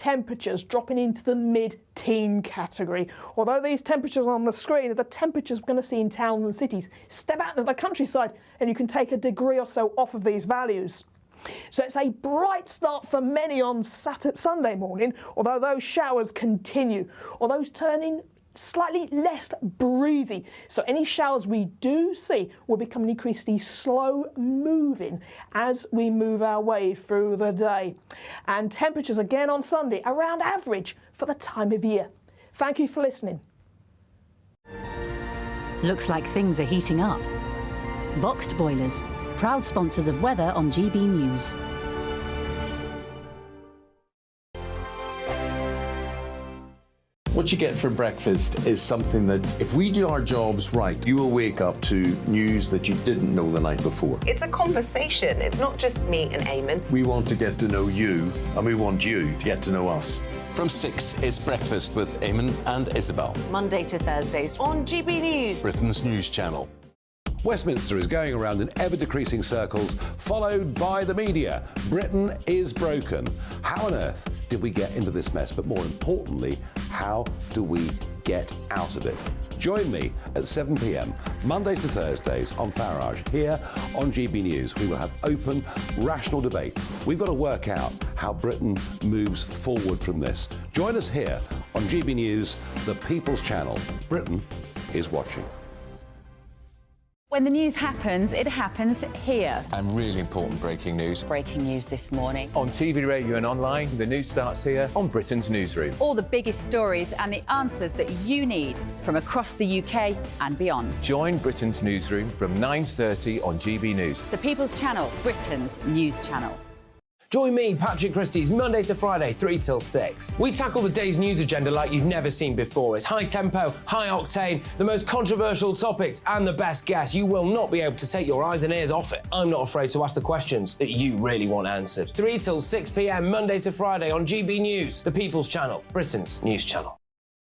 temperatures dropping into the mid-teen category. Although these temperatures on the screen are the temperatures we're going to see in towns and cities, step out into the countryside and you can take a degree or so off of these values. So it's a bright start for many on Sunday morning, although those showers continue, although turning slightly less breezy. So any showers we do see will become increasingly slow moving as we move our way through the day. And temperatures again on Sunday around average for the time of year. Thank you for listening. Looks like things are heating up. Boxed boilers, proud sponsors of weather on GB News. What you get for breakfast is something that, if we do our jobs right, you will wake up to news that you didn't know the night before. It's a conversation. It's not just me and Eamon. We want to get to know you, and we want you to get to know us. From 6, it's Breakfast with Eamon and Isabel. Monday to Thursdays on GB News, Britain's news channel. Westminster is going around in ever-decreasing circles, followed by the media. Britain is broken. How on earth did we get into this mess? But more importantly, how do we get out of it? Join me at 7 p.m, Monday to Thursdays on Farage, here on GB News. We will have open, rational debate. We've got to work out how Britain moves forward from this. Join us here on GB News, the People's Channel. Britain is watching. When the news happens, it happens here. And really important breaking news. Breaking news this morning. On TV, radio and online, the news starts here on Britain's Newsroom. All the biggest stories and the answers that you need from across the UK and beyond. Join Britain's Newsroom from 9:30 on GB News. The People's Channel, Britain's news channel. Join me, Patrick Christie's, Monday to Friday, 3 till 6. We tackle the day's news agenda like you've never seen before. It's high tempo, high octane, the most controversial topics and the best guests. You will not be able to take your eyes and ears off it. I'm not afraid to ask the questions that you really want answered. 3 till 6 p.m, Monday to Friday on GB News, the People's Channel, Britain's news channel.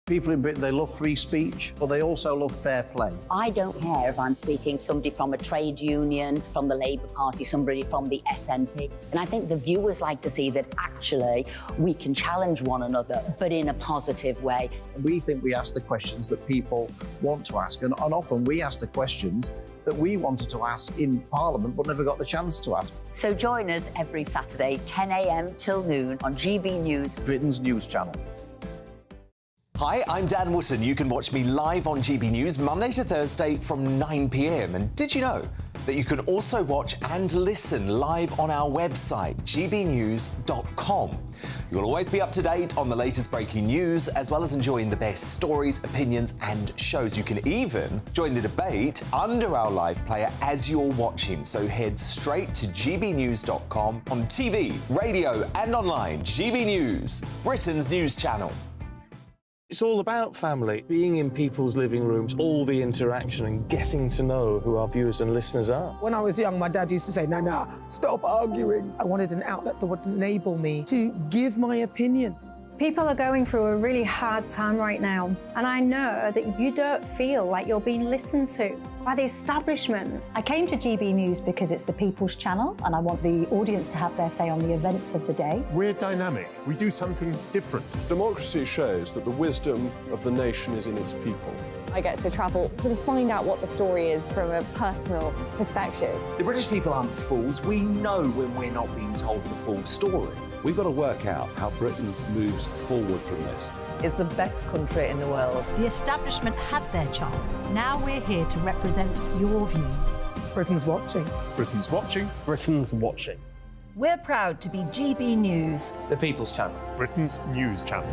People in Britain, they love free speech, but they also love fair play. I don't care if I'm speaking somebody from a trade union, from the Labour Party, somebody from the SNP. And I think the viewers like to see that actually we can challenge one another, but in a positive way. We think we ask the questions that people want to ask, and often we ask the questions that we wanted to ask in Parliament but never got the chance to ask. So join us every Saturday, 10 a.m. till noon on GB News, Britain's news channel. Hi, I'm Dan Wootton. You can watch me live on GB News Monday to Thursday from 9 p.m. And did you know that you can also watch and listen live on our website, gbnews.com. You'll always be up to date on the latest breaking news, as well as enjoying the best stories, opinions and shows. You can even join the debate under our live player as you're watching. So head straight to gbnews.com on TV, radio and online. GB News, Britain's news channel. It's all about family, being in people's living rooms, all the interaction and getting to know who our viewers and listeners are. When I was young, my dad used to say, no, stop arguing. I wanted an outlet that would enable me to give my opinion. People are going through a really hard time right now, and I know that you don't feel like you're being listened to by the establishment. I came to GB News because it's the People's Channel, and I want the audience to have their say on the events of the day. We're dynamic. We do something different. Democracy shows that the wisdom of the nation is in its people. I get to travel to find out what the story is from a personal perspective. The British people aren't fools. We know when we're not being told the full story. We've got to work out how Britain moves forward from this. It's the best country in the world. The establishment had their chance. Now we're here to represent your views. Britain's watching. Britain's watching. Britain's watching. We're proud to be GB News, the People's Channel, Britain's news channel.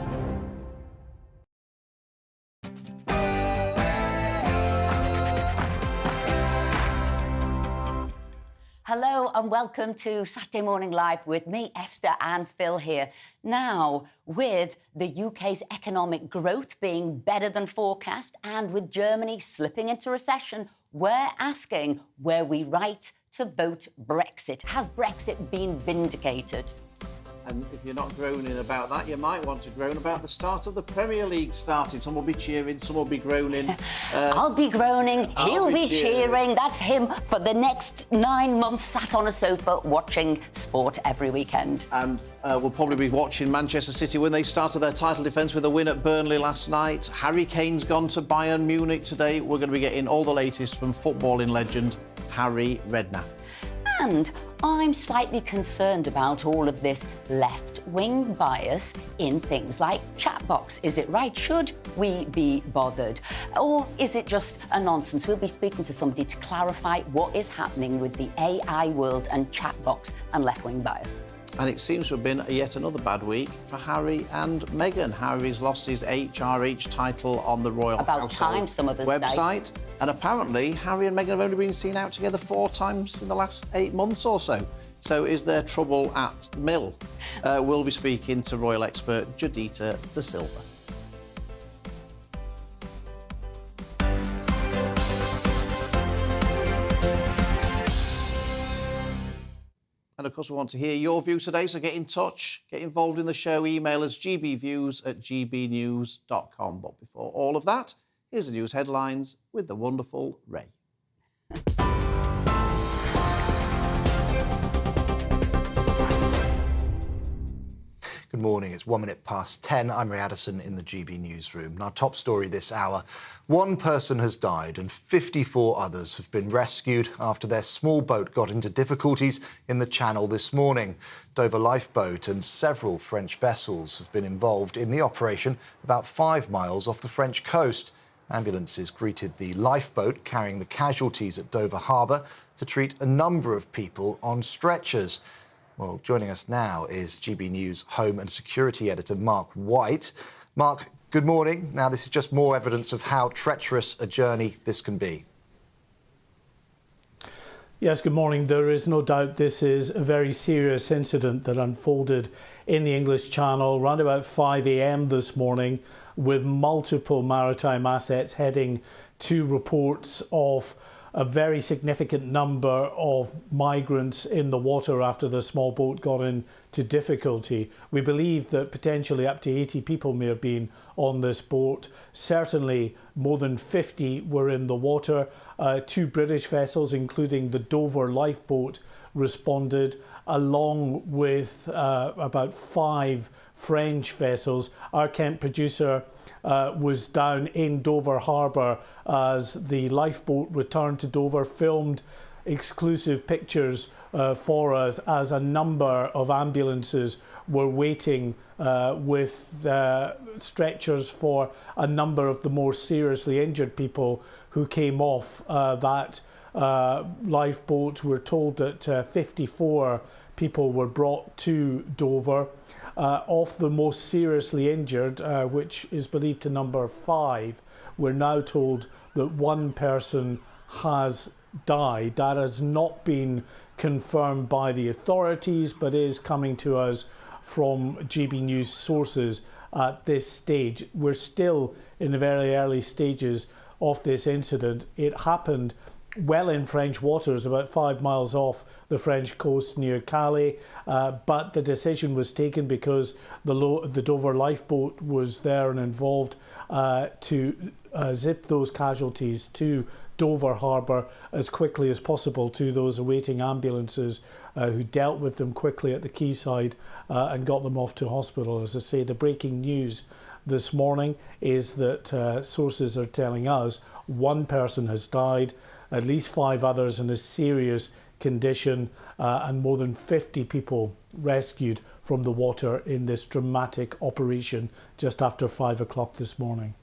Hello and welcome to Saturday Morning Live with me, Esther and Phil here. Now, with the UK's economic growth being better than forecast and with Germany slipping into recession, we're asking, were we right to vote Brexit? Has Brexit been vindicated? And if you're not groaning about that, you might want to groan about the start of the Premier League starting. Some will be cheering, some will be groaning. I'll be groaning, he'll be cheering. That's him for the next 9 months, sat on a sofa watching sport every weekend. And we'll probably be watching Manchester City when they started their title defence with a win at Burnley last night. Harry Kane's gone to Bayern Munich today. We're going to be getting all the latest from footballing legend Harry Redknapp. And I'm slightly concerned about all of this left-wing bias in things like chatbox. Is it right? Should we be bothered? Or is it just a nonsense? We'll be speaking to somebody to clarify what is happening with the AI world and chatbox and left-wing bias. And it seems to have been yet another bad week for Harry and Meghan. Harry's lost his HRH title on the Royal About Household time, some of us website. say. And apparently, Harry and Meghan have only been seen out together 4 times in the last 8 months or so. So is there trouble at Mill? We'll be speaking to royal expert Judita De Silva. And of course, we want to hear your view today, so get in touch, get involved in the show. Email us gbviews@gbnews.com. But before all of that, here's the news headlines with the wonderful Ray. Good morning. It's 1 minute past 10. I'm Ray Addison in the GB newsroom. Our top story this hour. 1 person has died and 54 others have been rescued after their small boat got into difficulties in the Channel this morning. Dover Lifeboat and several French vessels have been involved in the operation about 5 miles off the French coast. Ambulances greeted the lifeboat carrying the casualties at Dover Harbour to treat a number of people on stretchers. Well, joining us now is GB News Home and Security Editor Mark White. Mark, good morning. Now, this is just more evidence of how treacherous a journey this can be. Yes, good morning. There is no doubt this is a very serious incident that unfolded in the English Channel around about 5 a.m. this morning, with multiple maritime assets heading to reports of a very significant number of migrants in the water after the small boat got into difficulty. We believe that potentially up to 80 people may have been on this boat. Certainly more than 50 were in the water. 2 British vessels, including the Dover lifeboat, responded, along with about 5 French vessels. Our Kent producer was down in Dover Harbour as the lifeboat returned to Dover, filmed exclusive pictures for us as a number of ambulances were waiting with stretchers for a number of the more seriously injured people who came off that lifeboat. We're told that 54 people were brought to Dover. Of the most seriously injured, which is believed to number 5, we're now told that 1 person has died. That has not been confirmed by the authorities, but is coming to us from GB News sources at this stage. We're still in the very early stages of this incident. It happened well in French waters, about 5 miles off the French coast near Calais, but the decision was taken because the Dover lifeboat was there and involved to zip those casualties to Dover Harbour as quickly as possible to those awaiting ambulances who dealt with them quickly at the quayside and got them off to hospital. As I say, the breaking news this morning is that sources are telling us 1 person has died, at least 5 others in a serious condition, and more than 50 people rescued from the water in this dramatic operation just after 5 o'clock this morning.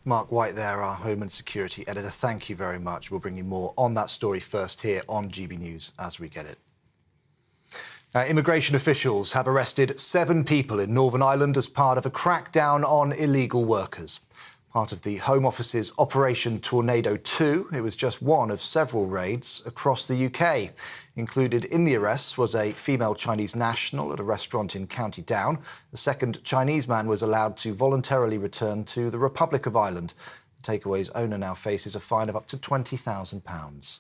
Mark White there, our Home and Security Editor. Thank you very much. We'll bring you more on that story first here on GB News as we get it. Immigration officials have arrested 7 people in Northern Ireland as part of a crackdown on illegal workers. Part of the Home Office's Operation Tornado 2, it was just one of several raids across the UK. Included in the arrests was a female Chinese national at a restaurant in County Down. The second Chinese man was allowed to voluntarily return to the Republic of Ireland. The takeaway's owner now faces a fine of up to £20,000.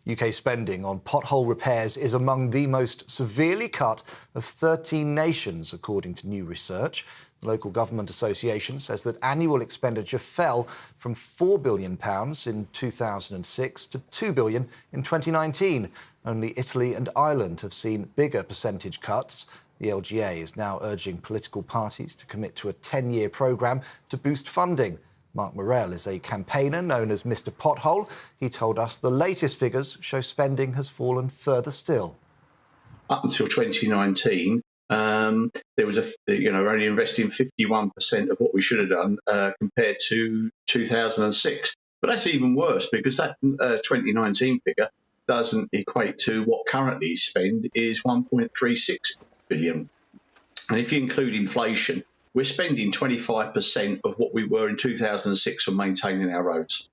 UK spending on pothole repairs is among the most severely cut of 13 nations, according to new research. The Local Government Association says that annual expenditure fell from £4 billion in 2006 to £2 billion in 2019. Only Italy and Ireland have seen bigger percentage cuts. The LGA is now urging political parties to commit to a 10-year programme to boost funding. Mark Morell is a campaigner known as Mr Pothole. He told us the latest figures show spending has fallen further still. Up until 2019, there was we're only investing 51% of what we should have done compared to 2006. But that's even worse because that 2019 figure doesn't equate to what currently is spent is 1.36 billion. And if you include inflation, we're spending 25% of what we were in 2006 on maintaining our roads.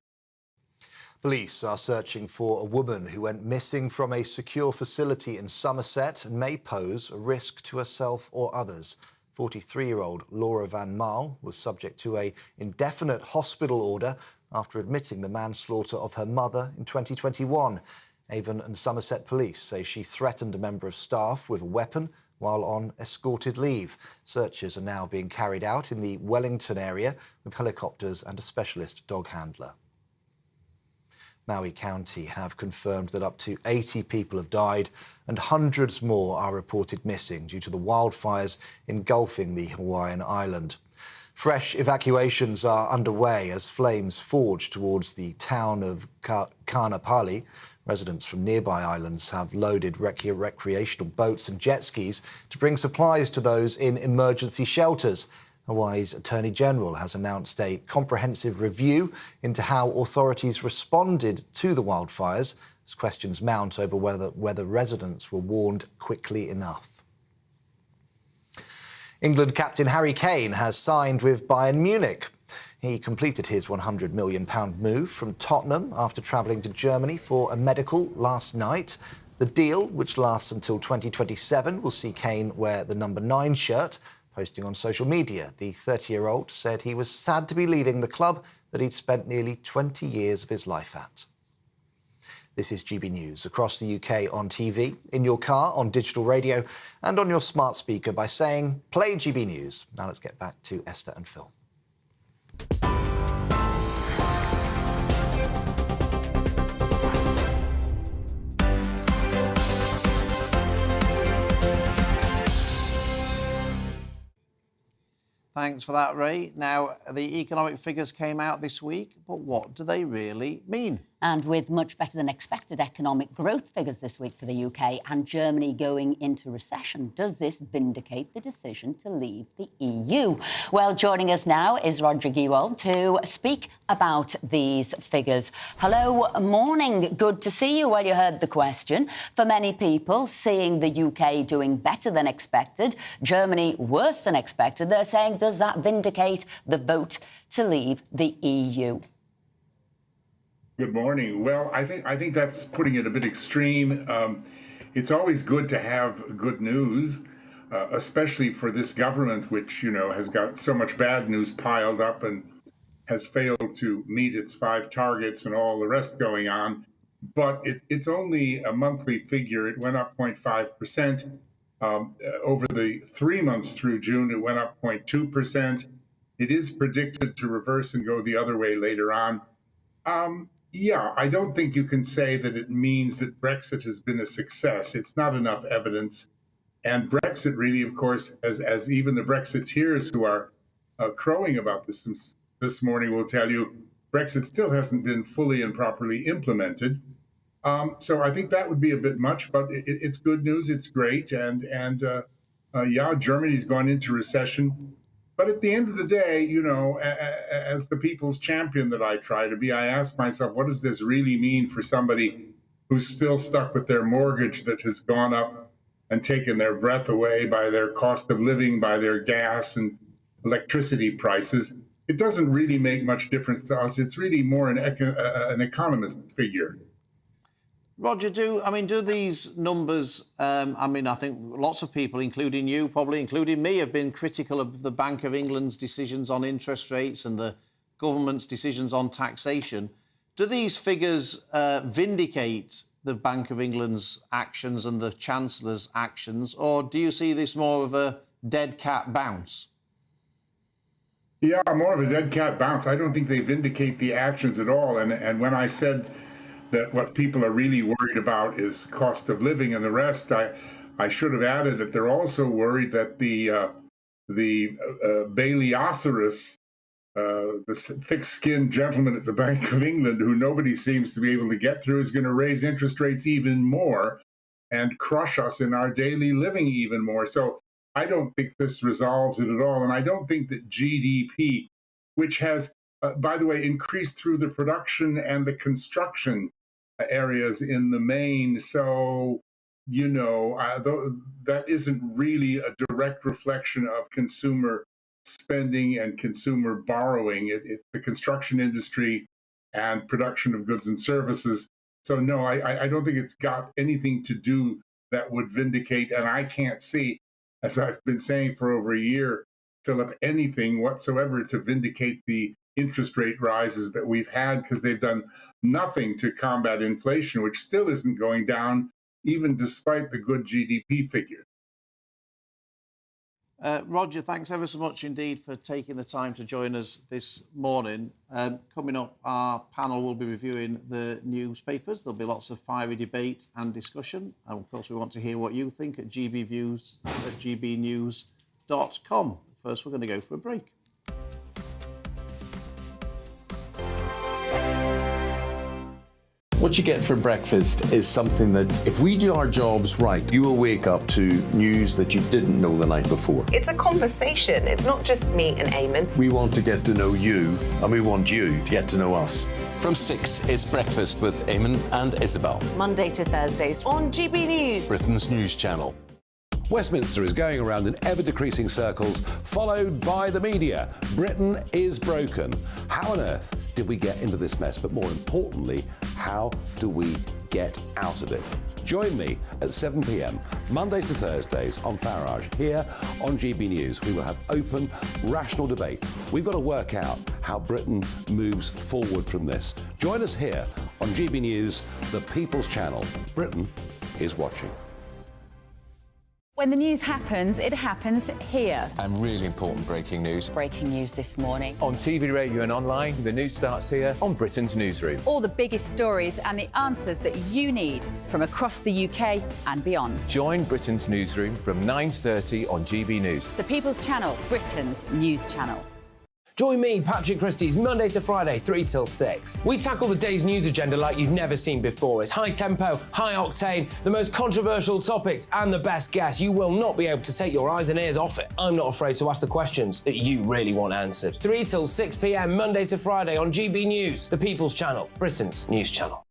Police are searching for a woman who went missing from a secure facility in Somerset and may pose a risk to herself or others. 43-year-old Laura Van Maal was subject to an indefinite hospital order after admitting the manslaughter of her mother in 2021. Avon and Somerset police say she threatened a member of staff with a weapon while on escorted leave. Searches are now being carried out in the Wellington area with helicopters and a specialist dog handler. Maui County have confirmed that up to 80 people have died and hundreds more are reported missing due to the wildfires engulfing the Hawaiian island. Fresh evacuations are underway as flames forge towards the town of Kaanapali. Residents from nearby islands have loaded recreational boats and jet skis to bring supplies to those in emergency shelters. Hawaii's Attorney General has announced a comprehensive review into how authorities responded to the wildfires as questions mount over whether residents were warned quickly enough. England captain Harry Kane has signed with Bayern Munich. He completed his £100 million move from Tottenham after travelling to Germany for a medical last night. The deal, which lasts until 2027, will see Kane wear the number 9 shirt. Posting on social media, the 30-year-old said he was sad to be leaving the club that he'd spent nearly 20 years of his life at. This is GB News across the UK on TV, in your car, on digital radio and on your smart speaker by saying, play GB News. Now let's get back to Esther and Phil. Thanks for that, Ray. Now, the economic figures came out this week, but what do they really mean? And with much better than expected economic growth figures this week for the UK and Germany going into recession, does this vindicate the decision to leave the EU? Well, joining us now is Roger Gewald to speak about these figures. Hello, morning. Good to see you. Well, you heard the question. For many people, seeing the UK doing better than expected, Germany worse than expected, they're saying, does that vindicate the vote to leave the EU? Good morning. Well, I think that's putting it a bit extreme. It's always good to have good news, especially for this government, which, has got so much bad news piled up and has failed to meet its 5 targets and all the rest going on. But it's only a monthly figure. It went up 0.5%. Over the 3 months through June, it went up 0.2%. It is predicted to reverse and go the other way later on. Yeah, I don't think you can say that it means that Brexit has been a success. It's not enough evidence. And Brexit really, of course, as even the Brexiteers who are crowing about this morning will tell you, Brexit still hasn't been fully and properly implemented. So I think that would be a bit much, but it's good news. It's great. And yeah, Germany's gone into recession. But at the end of the day, as the people's champion that I try to be, I ask myself, what does this really mean for somebody who's still stuck with their mortgage that has gone up and taken their breath away by their cost of living, by their gas and electricity prices? It doesn't really make much difference to us. It's really more an economist figure. Roger, do these numbers, I think lots of people, including you, probably including me, have been critical of the Bank of England's decisions on interest rates and the government's decisions on taxation. Do these figures vindicate the Bank of England's actions and the Chancellor's actions, or do you see this more of a dead cat bounce? Yeah, more of a dead cat bounce. I don't think they vindicate the actions at all. And when I said that what people are really worried about is cost of living and the rest, I should have added that they're also worried that the Bailey-ocerous, the thick-skinned gentleman at the Bank of England, who nobody seems to be able to get through, is going to raise interest rates even more and crush us in our daily living even more. So I don't think this resolves it at all. And I don't think that GDP, which has, by the way, increased through the production and the construction areas in the main. So, you know, that isn't really a direct reflection of consumer spending and consumer borrowing. It's the construction industry and production of goods and services. So no, I don't think it's got anything to do that would vindicate, and I can't see, as I've been saying for over a year, Philip, anything whatsoever to vindicate the interest rate rises that we've had, because they've done nothing to combat inflation, which still isn't going down, even despite the good GDP figures. Roger, thanks ever so much indeed for taking the time to join us this morning. Coming up, our panel will be reviewing the newspapers. There'll be lots of fiery debate and discussion. And of course, we want to hear what you think at GBNews.com. First, we're going to go for a break. What you get for breakfast is something that, if we do our jobs right, you will wake up to news that you didn't know the night before. It's a conversation. It's not just me and Eamon. We want to get to know you, and we want you to get to know us. From 6, it's Breakfast with Eamon and Isabel. Monday to Thursdays on GB News, Britain's news channel. Westminster is going around in ever-decreasing circles, followed by the media. Britain is broken. How on earth did we get into this mess? But more importantly, how do we get out of it? Join me at 7 p.m, Monday to Thursdays on Farage, here on GB News. We will have open, rational debate. We've got to work out how Britain moves forward from this. Join us here on GB News, the People's Channel. Britain is watching. When the news happens, it happens here. And really important breaking news. Breaking news this morning. On TV, radio and online, the news starts here on Britain's newsroom. All the biggest stories and the answers that you need from across the UK and beyond. Join Britain's newsroom from 9:30 on GB News. The People's Channel, Britain's news channel. Join me, Patrick Christie's, Monday to Friday, 3 till 6. We tackle the day's news agenda like you've never seen before. It's high tempo, high octane, the most controversial topics and the best guests. You will not be able to take your eyes and ears off it. I'm not afraid to ask the questions that you really want answered. 3 till 6 p.m, Monday to Friday on GB News, the People's Channel, Britain's news channel.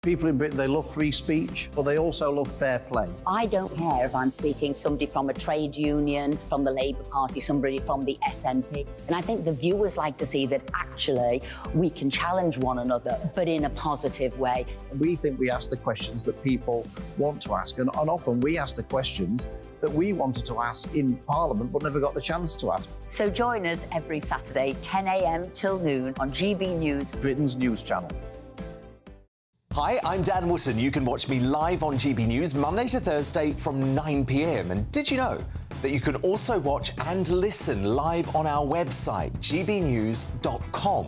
People in Britain, they love free speech, but they also love fair play. I don't care if I'm speaking somebody from a trade union, from the Labour Party, somebody from the SNP. And I think the viewers like to see that actually we can challenge one another, but in a positive way. We think we ask the questions that people want to ask, and often we ask the questions that we wanted to ask in Parliament but never got the chance to ask. So join us every Saturday, 10 a.m. till noon on GB News, Britain's news channel. Hi, I'm Dan Wootton. You can watch me live on GB News Monday to Thursday from 9 p.m. And did you know that you can also watch and listen live on our website, GBNews.com?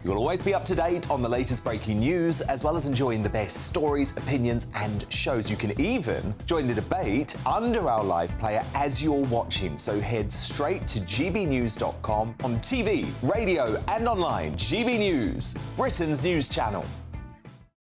You'll always be up to date on the latest breaking news, as well as enjoying the best stories, opinions and shows. You can even join the debate under our live player as you're watching. So head straight to GBNews.com on TV, radio and online. GB News, Britain's news channel.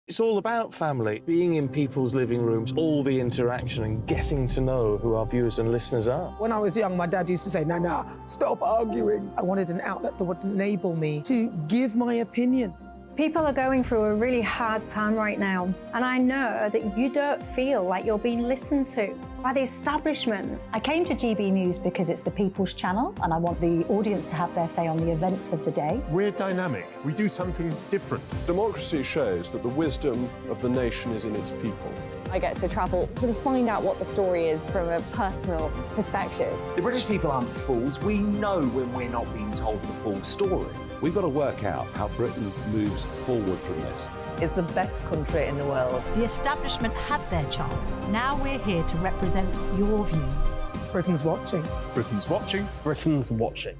It's all about family, being in people's living rooms, all the interaction and getting to know who our viewers and listeners are. When I was young, my dad used to say, "Nana, stop arguing." I wanted an outlet that would enable me to give my opinion. People are going through a really hard time right now, and I know that you don't feel like you're being listened to by the establishment. I came to GB News because it's the People's Channel, and I want the audience to have their say on the events of the day. We're dynamic. We do something different. Democracy shows that the wisdom of the nation is in its people. I get to travel to find out what the story is from a personal perspective. The British people aren't fools. We know when we're not being told the full story. We've got to work out how Britain moves forward from this. is the best country in the world. The establishment had their chance. Now we're here to represent your views. Britain's watching. Britain's watching. Britain's watching.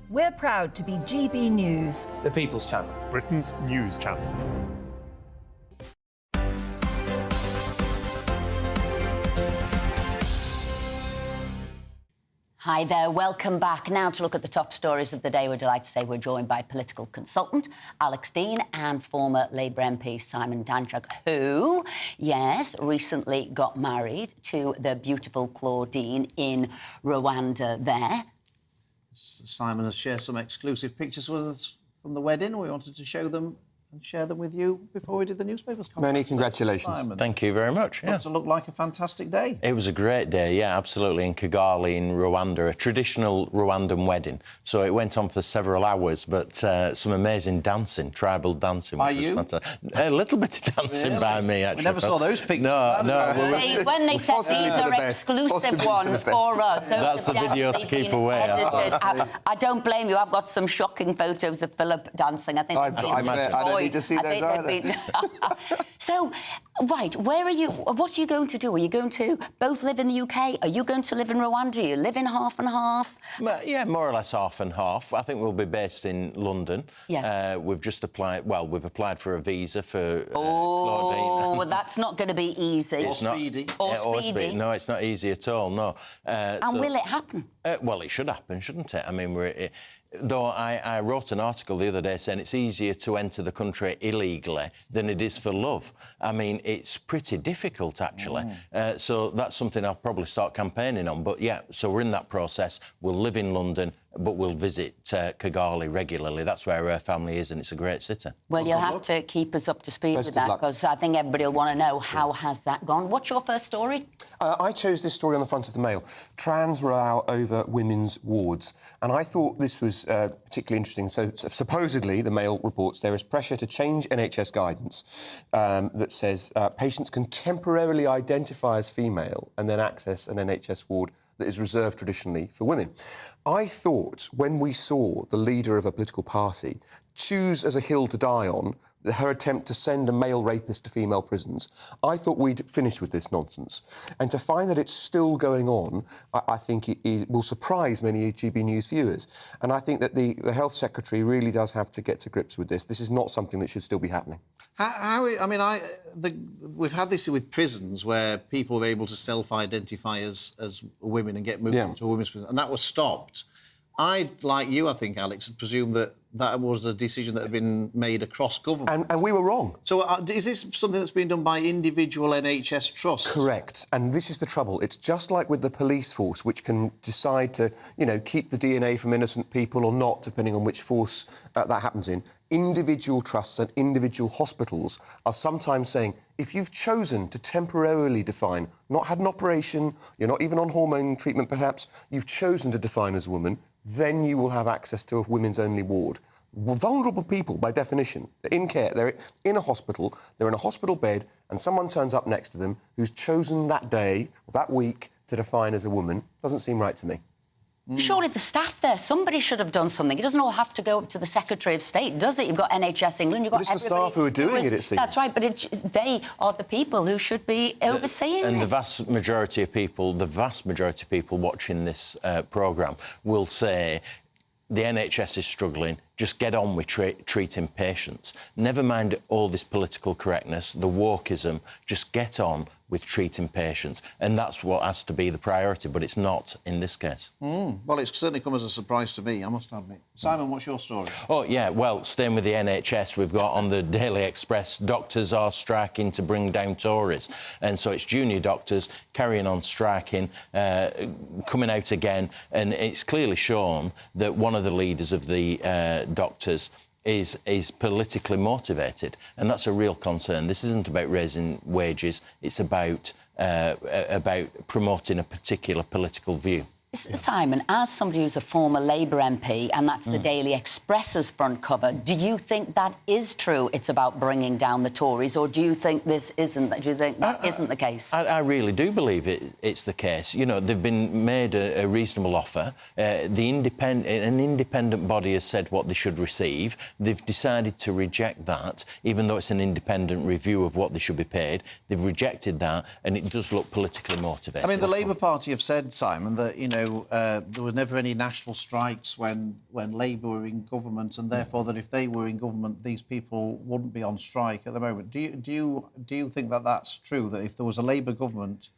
We're proud to be GB News, The People's Channel. Britain's news channel. Hi there, welcome back. Now to look at the top stories of the day. We're delighted to say we're joined by political consultant Alex Dean and former Labour MP Simon Danchuk, who, yes, recently got married to the beautiful Claudine in Rwanda there. Simon has shared some exclusive pictures with us from the wedding. We wanted to show them and share them with you before we did the newspapers. Many congratulations. Simon. Thank you very much. It looked like a fantastic day. It was a great day, yeah, absolutely, in Kigali in Rwanda, a traditional Rwandan wedding. So it went on for several hours, but some amazing dancing, tribal dancing. By which was you? fantastic. A little bit of dancing by me, actually. We never saw those pictures. No. When they said these are exclusive ones for us. That's the video to keep away. I don't blame you. I've got some shocking photos of Philip dancing. I think I don't need to see those either. So, right, where are you? What are you going to do? Are you going to both live in the UK? Are you going to live in Rwanda? Are you living half and half? Yeah, more or less half and half. I think we'll be based in London. Yeah. We've just applied. Well, we've applied for a visa for. Oh, well, that's not going to be easy. It's not speedy. Speedy. No, it's not easy at all. No. And will it happen? Well, it should happen, shouldn't it? I mean, though I wrote an article the other day saying it's easier to enter the country illegally than it is for love. I mean, it's pretty difficult, actually. So that's something I'll probably start campaigning on. But, yeah, so we're in that process. We'll live in London, but we'll visit Kigali regularly. That's where our family is, and it's a great city. Well, you'll have to keep us up to speed with that, because I think everybody will want to know how has that gone. What's your first story? I chose this story on the front of the Mail. Trans row over women's wards. And I thought this was particularly interesting. So, supposedly, the Mail reports there is pressure to change NHS guidance that says patients can temporarily identify as female and then access an NHS ward that is reserved traditionally for women. I thought when we saw the leader of a political party choose as a hill to die on her attempt to send a male rapist to female prisons, I thought we'd finished with this nonsense. And to find that it's still going on, I think it will surprise many GB News viewers. And I think that the Health Secretary really does have to get to grips with this. This is not something that should still be happening. We've had this with prisons where people were able to self-identify as women and get moved into a women's prison, and that was stopped. I'd, like you, I think, Alex, presume that was a decision that had been made across government. And we were wrong. So is this something that's been done by individual NHS trusts? Correct. And this is the trouble. It's just like with the police force, which can decide to, keep the DNA from innocent people or not, depending on which force that happens in. Individual trusts and individual hospitals are sometimes saying, if you've chosen to temporarily define, not had an operation, you're not even on hormone treatment perhaps, you've chosen to define as a woman, then you will have access to a women's-only ward. Vulnerable people, by definition, they're in care, they're in a hospital, they're in a hospital bed, and someone turns up next to them who's chosen that day, or that week, to define as a woman. Doesn't seem right to me. Surely the staff there, somebody should have done something. It doesn't all have to go up to the Secretary of State, does it? You've got NHS England, you've got everybody... It's the staff who are doing it seems. That's right, but they are the people who should be overseeing and this. the vast majority of people watching this programme will say the NHS is struggling, just get on with treating patients. Never mind all this political correctness, the wokeism, just get on with treating patients. And that's what has to be the priority, but it's not in this case. Well, it's certainly come as a surprise to me, I must admit. Simon, what's your story? Oh, yeah, well, staying with the NHS, we've got on the Daily Express, doctors are striking to bring down Tories. And so it's junior doctors carrying on striking, coming out again, and it's clearly shown that one of the leaders of the doctors is politically motivated, and that's a real concern. This isn't about raising wages, it's about promoting a particular political view. Simon, as somebody who's a former Labour MP, and that's the Daily Express's front cover, do you think that is true? It's about bringing down the Tories, or do you think this isn't? Do you think that isn't the case? I really do believe it's the case. You know, they've been made a reasonable offer. An independent body has said what they should receive. They've decided to reject that, even though it's an independent review of what they should be paid. They've rejected that, and it does look politically motivated. I mean, the Labour Party have said, Simon, that, you know, there were never any national strikes when Labour were in government, and therefore that if they were in government, these people wouldn't be on strike at the moment. Do you think that that's true? That if there was a Labour government,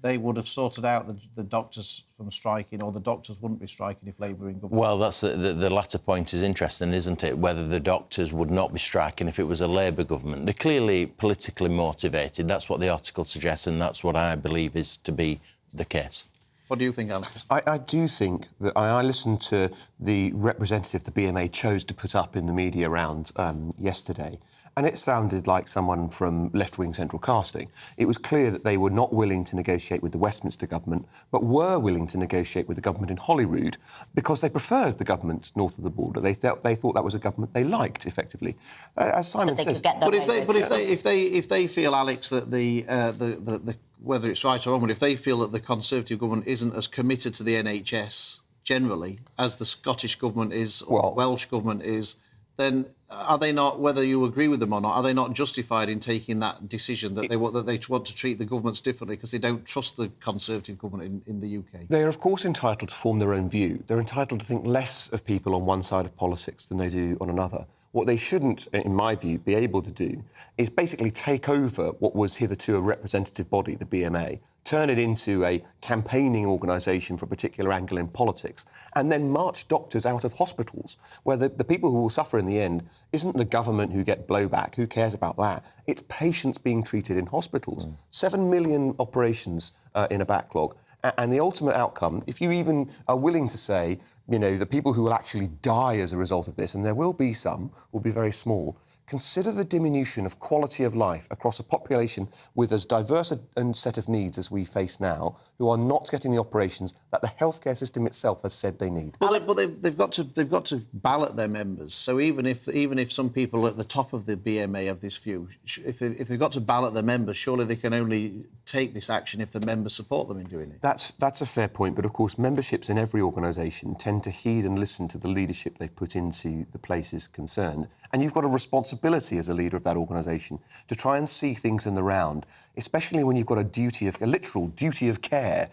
they would have sorted out the doctors from striking, or the doctors wouldn't be striking if Labour were in government? Well, that's the latter point is interesting, isn't it? Whether the doctors would not be striking if it was a Labour government. They're clearly politically motivated. That's what the article suggests, and that's what I believe is to be the case. What do you think, Alex? I do think that I listened to the representative the BMA chose to put up in the media round yesterday, and it sounded like someone from left-wing central casting. It was clear that they were not willing to negotiate with the Westminster government, but were willing to negotiate with the government in Holyrood because they preferred the government north of the border. They thought that was a government they liked, effectively. As Simon says, if they feel, Alex, that the whether it's right or wrong, but if they feel that the Conservative government isn't as committed to the NHS generally as the Scottish government is or the Welsh government is, then are they not, whether you agree with them or not, are they not justified in taking that decision that they want to treat the governments differently because they don't trust the Conservative government in the UK? They are, of course, entitled to form their own view. They're entitled to think less of people on one side of politics than they do on another. What they shouldn't, in my view, be able to do is basically take over what was hitherto a representative body, the BMA, turn it into a campaigning organisation for a particular angle in politics, and then march doctors out of hospitals, where the people who will suffer in the end isn't the government who get blowback. Who cares about that? It's patients being treated in hospitals. 7 million operations in a backlog. And the ultimate outcome, if you even are willing to say, you know, the people who will actually die as a result of this, and there will be some, will be very small, consider the diminution of quality of life across a population with as diverse a set of needs as we face now, who are not getting the operations that the healthcare system itself has said they need. But they've got to ballot their members. So even if some people at the top of the BMA have this view, if they've got to ballot their members, surely they can only take this action if the members support them in doing it. That's a fair point, but of course memberships in every organisation tend to heed and listen to the leadership they've put into the places concerned, and you've got a responsibility as a leader of that organisation to try and see things in the round, especially when you've got a literal duty of care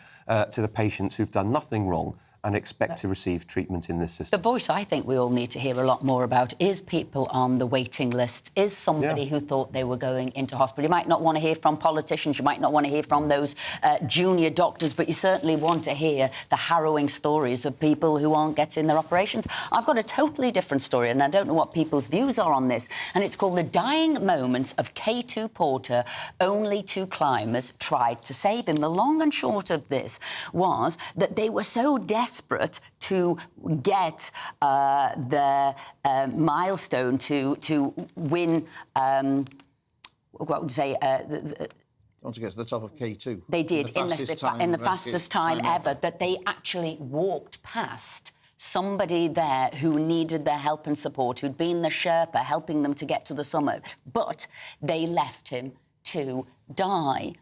to the patients who've done nothing wrong and expect to receive treatment in this system. The voice I think we all need to hear a lot more about is people on the waiting list, is somebody who thought they were going into hospital. You might not want to hear from politicians, you might not want to hear from those junior doctors, but you certainly want to hear the harrowing stories of people who aren't getting their operations. I've got a totally different story, and I don't know what people's views are on this, and it's called The Dying Moments of K2 Porter. Only 2 climbers tried to save him. The long and short of this was that they were so desperate to get the milestone to win. What would you say? Want to get to the top of K2. They did in the fastest time ever. That they actually walked past somebody there who needed their help and support, who'd been the Sherpa helping them to get to the summit, but they left him to die.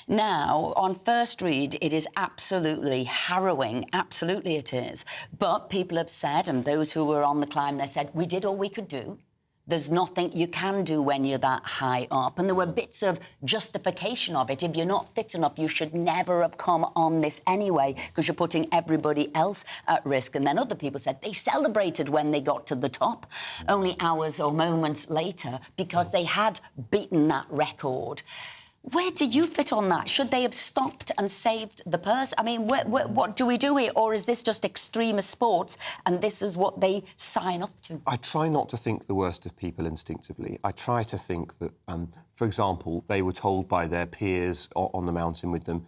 Now, on first read, it is absolutely harrowing. Absolutely it is. But people have said, and those who were on the climb, they said, we did all we could do. There's nothing you can do when you're that high up. And there were bits of justification of it. If you're not fit enough, you should never have come on this anyway, because you're putting everybody else at risk. And then other people said they celebrated when they got to the top, only hours or moments later, because they had beaten that record. Where do you fit on that? Should they have stopped and saved the person? I mean, what do we do here? Or is this just extremist sports and this is what they sign up to? I try not to think the worst of people instinctively. I try to think that, for example, they were told by their peers on the mountain with them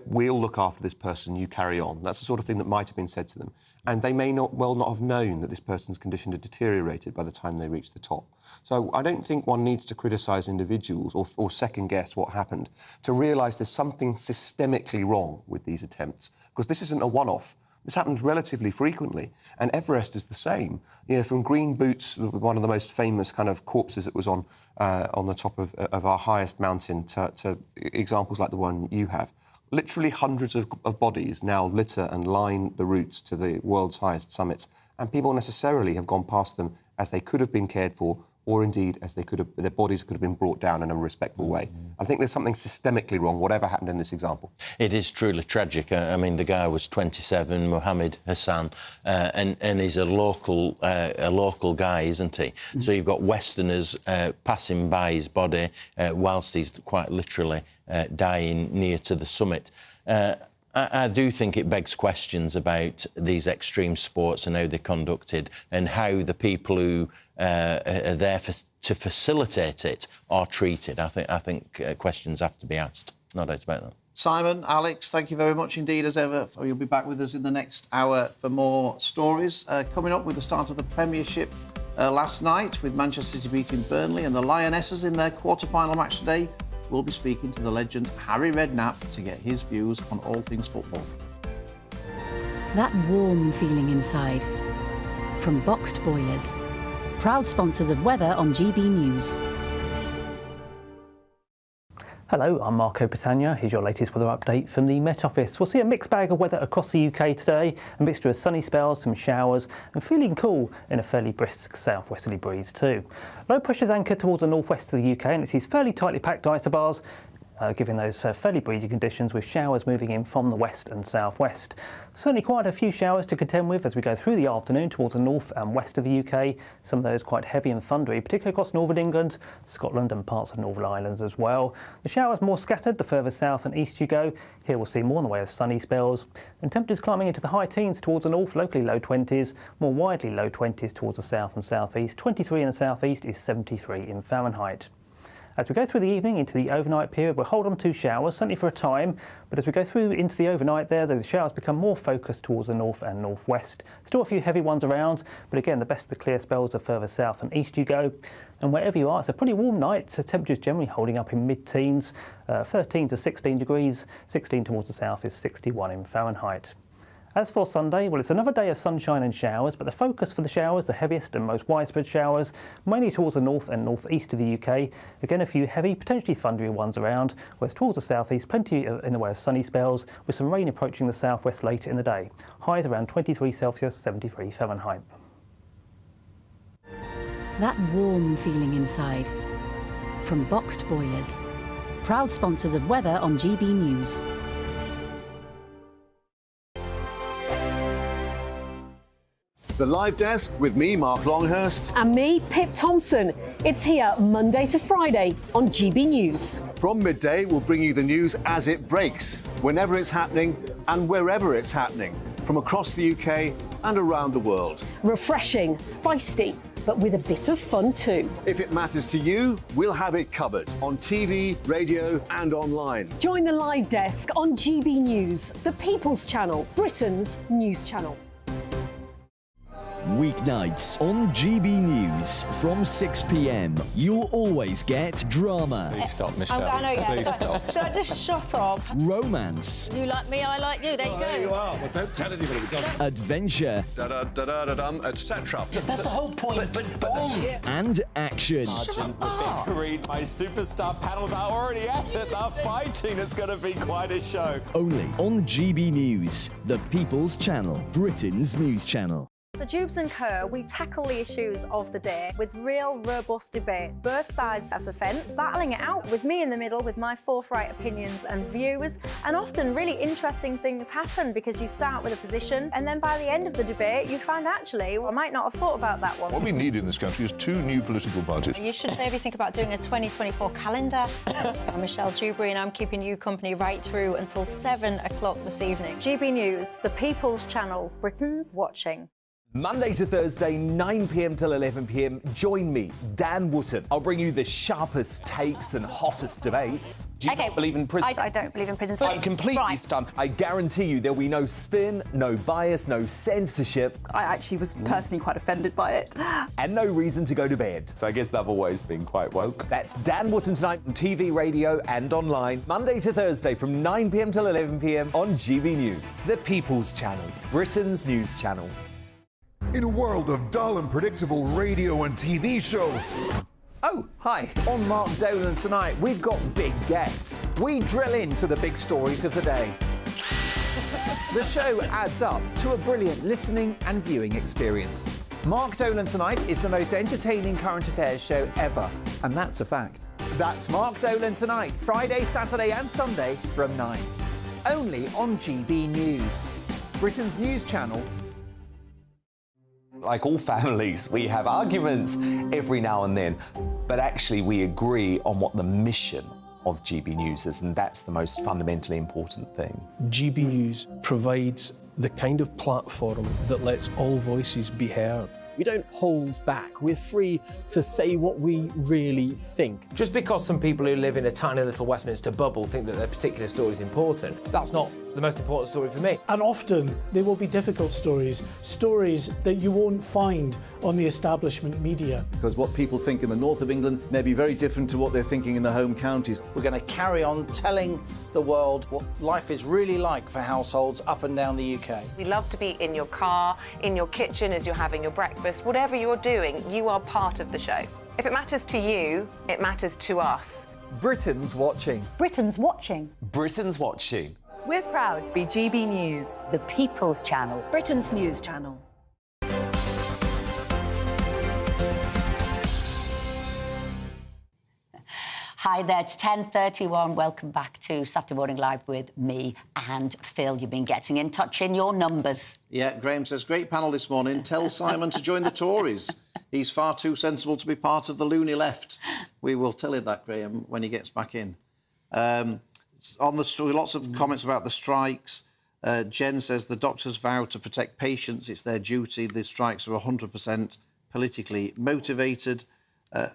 we'll look after this person, you carry on. That's the sort of thing that might have been said to them. And they may not have known that this person's condition had deteriorated by the time they reached the top. So I don't think one needs to criticise individuals or second-guess what happened to realise there's something systemically wrong with these attempts, because this isn't a one-off. This happens relatively frequently, and Everest is the same. You know, from Green Boots, one of the most famous kind of corpses that was on the top of our highest mountain, to examples like the one you have. Literally hundreds of bodies now litter and line the routes to the world's highest summits, and people necessarily have gone past them as they could have been cared for, or indeed as their bodies could have been brought down in a respectful way. I think there's something systemically wrong, whatever happened in this example. It is truly tragic. I mean, the guy was 27, Mohammed Hassan, and he's a local guy, isn't he? So you've got Westerners passing by his body whilst he's quite literally dying near to the summit. I do think it begs questions about these extreme sports and how they're conducted, and how the people who are there to facilitate it are treated. I think questions have to be asked. No doubt about that. Simon, Alex, thank you very much indeed, as ever. You'll be back with us in the next hour for more stories. Coming up with the start of the Premiership last night, with Manchester City beating Burnley, and the Lionesses in their quarter-final match today. We'll be speaking to the legend Harry Redknapp to get his views on all things football. That warm feeling inside. From Boxed Boilers. Proud sponsors of weather on GB News. Hello, I'm Marco Patagna. Here's your latest weather update from the Met Office. We'll see a mixed bag of weather across the UK today, a mixture of sunny spells, some showers, and feeling cool in a fairly brisk southwesterly breeze too. Low pressure's anchored towards the northwest of the UK, and it sees fairly tightly packed isobars, giving those fairly breezy conditions, with showers moving in from the west and southwest. Certainly quite a few showers to contend with as we go through the afternoon towards the north and west of the UK. Some of those quite heavy and thundery, particularly across northern England, Scotland and parts of Northern Ireland as well. The showers more scattered the further south and east you go. Here we'll see more in the way of sunny spells, and temperatures climbing into the high teens towards the north, locally low 20s, more widely low 20s towards the south and southeast. 23 in the southeast is 73 in Fahrenheit. As we go through the evening into the overnight period, we'll hold on to showers, certainly for a time, but as we go through into the overnight there, the showers become more focused towards the north and northwest. Still a few heavy ones around, but again, the best of the clear spells are further south and east you go. And wherever you are, it's a pretty warm night, so temperatures generally holding up in mid-teens, 13 to 16 degrees, 16 towards the south is 61 in Fahrenheit. As for Sunday, well, it's another day of sunshine and showers, but the focus for the showers, the heaviest and most widespread showers, mainly towards the north and northeast of the UK. Again, a few heavy, potentially thundery ones around, whereas towards the southeast, plenty in the way of sunny spells, with some rain approaching the southwest later in the day. Highs around 23 Celsius, 73 Fahrenheit. That warm feeling inside. From Boxed Boilers. Proud sponsors of weather on GB News. The Live Desk with me, Mark Longhurst. And me, Pip Thompson. It's here Monday to Friday on GB News. From midday, we'll bring you the news as it breaks, whenever it's happening and wherever it's happening, from across the UK and around the world. Refreshing, feisty, but with a bit of fun too. If it matters to you, we'll have it covered on TV, radio and online. Join the Live Desk on GB News, the People's Channel, Britain's news channel. Weeknights on GB News from 6 p.m. You'll always get drama. Please stop, Michelle. I know, yeah. Please stop. Should I just shut up? Romance. You like me, I like you. There you go. There you are. Well, don't tell anybody. Adventure. Etc. That's the whole point. But bomb. And action. Sergeant, we're being greeted by superstar panel that are already at it. They're fighting. It's going to be quite a show. Only on GB News, the People's Channel, Britain's news channel. At Jubes & Co, we tackle the issues of the day with real, robust debate. Both sides of the fence, battling it out with me in the middle with my forthright opinions and views. And often really interesting things happen because you start with a position and then by the end of the debate you find actually, well, I might not have thought about that one. What we need in this country is 2 new political parties. You should maybe think about doing a 2024 calendar. I'm Michelle Dewberry and I'm keeping you company right through until 7 o'clock this evening. GB News, the People's Channel, Britain's watching. Monday to Thursday, 9 p.m. till 11 p.m. Join me, Dan Wootton. I'll bring you the sharpest takes and hottest debates. Do you not believe in prison? I don't believe in prisons. I'm completely stunned. I guarantee you there'll be no spin, no bias, no censorship. I actually was personally quite offended by it. And no reason to go to bed. So I guess they've always been quite woke. That's Dan Wootton tonight on TV, radio and online. Monday to Thursday from 9 p.m. till 11 p.m. on GB News. The People's Channel, Britain's news channel. In a world of dull and predictable radio and TV shows. Oh, hi. On Mark Dolan tonight, we've got big guests. We drill into the big stories of the day. The show adds up to a brilliant listening and viewing experience. Mark Dolan Tonight is the most entertaining current affairs show ever, and that's a fact. That's Mark Dolan Tonight, Friday, Saturday and Sunday from 9. Only on GB News, Britain's news channel. Like all families, we have arguments every now and then, but actually we agree on what the mission of GB News is, and that's the most fundamentally important thing. GB News provides the kind of platform that lets all voices be heard. We don't hold back. We're free to say what we really think. Just because some people who live in a tiny little Westminster bubble think that their particular story is important, that's not the most important story for me. And often there will be difficult stories that you won't find on the establishment media. Because what people think in the north of England may be very different to what they're thinking in the home counties. We're going to carry on telling the world what life is really like for households up and down the UK. We love to be in your car, in your kitchen as you're having your breakfast. Whatever you're doing, you are part of the show. If it matters to you, it matters to us. Britain's watching. Britain's watching. Britain's watching. We're proud to be GB News. The People's Channel. Britain's news channel. Hi there, it's 10:31. Welcome back to Saturday Morning Live with me and Phil. You've been getting in touch in your numbers. Yeah, Graham says, great panel this morning. Tell Simon to join the Tories. He's far too sensible to be part of the loony left. We will tell him that, Graham, when he gets back in. On the story, lots of comments about the strikes. Jen says the doctors vow to protect patients. It's their duty. The strikes are 100% politically motivated.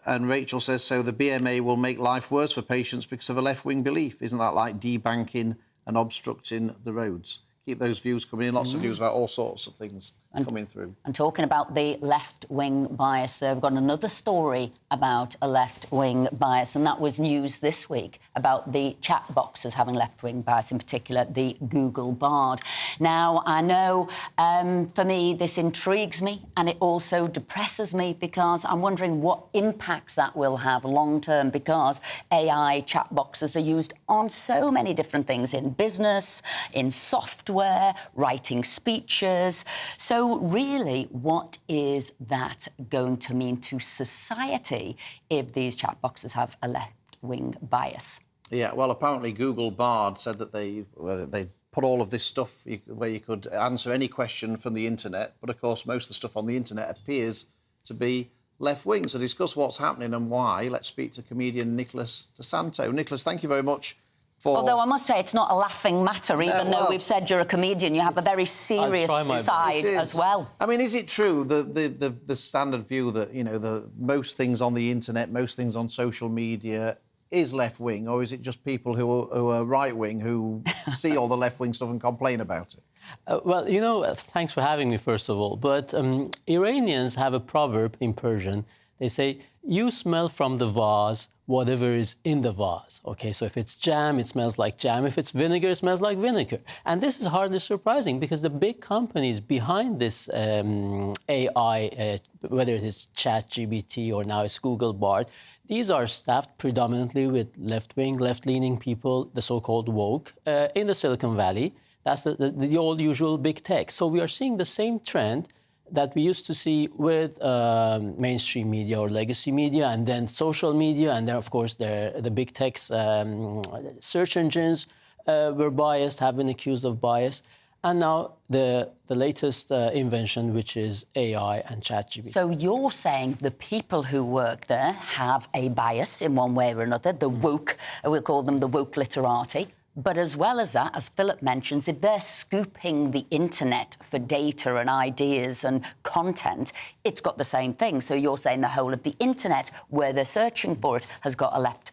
And Rachel says, so the BMA will make life worse for patients because of a left-wing belief. Isn't that like debanking and obstructing the roads? Keep those views coming in. Lots of views about all sorts of things coming through. And talking about the left-wing bias, we've got another story about a left-wing bias, and that was news this week about the chat boxes having left-wing bias, in particular the Google Bard. Now, I know for me this intrigues me and it also depresses me because I'm wondering what impacts that will have long-term, because AI chat boxes are used on so many different things, in business, in software, writing speeches. So really, what is that going to mean to society if these chat boxes have a left-wing bias? Yeah, well, apparently Google Bard said that they put all of this stuff where you could answer any question from the internet, but of course most of the stuff on the internet appears to be left-wing. So to discuss what's happening and why, let's speak to comedian Nicholas DeSanto. Nicholas, thank you very much. Although I must say it's not a laughing matter, even though we've said you're a comedian, you have a very serious side as well. I mean, is it true, the standard view that, you know, most things on the internet, most things on social media is left-wing, or is it just people who are right-wing who see all the left-wing stuff and complain about it? Well, you know, thanks for having me, first of all. But Iranians have a proverb in Persian. They say, you smell from the vase whatever is in the vase. OK, so if it's jam, it smells like jam. If it's vinegar, it smells like vinegar. And this is hardly surprising because the big companies behind this AI, whether it is ChatGPT or now it's Google Bard, these are staffed predominantly with left-wing, left-leaning people, the so-called woke, in the Silicon Valley. That's the old usual big tech. So we are seeing the same trend that we used to see with mainstream media or legacy media, and then social media, and then, of course, the big tech's search engines were biased, have been accused of bias. And now the latest invention, which is AI and ChatGPT. So you're saying the people who work there have a bias in one way or another, the woke, we'll call them the woke literati, But as well as that, as Philip mentions, if they're scooping the internet for data and ideas and content, it's got the same thing. So you're saying the whole of the internet, where they're searching for it, has got a left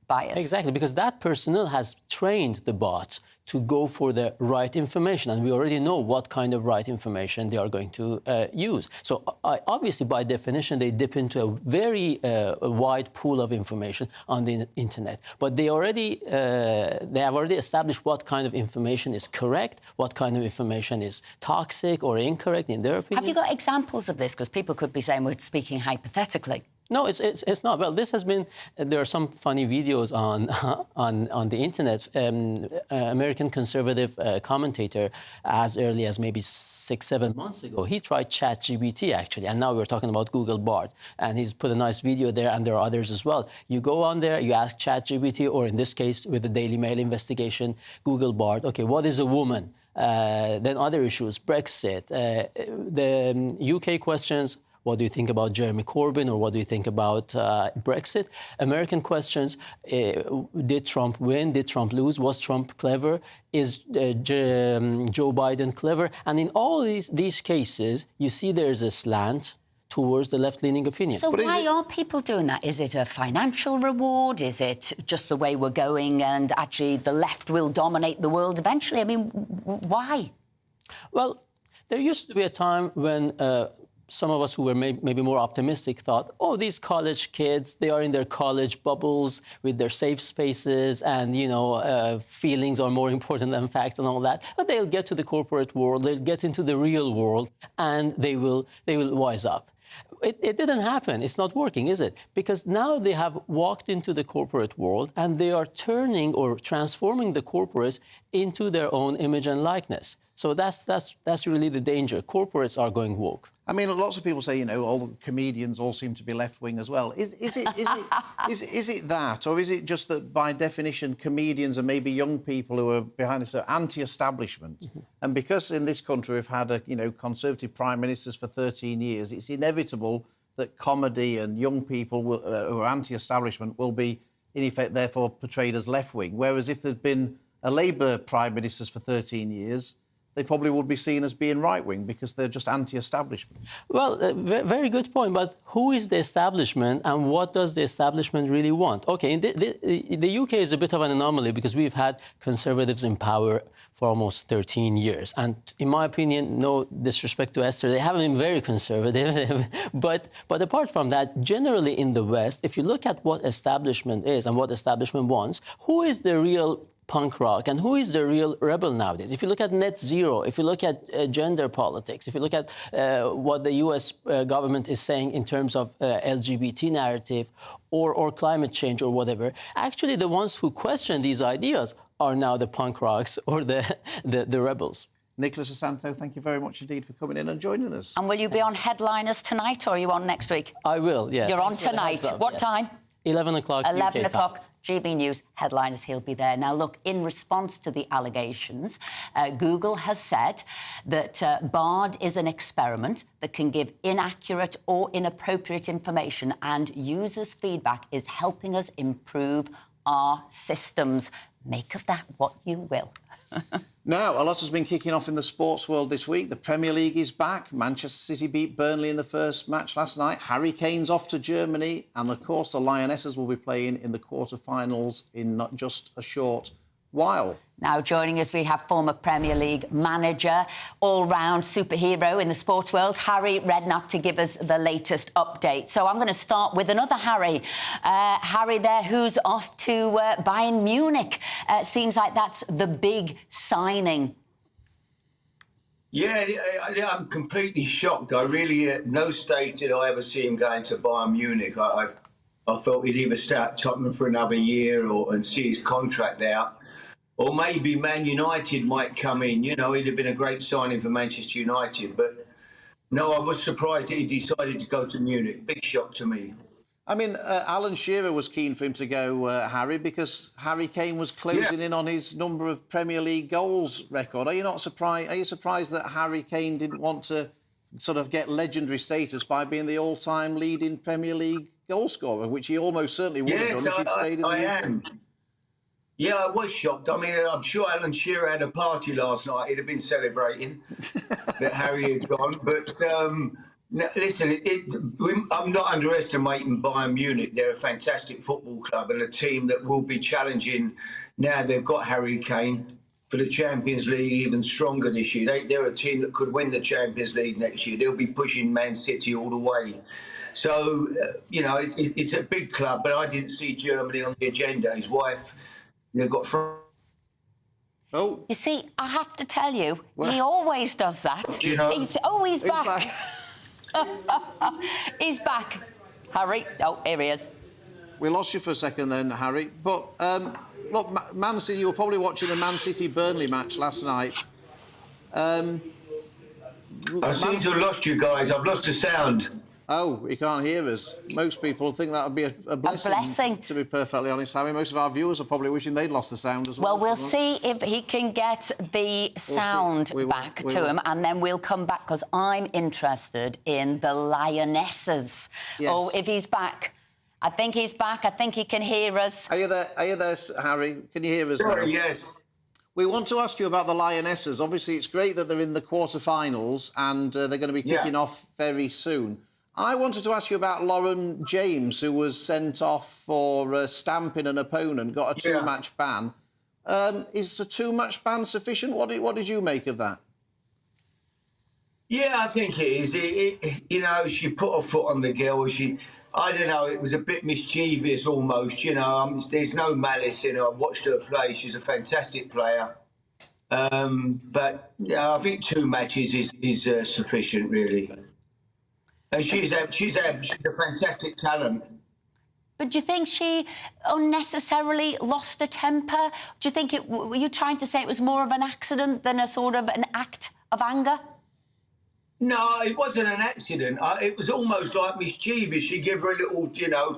bias. Exactly, because that personnel has trained the bots to go for the right information, and we already know what kind of right information they are going to use. So obviously, by definition, they dip into a very wide pool of information on the internet. But they have already established what kind of information is correct, what kind of information is toxic or incorrect in their opinion. Have you got examples of this? Because people could be saying we're speaking hypothetically. No, it's not. Well, this has been. There are some funny videos on the internet. American conservative commentator, as early as maybe 6-7 months ago, he tried ChatGPT actually, and now we're talking about Google Bard, and he's put a nice video there, and there are others as well. You go on there, you ask ChatGPT, or in this case, with the Daily Mail investigation, Google Bard. Okay, what is a woman? Then other issues, Brexit, the UK questions. What do you think about Jeremy Corbyn, or what do you think about Brexit? American questions, did Trump win? Did Trump lose? Was Trump clever? Is Joe Biden clever? And in all these cases, you see there's a slant towards the left-leaning opinion. So why are people doing that? Is it a financial reward? Is it just the way we're going and actually the left will dominate the world eventually? I mean, why? Well, there used to be a time when some of us who were maybe more optimistic thought, oh, these college kids, they are in their college bubbles with their safe spaces and, you know, feelings are more important than facts and all that. But they'll get to the corporate world, they'll get into the real world, and they will wise up. It didn't happen. It's not working, is it? Because now they have walked into the corporate world and they are turning or transforming the corporates into their own image and likeness. So that's really the danger. Corporates are going woke. I mean, lots of people say, you know, all the comedians all seem to be left-wing as well. Is it that, or is it just that by definition comedians are maybe young people who are behind this anti-establishment? Mm-hmm. And because in this country we've had conservative prime ministers for 13 years, it's inevitable that comedy and young people who are anti-establishment will be in effect therefore portrayed as left-wing. Whereas if there'd been a Labour prime ministers for 13 years, they probably would be seen as being right-wing because they're just anti-establishment. Well, very good point. But who is the establishment and what does the establishment really want? OK, the UK is a bit of an anomaly because we've had conservatives in power for almost 13 years. And in my opinion, no disrespect to Esther, they haven't been very conservative. but apart from that, generally in the West, if you look at what establishment is and what establishment wants, who is the real punk rock and who is the real rebel nowadays? If you look at net zero, if you look at gender politics, if you look at what the US government is saying in terms of LGBT narrative or climate change or whatever, actually the ones who question these ideas are now the punk rocks or the rebels. Nicholas Asanto, thank you very much indeed for coming in and joining us. And will you be on Headliners tonight or are you on next week? I will, yeah. You're on tonight. What time? 11 o'clock 11 UK o'clock. time. GB News headliners, he'll be there. Now, look, in response to the allegations, Google has said that Bard is an experiment that can give inaccurate or inappropriate information, and users' feedback is helping us improve our systems. Make of that what you will. Now, a lot has been kicking off in the sports world this week. The Premier League is back. Manchester City beat Burnley in the first match last night. Harry Kane's off to Germany. And, of course, the Lionesses will be playing in the quarter-finals in not just a short while. Now, joining us, we have former Premier League manager, all-round superhero in the sports world, Harry Redknapp, to give us the latest update. So I'm going to start with another Harry. Harry there, who's off to Bayern Munich. Seems like that's the big signing. Yeah, I'm completely shocked. I really, at no stage did I ever see him going to Bayern Munich. I felt he'd either stay at Tottenham for another year and see his contract out. Or maybe Man United might come in. You know, he'd have been a great signing for Manchester United. But no, I was surprised that he decided to go to Munich. Big shock to me. I mean, Alan Shearer was keen for him to go, Harry, because Harry Kane was closing in on his number of Premier League goals record. Are you not surprised? Are you surprised that Harry Kane didn't want to sort of get legendary status by being the all-time leading Premier League goal scorer, which he almost certainly would have done if he'd stayed in the UK? I am. Yeah, I was shocked. I mean, I'm sure Alan Shearer had a party last night. He'd have been celebrating that Harry had gone. But listen, I'm not underestimating Bayern Munich. They're a fantastic football club and a team that will be challenging. Now they've got Harry Kane for the Champions League even stronger this year. They're a team that could win the Champions League next year. They'll be pushing Man City all the way. So, it's a big club, but I didn't see Germany on the agenda. His wife... They've got. You see, I have to tell you, he always does that. He's always back. He's back. Harry. Oh, here he is. We lost you for a second then, Harry. But look, Man City. You were probably watching the Man City Burnley match last night. I seem to have lost you guys. I've lost the sound. Oh, you can't hear us. Most people think that would be a blessing. To be perfectly honest, Harry, most of our viewers are probably wishing they'd lost the sound as well. Well, we'll see if he can get the sound back to him, and then we'll come back, because I'm interested in the Lionesses. Yes. Oh, if he's back. I think he's back. I think he can hear us. Are you there, Harry? Can you hear us? Sorry, now? yes. We want to ask you about the Lionesses. Obviously, it's great that they're in the quarterfinals and they're going to be kicking off very soon. I wanted to ask you about Lauren James, who was sent off for stamping an opponent, got a two-match ban. Is a two-match ban sufficient? What did you make of that? Yeah, I think it is. She put her foot on the girl. I don't know, it was a bit mischievous almost, there's no malice in her. I've watched her play. She's a fantastic player. But I think 2 matches is sufficient, really. And she's a fantastic talent. But do you think she unnecessarily lost her temper? Do you think were you trying to say it was more of an accident than a sort of an act of anger? No, it wasn't an accident. It was almost like mischievous. She gave her a little,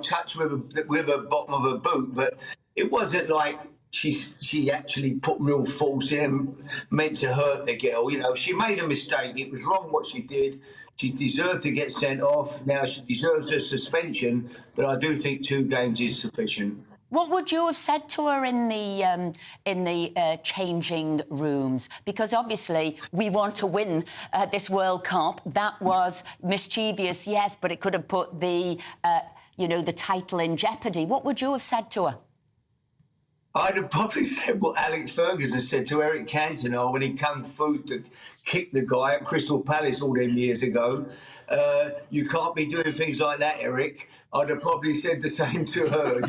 touch with her bottom of her boot, but it wasn't like she actually put real force in, meant to hurt the girl. She made a mistake. It was wrong what she did. She deserved to get sent off. Now she deserves a suspension, but I do think 2 games is sufficient. What would you have said to her in the changing rooms? Because obviously we want to win this World Cup. That was mischievous, yes, but it could have put the title in jeopardy. What would you have said to her? I'd have probably said what Alex Ferguson said to Eric Cantona when he came through to kick the guy at Crystal Palace all them years ago. You can't be doing things like that, Eric. I'd have probably said the same to her,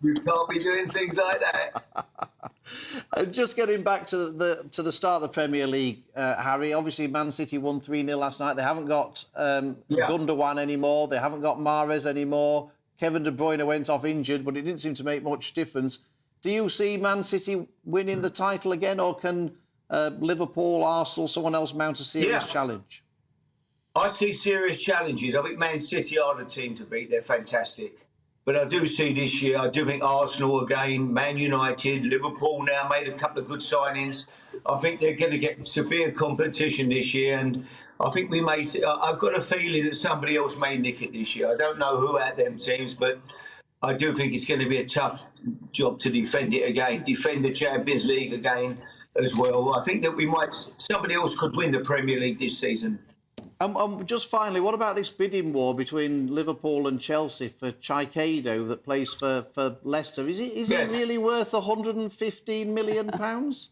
You can't be doing things like that. Just getting back to the start of the Premier League, Harry, obviously Man City won 3-0 last night. They haven't got Gundogan anymore. They haven't got Mahrez anymore. Kevin De Bruyne went off injured, but it didn't seem to make much difference. Do you see Man City winning the title again, or can Liverpool, Arsenal, someone else mount a serious challenge? I see serious challenges. I think Man City are the team to beat. They're fantastic. But I do see this year, I do think Arsenal again, Man United, Liverpool now made a couple of good signings. I think they're going to get severe competition this year. And I think I've got a feeling that somebody else may nick it this year. I don't know who out them teams, but I do think it's going to be a tough job to defend it again, defend the Champions League again as well. I think that somebody else could win the Premier League this season. Just finally, what about this bidding war between Liverpool and Chelsea for Caicedo that plays for Leicester? Is it really worth £115 million?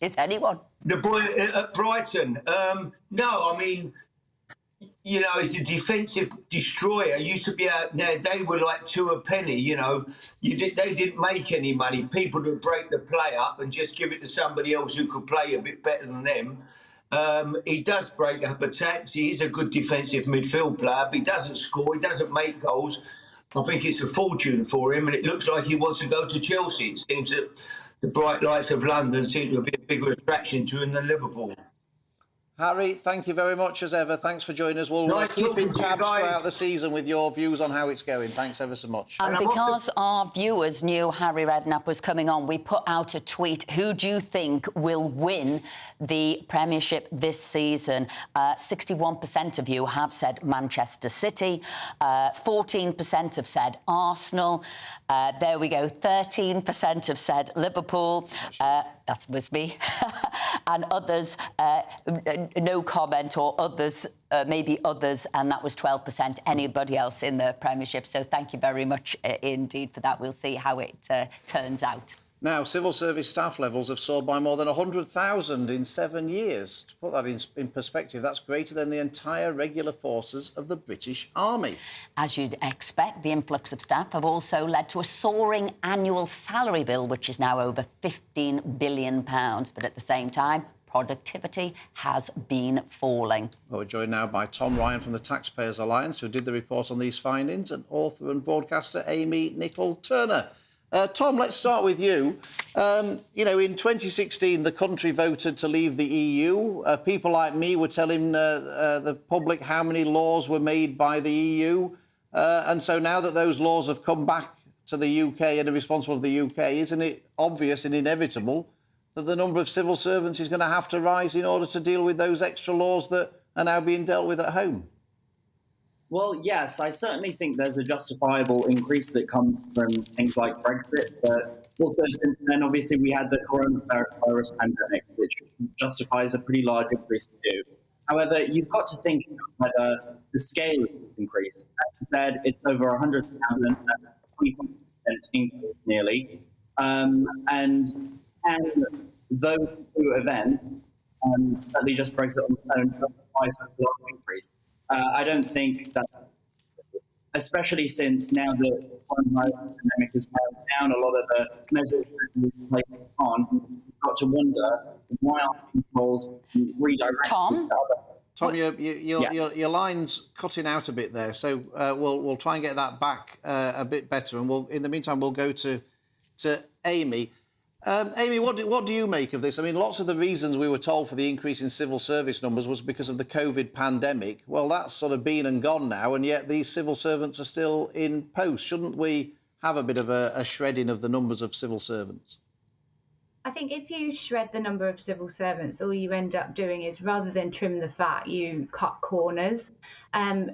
Is anyone? The boy at Brighton. No, I mean, it's a defensive destroyer. Used to be out there. They were like 2 a penny. They didn't make any money. People would break the play up and just give it to somebody else who could play a bit better than them. He does break up attacks. He is a good defensive midfield player, but he doesn't score. He doesn't make goals. I think it's a fortune for him, and it looks like he wants to go to Chelsea. It seems that the bright lights of London seem to be a bigger attraction to him than Liverpool. Harry, thank you very much as ever. Thanks for joining us. We'll Nice keep in talking to you tabs guys. throughout the season with your views on how it's going. Thanks ever so much. And because our viewers knew Harry Redknapp was coming on, we put out a tweet. Who do you think will win the Premiership this season? 61% of you have said Manchester City. 14% have said Arsenal. There we go. 13% have said Liverpool. That was me. And others, no comment, or others, maybe others, and that was 12%. Anybody else in the Premiership? So thank you very much indeed for that. We'll see how it turns out. Now, civil service staff levels have soared by more than 100,000 in 7 years. To put that in perspective, that's greater than the entire regular forces of the British Army. As you'd expect, the influx of staff have also led to a soaring annual salary bill, which is now over £15 billion. But at the same time, productivity has been falling. Well, we're joined now by Tom Ryan from the Taxpayers Alliance, who did the report on these findings, and author and broadcaster Amy Nicol-Turner. Tom, let's start with you. In 2016, the country voted to leave the EU. People like me were telling the public how many laws were made by the EU. And so now that those laws have come back to the UK and are responsible for the UK, isn't it obvious and inevitable that the number of civil servants is going to have to rise in order to deal with those extra laws that are now being dealt with at home? Well, yes, I certainly think there's a justifiable increase that comes from things like Brexit, but also since then, obviously, we had the coronavirus pandemic, which justifies a pretty large increase too. However, you've got to think about the scale of the increase. As I said, it's over 100,000, 25% increase nearly. And those two events, certainly just Brexit on its own, justifies a large increase. I don't think that, especially since now the coronavirus pandemic has wound down a lot of the measures that we've placed on, we've got to wonder why aren't controls redirected to other. Tom, your line's cutting out a bit there, so we'll try and get that back a bit better, and in the meantime we'll go to Amy. Amy, what do you make of this? I mean, lots of the reasons we were told for the increase in civil service numbers was because of the COVID pandemic. Well, that's sort of been and gone now, and yet these civil servants are still in post. Shouldn't we have a bit of a shredding of the numbers of civil servants? I think if you shred the number of civil servants, all you end up doing is, rather than trim the fat, you cut corners.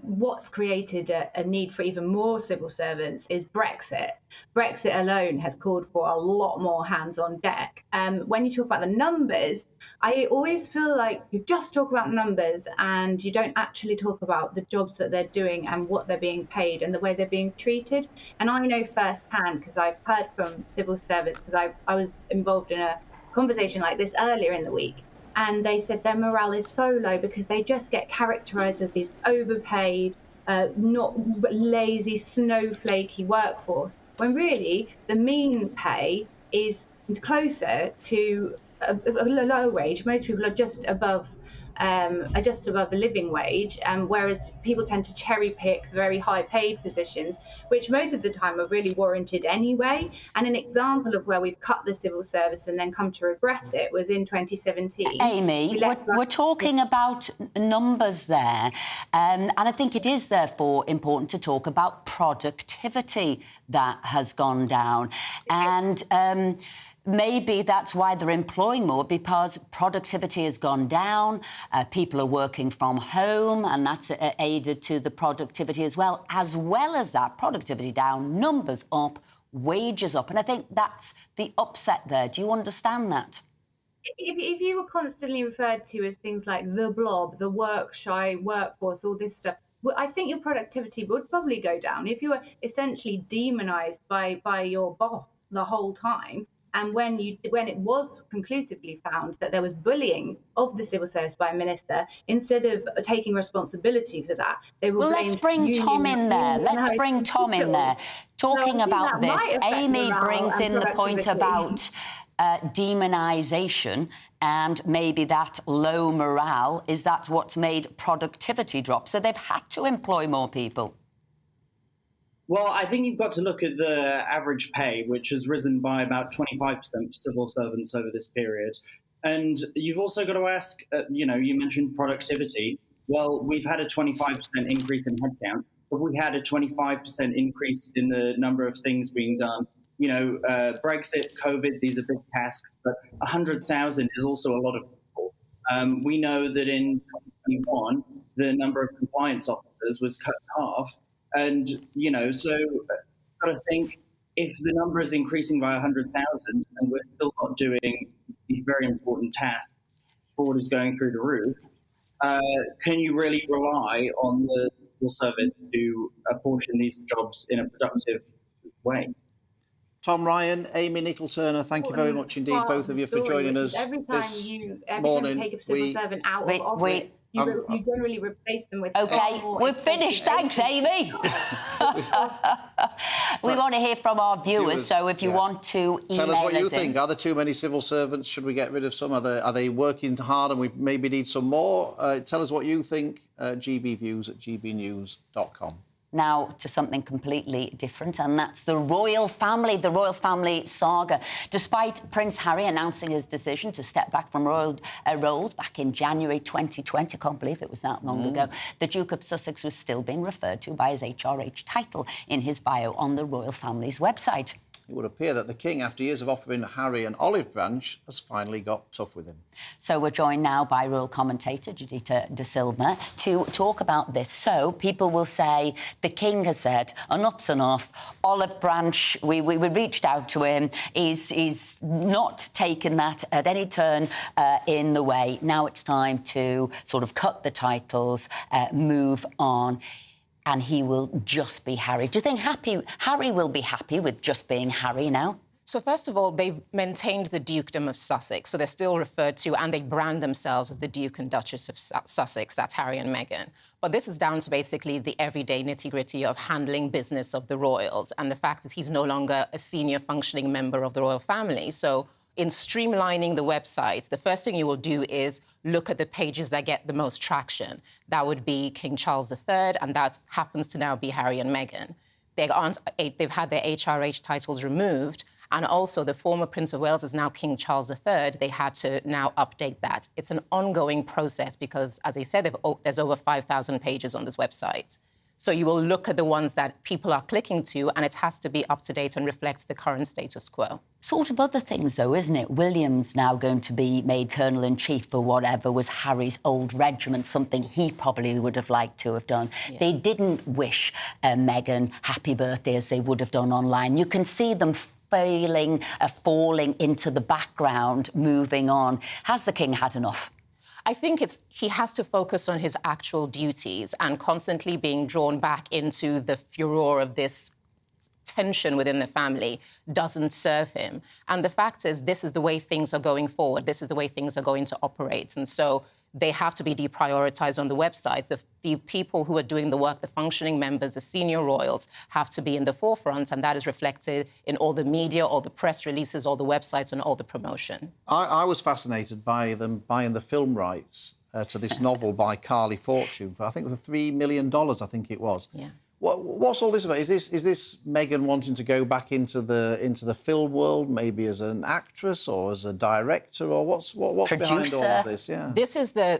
What's created a need for even more civil servants is Brexit. Brexit alone has called for a lot more hands on deck. When you talk about the numbers, I always feel like you just talk about numbers and you don't actually talk about the jobs that they're doing and what they're being paid and the way they're being treated. And I know firsthand, because I've heard from civil servants, because I was involved in a conversation like this earlier in the week, and they said their morale is so low because they just get characterised as these overpaid, not lazy, snowflakey workforce, when really the mean pay is closer to a low wage. Most people are just above a living wage, whereas people tend to cherry pick very high paid positions, which most of the time are really warranted anyway. And an example of where we've cut the civil service and then come to regret it was in 2017. Amy, we're talking about numbers there, and I think it is therefore important to talk about productivity that has gone down. And maybe that's why they're employing more, because productivity has gone down, people are working from home, and that's aided to the productivity as well as that productivity down, numbers up, wages up. And I think that's the upset there. Do you understand that? If you were constantly referred to as things like the blob, the work-shy workforce, all this stuff, well, I think your productivity would probably go down. If you were essentially demonised by your boss the whole time, and when it was conclusively found that there was bullying of the civil service by a minister, instead of taking responsibility for that, they were blamed. Let's bring Tom in there. Let's bring Tom in there. Talking about this, Amy brings in the point about demonisation and maybe that low morale. Is that what's made productivity drop? So they've had to employ more people. Well, I think you've got to look at the average pay, which has risen by about 25% for civil servants over this period. And you've also got to ask, you mentioned productivity. Well, we've had a 25% increase in headcount, but we had a 25% increase in the number of things being done. Brexit, COVID, these are big tasks, but 100,000 is also a lot of people. We know that in 2021, the number of compliance officers was cut in half. And, so I've got to think, if the number is increasing by 100,000 and we're still not doing these very important tasks, fraud is going through the roof, can you really rely on the civil service to apportion these jobs in a productive way? Tom Ryan, Amy Nicol-Turner, thank you very much indeed, both of you, for joining us every time this you morning. take a civil servant out of office, you generally replace them with we're finished. Thanks, Amy. We want to hear from our viewers, so if you want to email Tell us what you in. think. Are there too many civil servants? Should we get rid of some? Are they working hard and we maybe need some more? Tell us what you think. gbviews@gbnews.com. Now to something completely different, and that's the royal family saga. Despite Prince Harry announcing his decision to step back from roles back in January 2020, I can't believe it was that long ago, the Duke of Sussex was still being referred to by his HRH title in his bio on the royal family's website. It would appear that the king, after years of offering Harry an olive branch, has finally got tough with him. So we're joined now by royal commentator Judita De Silva to talk about this. So people will say the king has said enough's enough. Olive branch, we reached out to him. He's not taken that at any turn in the way. Now it's time to sort of cut the titles, move on. And he will just be Harry. Do you think Harry will be happy with just being Harry now? So first of all, they've maintained the Dukedom of Sussex, so they're still referred to, and they brand themselves as the Duke and Duchess of Sussex. That's Harry and Meghan. But this is down to basically the everyday nitty-gritty of handling business of the royals, and the fact is he's no longer a senior functioning member of the royal family. So in streamlining the websites, the first thing you will do is look at the pages that get the most traction. That would be King Charles III, and that happens to now be Harry and Meghan. They've had their HRH titles removed, and also the former Prince of Wales is now King Charles III. They had to now update that. It's an ongoing process because, as I said, there's over 5,000 pages on this website. So you will look at the ones that people are clicking to, and it has to be up to date and reflects the current status quo. Sort of other things, though, isn't it? William's now going to be made Colonel-in-Chief for whatever was Harry's old regiment, something he probably would have liked to have done. Yeah. They didn't wish Meghan happy birthday as they would have done online. You can see them falling into the background, moving on. Has the king had enough? I think he has to focus on his actual duties, and constantly being drawn back into the furor of this tension within the family doesn't serve him. And the fact is, this is the way things are going forward. This is the way things are going to operate. And so they have to be deprioritized on the websites. The people who are doing the work, the functioning members, the senior royals, have to be in the forefront, and that is reflected in all the media, all the press releases, all the websites, and all the promotion. I was fascinated by them buying the film rights to this novel by Carly Fortune for, I think, for $3 million, I think it was. Yeah. What's all this about? Is this Meghan wanting to go back into the film world, maybe as an actress or as a director, or what's behind all of this? Yeah. This is now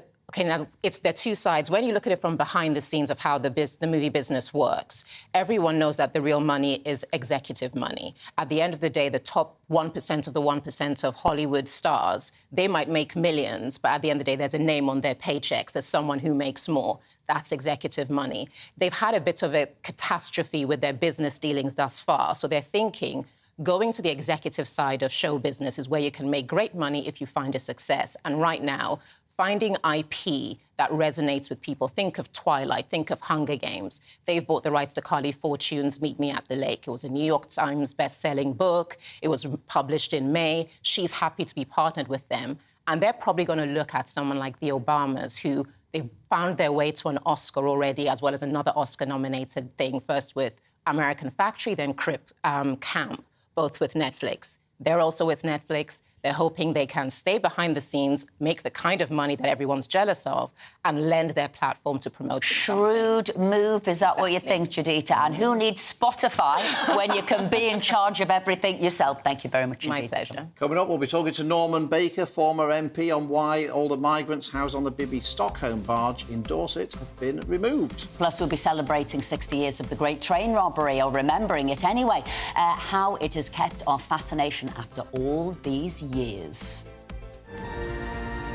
there are two sides. When you look at it from behind the scenes of how the movie business works, everyone knows that the real money is executive money. At the end of the day, the top 1% of the 1% of Hollywood stars, they might make millions, but at the end of the day, there's a name on their paychecks. There's someone who makes more. That's executive money. They've had a bit of a catastrophe with their business dealings thus far, so they're thinking going to the executive side of show business is where you can make great money if you find a success. And right now, finding IP that resonates with people. Think of Twilight, think of Hunger Games. They've bought the rights to Carly Fortune's Meet Me at the Lake. It was a New York Times best-selling book. It was published in May. She's happy to be partnered with them. And they're probably going to look at someone like the Obamas, who they've found their way to an Oscar already, as well as another Oscar-nominated thing, first with American Factory, then Camp, both with Netflix. They're also with Netflix. They're hoping they can stay behind the scenes, make the kind of money that everyone's jealous of, and lend their platform to promote. Shrewd move, is that what you think, Judita? And who needs Spotify when you can be in charge of everything yourself? Thank you very much. My pleasure. Coming up, we'll be talking to Norman Baker, former MP, on why all the migrants housed on the Bibby Stockholm barge in Dorset have been removed. Plus, we'll be celebrating 60 years of the Great Train Robbery, or remembering it anyway, how it has kept our fascination after all these years.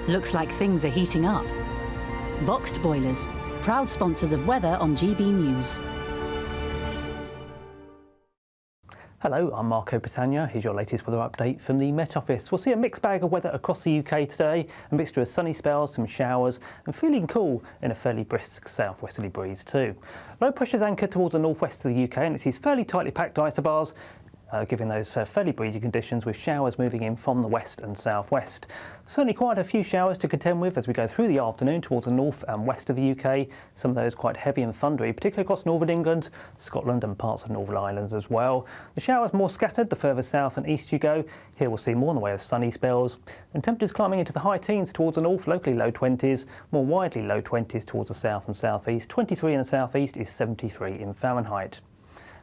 Looks like things are heating up. Boxed boilers, proud sponsors of weather on GB News. Hello, I'm Marco Patagna. Here's your latest weather update from the Met Office. We'll see a mixed bag of weather across the UK today, a mixture of sunny spells, some showers, and feeling cool in a fairly brisk southwesterly breeze too. Low pressure's anchored towards the northwest of the UK, and it sees fairly tightly packed isobars, giving those fairly breezy conditions, with showers moving in from the west and southwest. Certainly quite a few showers to contend with as we go through the afternoon towards the north and west of the UK. Some of those quite heavy and thundery, particularly across northern England, Scotland and parts of Northern Ireland as well. The showers more scattered the further south and east you go. Here we'll see more in the way of sunny spells, and temperatures climbing into the high teens towards the north, locally low 20s, more widely low 20s towards the south and southeast. 23 in the southeast is 73 in Fahrenheit.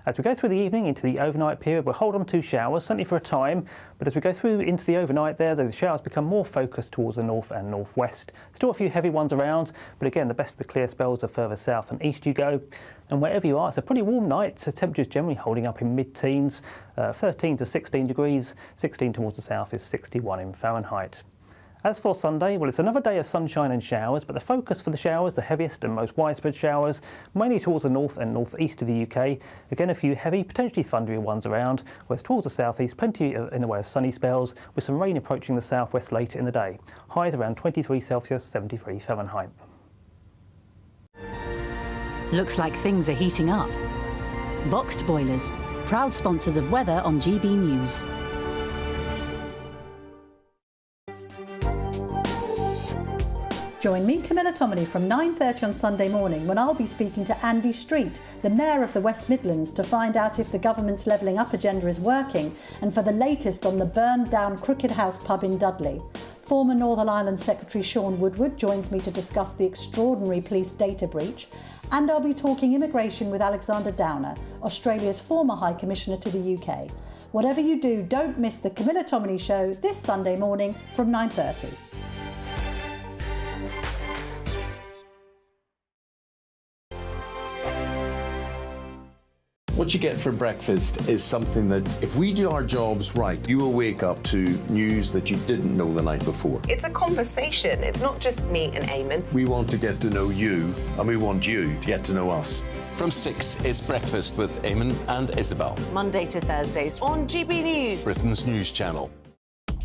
As we go through the evening into the overnight period, we'll hold on to showers, certainly for a time, but as we go through into the overnight there, the showers become more focused towards the north and northwest. Still a few heavy ones around, but again, the best of the clear spells are further south and east you go. And wherever you are, it's a pretty warm night, so temperatures generally holding up in mid-teens, 13 to 16 degrees, 16 towards the south is 61 in Fahrenheit. As for Sunday, well, it's another day of sunshine and showers, but the focus for the showers, the heaviest and most widespread showers, mainly towards the north and northeast of the UK. Again, a few heavy, potentially thundery ones around, whereas towards the southeast, plenty in the way of sunny spells, with some rain approaching the southwest later in the day. Highs around 23 Celsius, 73 Fahrenheit. Looks like things are heating up. Boxed boilers, proud sponsors of weather on GB News. Join me, Camilla Tominey, from 9:30 on Sunday morning when I'll be speaking to Andy Street, the Mayor of the West Midlands, to find out if the government's levelling up agenda is working, and for the latest on the burned down Crooked House pub in Dudley. Former Northern Ireland Secretary Sean Woodward joins me to discuss the extraordinary police data breach, and I'll be talking immigration with Alexander Downer, Australia's former High Commissioner to the UK. Whatever you do, don't miss the Camilla Tominey Show this Sunday morning from 9:30. What you get for breakfast is something that, if we do our jobs right, you will wake up to news that you didn't know the night before. It's a conversation. It's not just me and Eamon. We want to get to know you, and we want you to get to know us. From 6, it's Breakfast with Eamon and Isabel. Monday to Thursdays on GB News, Britain's news channel.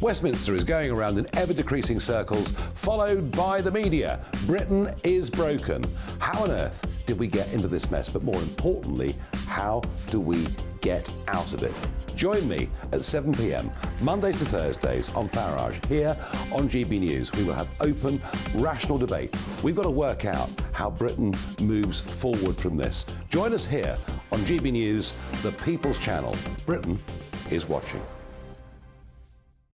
Westminster is going around in ever-decreasing circles, followed by the media. Britain is broken. How on earth did we get into this mess? But more importantly, how do we get out of it? Join me at 7 p.m, Monday to Thursdays on Farage, here on GB News. We will have open, rational debate. We've got to work out how Britain moves forward from this. Join us here on GB News, the People's Channel. Britain is watching.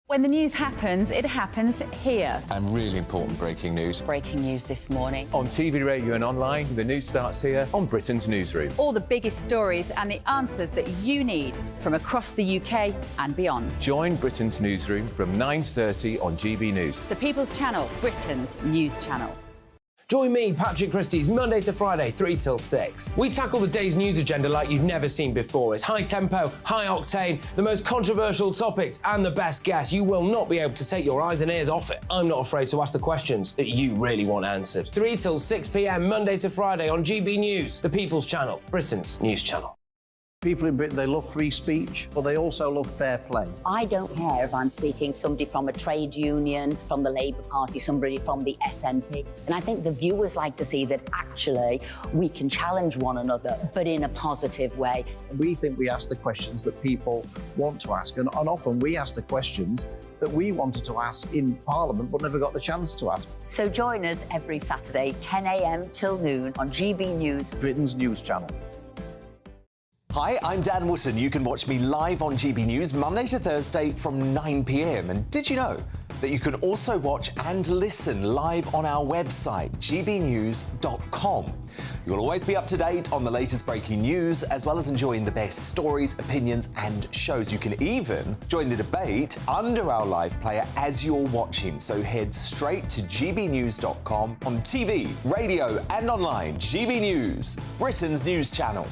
When the news happens, it happens here. And really important breaking news. Breaking news this morning. On TV, radio and online, the news starts here on Britain's Newsroom. All the biggest stories and the answers that you need from across the UK and beyond. Join Britain's Newsroom from 9:30 on GB News. The People's Channel, Britain's news channel. Join me, Patrick Christie's, Monday to Friday, 3 till 6. We tackle the day's news agenda like you've never seen before. It's high tempo, high octane, the most controversial topics and the best guests. You will not be able to take your eyes and ears off it. I'm not afraid to ask the questions that you really want answered. 3 till 6 p.m, Monday to Friday on GB News, the People's Channel, Britain's news channel. People in Britain, they love free speech, but they also love fair play. I don't care if I'm speaking somebody from a trade union, from the Labour Party, somebody from the SNP. And I think the viewers like to see that actually we can challenge one another, but in a positive way. We think we ask the questions that people want to ask, and often we ask the questions that we wanted to ask in Parliament but never got the chance to ask. So join us every Saturday, 10 a.m. till noon on GB News, Britain's news channel. Hi, I'm Dan Wootton. You can watch me live on GB News Monday to Thursday from 9 p.m. And did you know that you can also watch and listen live on our website, gbnews.com. You'll always be up to date on the latest breaking news, as well as enjoying the best stories, opinions and shows. You can even join the debate under our live player as you're watching. So head straight to gbnews.com on TV, radio and online. GB News, Britain's news channel.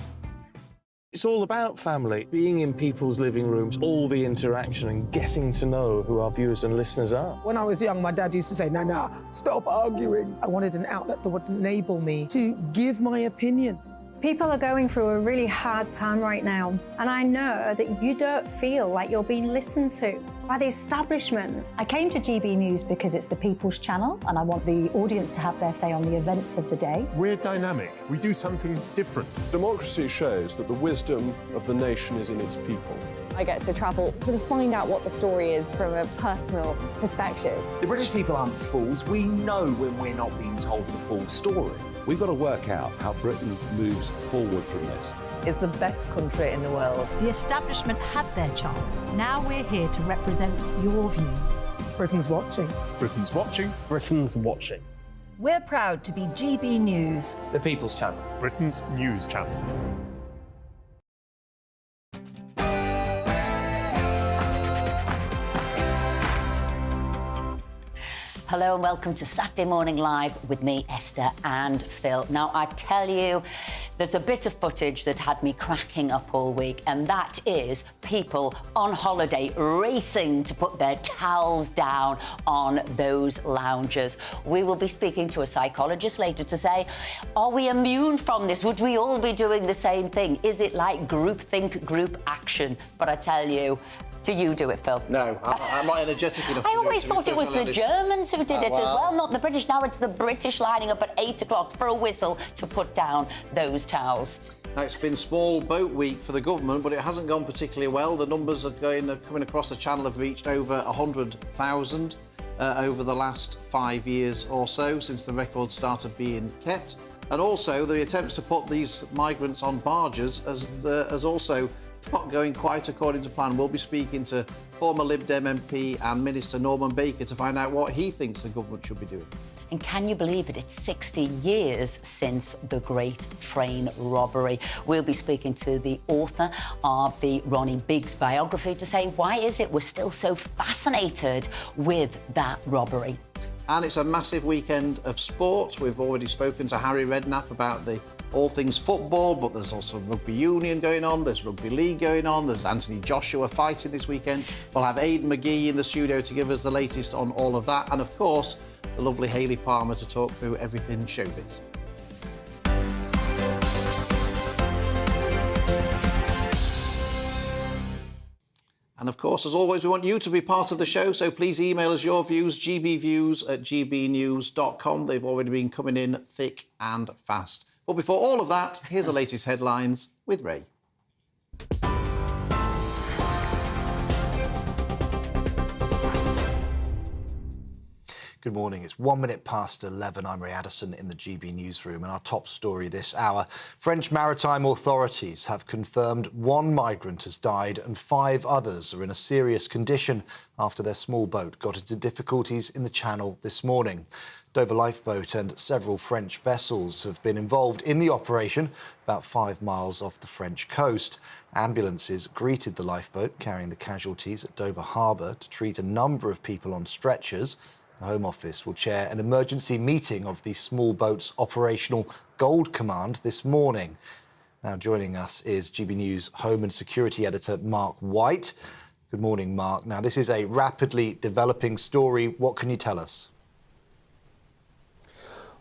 It's all about family, being in people's living rooms, all the interaction and getting to know who our viewers and listeners are. When I was young, my dad used to say, "Nana, stop arguing." I wanted an outlet that would enable me to give my opinion. People are going through a really hard time right now, and I know that you don't feel like you're being listened to by the establishment. I came to GB News because it's the People's Channel, and I want the audience to have their say on the events of the day. We're dynamic. We do something different. Democracy shows that the wisdom of the nation is in its people. I get to travel to find out what the story is from a personal perspective. The British people aren't fools. We know when we're not being told the full story. We've got to work out how Britain moves forward from this. It's the best country in the world. The establishment had their chance. Now we're here to represent your views. Britain's watching. Britain's watching. Britain's watching. We're proud to be GB News, The People's Channel. Britain's news channel. Hello and welcome to Saturday Morning Live with me, Esther and Phil. Now, I tell you, there's a bit of footage that had me cracking up all week, and that is people on holiday racing to put their towels down on those loungers. We will be speaking to a psychologist later to say, are we immune from this? Would we all be doing the same thing? Is it like groupthink, group action? But I tell you, do you do it, Phil? No, I'm not energetic enough. I always thought it was the Germans who did it as well, not the British. Now it's the British lining up at 8 o'clock for a whistle to put down those towels. Now, it's been small boat week for the government, but it hasn't gone particularly well. The numbers are coming across the channel have reached over 100,000 over the last 5 years or so since the record started being kept. And also, the attempts to put these migrants on barges has also not going quite according to plan. We'll be speaking to former Lib Dem MP and Minister Norman Baker to find out what he thinks the government should be doing. And can you believe it? It's 60 years since the Great Train Robbery. We'll be speaking to the author of the Ronnie Biggs biography to say, why is it we're still so fascinated with that robbery? And it's a massive weekend of sport. We've already spoken to Harry Redknapp about all things football, but there's also rugby union going on, there's rugby league going on, there's Anthony Joshua fighting this weekend. We'll have Aidan McGee in the studio to give us the latest on all of that. And of course, the lovely Hayley Palmer to talk through everything showbiz. And of course, as always, we want you to be part of the show, so please email us your views, gbviews@gbnews.com. They've already been coming in thick and fast. But before all of that, here's the latest headlines with Ray. Good morning. It's 1 minute past 11. I'm Ray Addison in the GB newsroom, and our top story this hour. French maritime authorities have confirmed 1 migrant has died and 5 others are in a serious condition after their small boat got into difficulties in the Channel this morning. Dover Lifeboat and several French vessels have been involved in the operation, about 5 miles off the French coast. Ambulances greeted the lifeboat carrying the casualties at Dover Harbour to treat a number of people on stretchers. The Home Office will chair an emergency meeting of the small boat's operational Gold Command this morning. Now joining us is GB News Home and Security Editor Mark White. Good morning, Mark. Now this is a rapidly developing story. What can you tell us?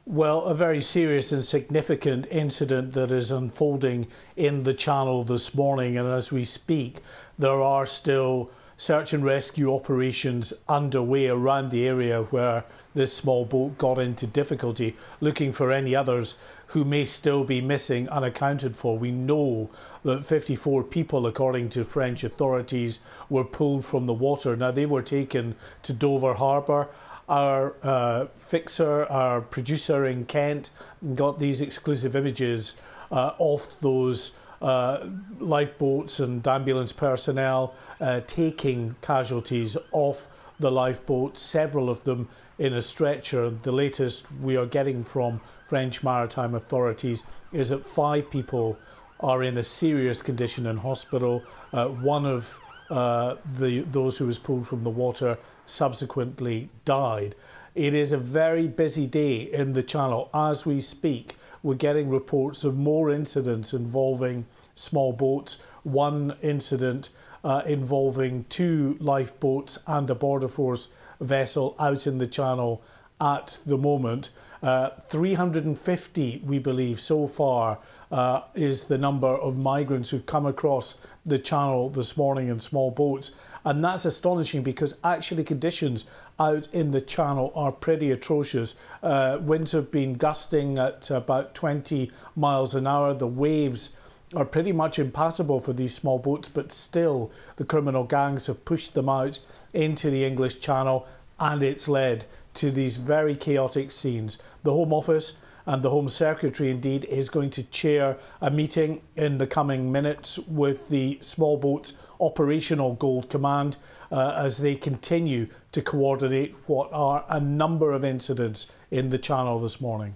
Well, a very serious and significant incident that is unfolding in the Channel this morning, and as we speak, there are still search and rescue operations underway around the area where this small boat got into difficulty, looking for any others who may still be missing, unaccounted for. We know that 54 people, according to French authorities, were pulled from the water. Now, they were taken to Dover Harbour. Our fixer, our producer in Kent, got these exclusive images off those lifeboats and ambulance personnel taking casualties off the lifeboat, several of them in a stretcher. The latest we are getting from French maritime authorities is that 5 people are in a serious condition in hospital. One of those who was pulled from the water subsequently died. It is a very busy day in the Channel. As we speak, we're getting reports of more incidents involving small boats. One incident involving 2 lifeboats and a border force vessel out in the Channel at the moment. 350, we believe, so far is the number of migrants who've come across the Channel this morning in small boats. And that's astonishing because actually conditions out in the Channel are pretty atrocious. Winds have been gusting at about 20 miles an hour. The waves are pretty much impassable for these small boats, but still the criminal gangs have pushed them out into the English Channel, and it's led to these very chaotic scenes. The Home Office and the Home Secretary indeed is going to chair a meeting in the coming minutes with the Small Boats Operational Gold Command as they continue to coordinate what are a number of incidents in the Channel this morning.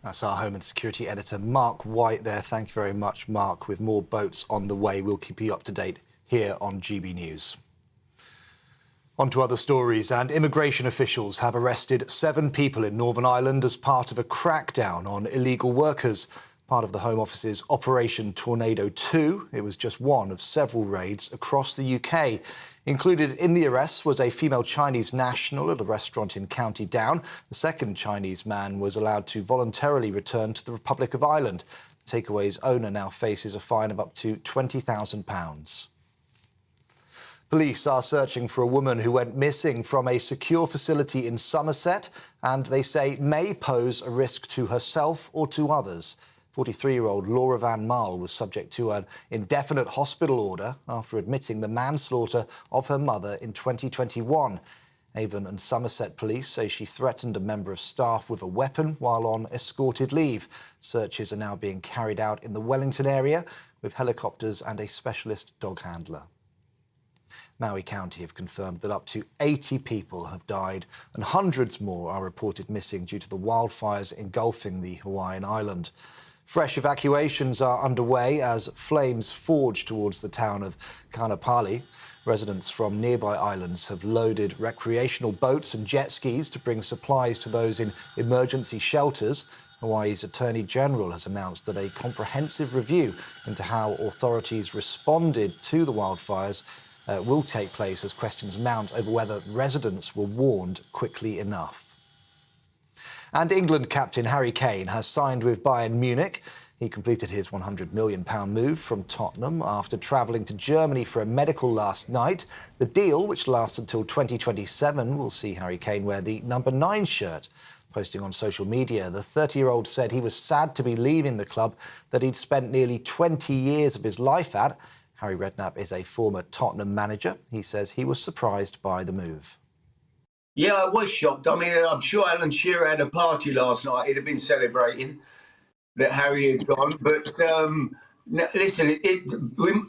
That's our Home and Security Editor, Mark White there. Thank you very much, Mark. With more boats on the way, we'll keep you up to date here on GB News. On to other stories, and immigration officials have arrested 7 people in Northern Ireland as part of a crackdown on illegal workers. Part of the Home Office's Operation Tornado 2, it was just one of several raids across the UK. Included in the arrests was a female Chinese national at a restaurant in County Down. The second Chinese man was allowed to voluntarily return to the Republic of Ireland. The takeaway's owner now faces a fine of up to £20,000. Police are searching for a woman who went missing from a secure facility in Somerset and they say may pose a risk to herself or to others. 43-year-old Laura Van Marl was subject to an indefinite hospital order after admitting the manslaughter of her mother in 2021. Avon and Somerset police say she threatened a member of staff with a weapon while on escorted leave. Searches are now being carried out in the Wellington area with helicopters and a specialist dog handler. Maui County have confirmed that up to 80 people have died and hundreds more are reported missing due to the wildfires engulfing the Hawaiian island. Fresh evacuations are underway as flames forge towards the town of Kaanapali. Residents from nearby islands have loaded recreational boats and jet skis to bring supplies to those in emergency shelters. Hawaii's Attorney General has announced that a comprehensive review into how authorities responded to the wildfires will take place as questions mount over whether residents were warned quickly enough. And England captain Harry Kane has signed with Bayern Munich. He completed his £100 million move from Tottenham after travelling to Germany for a medical last night. The deal, which lasts until 2027, will see Harry Kane wear the number 9 shirt. Posting on social media, the 30-year-old said he was sad to be leaving the club that he'd spent nearly 20 years of his life at. Harry Redknapp is a former Tottenham manager. He says he was surprised by the move. Yeah, I was shocked. I mean, I'm sure Alan Shearer had a party last night. He'd have been celebrating that Harry had gone. But listen,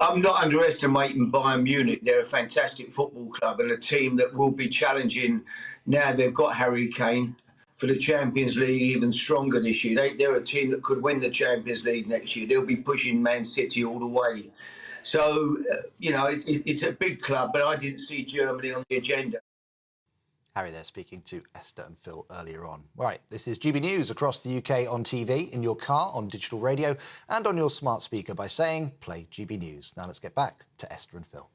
I'm not underestimating Bayern Munich. They're a fantastic football club and a team that will be challenging. Now they've got Harry Kane for the Champions League even stronger this year. They're a team that could win the Champions League next year. They'll be pushing Man City all the way. So, you know, it's a big club, but I didn't see Germany on the agenda. Harry there speaking to Esther and Phil earlier on. Right, this is GB News across the UK on TV, in your car, on digital radio and on your smart speaker by saying play GB News. Now let's get back to Esther and Phil.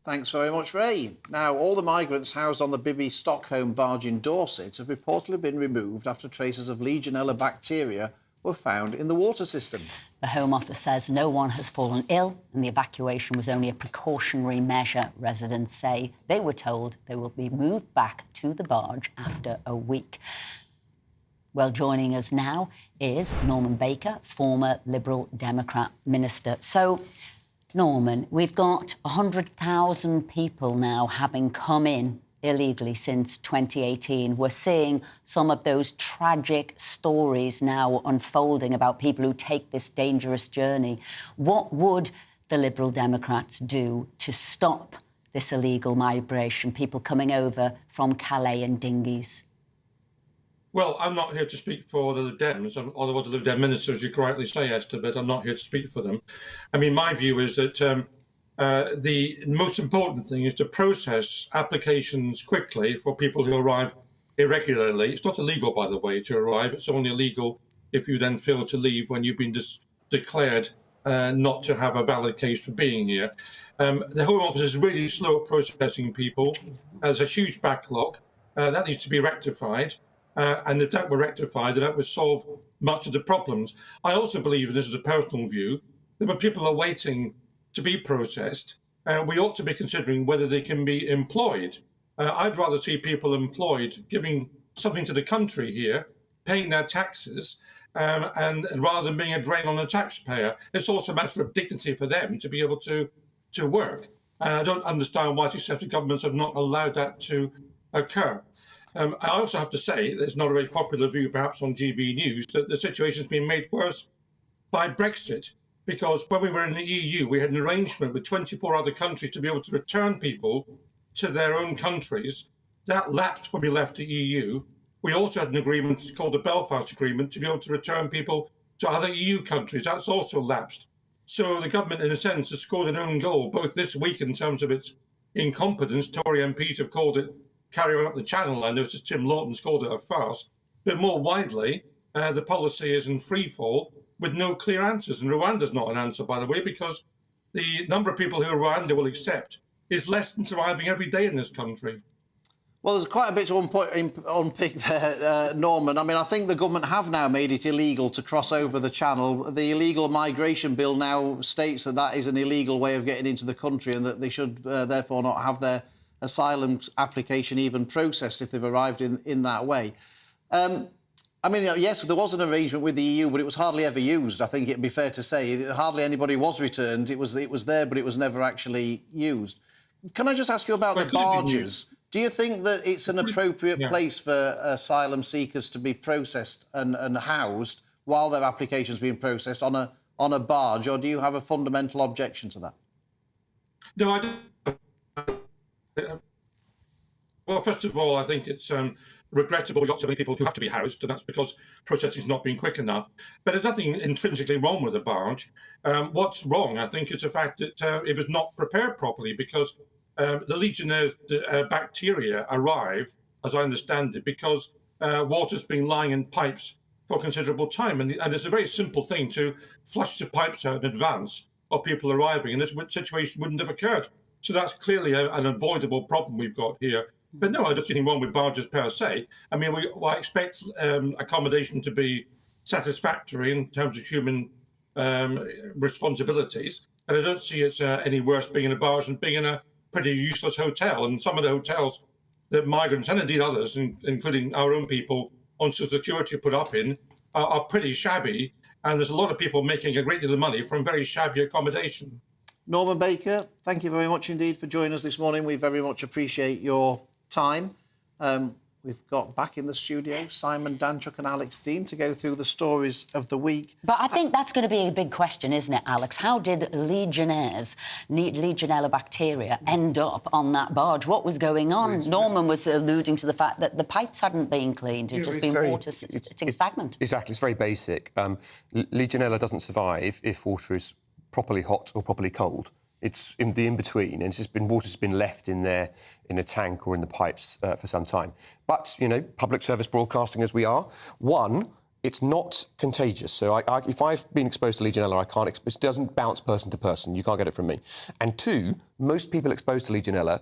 Thanks very much, Ray. Now, all the migrants housed on the Bibby Stockholm barge in Dorset have reportedly been removed after traces of Legionella bacteria were found in the water system. The Home Office says no one has fallen ill and the evacuation was only a precautionary measure. Residents say they were told they will be moved back to the barge after a week. Well, joining us now is Norman Baker, former Liberal Democrat minister. So, Norman, we've got 100,000 people now having come in illegally since 2018. We're seeing some of those tragic stories now unfolding about people who take this dangerous journey. What would the Liberal Democrats do to stop this illegal migration, people coming over from Calais in dinghies? Well, I'm not here to speak for the Lib Dems, otherwise the Lib Dem minister, as you correctly say, Esther, but I'm not here to speak for them. I mean, my view is that the most important thing is to process applications quickly for people who arrive irregularly. It's not illegal, by the way, to arrive. It's only illegal if you then fail to leave when you've been declared not to have a valid case for being here. The Home Office is really slow at processing people. There's a huge backlog. That needs to be rectified. And if that were rectified, then that would solve much of the problems. I also believe, and this is a personal view, that when people are waiting to be processed, we ought to be considering whether they can be employed. I'd rather see people employed, giving something to the country here, paying their taxes, and rather than being a drain on the taxpayer. It's also a matter of dignity for them to be able to work. And I don't understand why successive governments have not allowed that to occur. I also have to say, that it's not a very popular view perhaps on GB News, that the situation has been made worse by Brexit, because when we were in the EU, we had an arrangement with 24 other countries to be able to return people to their own countries. That lapsed when we left the EU. We also had an agreement called the Belfast Agreement to be able to return people to other EU countries. That's also lapsed. So the government, in a sense, has scored an own goal, both this week in terms of its incompetence. Tory MPs have called it carrying up the channel. I noticed Tim Lawton's called it a farce. But more widely, the policy is in free fall with no clear answers. And Rwanda's not an answer, by the way, because the number of people who Rwanda will accept is less than surviving every day in this country. Well, there's quite a bit to unpick there, Norman. I mean, I think the government have now made it illegal to cross over the channel. The illegal migration bill now states that that is an illegal way of getting into the country and that they should therefore not have their asylum application even processed if they've arrived in that way. I mean, yes, there was an arrangement with the EU, but it was hardly ever used. I think it'd be fair to say hardly anybody was returned. It was there, but it was never actually used. Can I just ask you about the barges? Do you think that it's an appropriate place for asylum seekers to be processed and housed while their application's being processed on a barge, or do you have a fundamental objection to that? No, I don't. Well, first of all, I think it's regrettable we've got so many people who have to be housed, and that's because processing's not been quick enough. But there's nothing intrinsically wrong with the barge. What's wrong, I think, is the fact that it was not prepared properly, because the Legionnaire's bacteria arrive, as I understand it, because water's been lying in pipes for considerable time. And it's a very simple thing to flush the pipes out in advance of people arriving, and this situation wouldn't have occurred. So that's clearly an avoidable problem we've got here. But no, I don't see anything wrong with barges per se. I mean, I expect accommodation to be satisfactory in terms of human responsibilities. And I don't see it's any worse being in a barge than being in a pretty useless hotel. And some of the hotels that migrants, and indeed others, including our own people on social security, put up in, are pretty shabby. And there's a lot of people making a great deal of money from very shabby accommodation. Norman Baker, thank you very much indeed for joining us this morning. We very much appreciate your time. We've got back in the studio Simon Dantruk and Alex Dean to go through the stories of the week. But I think that's going to be a big question, isn't it, Alex? How did Legionella bacteria end up on that barge? What was going on? Norman was alluding to the fact that the pipes hadn't been cleaned. It'd just been water sitting stagnant. Exactly. It's very basic. Legionella doesn't survive if water is properly hot or properly cold. It's in the in-between, and water's been left in there in a tank or in the pipes for some time. But, you know, public service broadcasting as we are, one, it's not contagious. So if I've been exposed to Legionella, it doesn't bounce person to person. You can't get it from me. And two, most people exposed to Legionella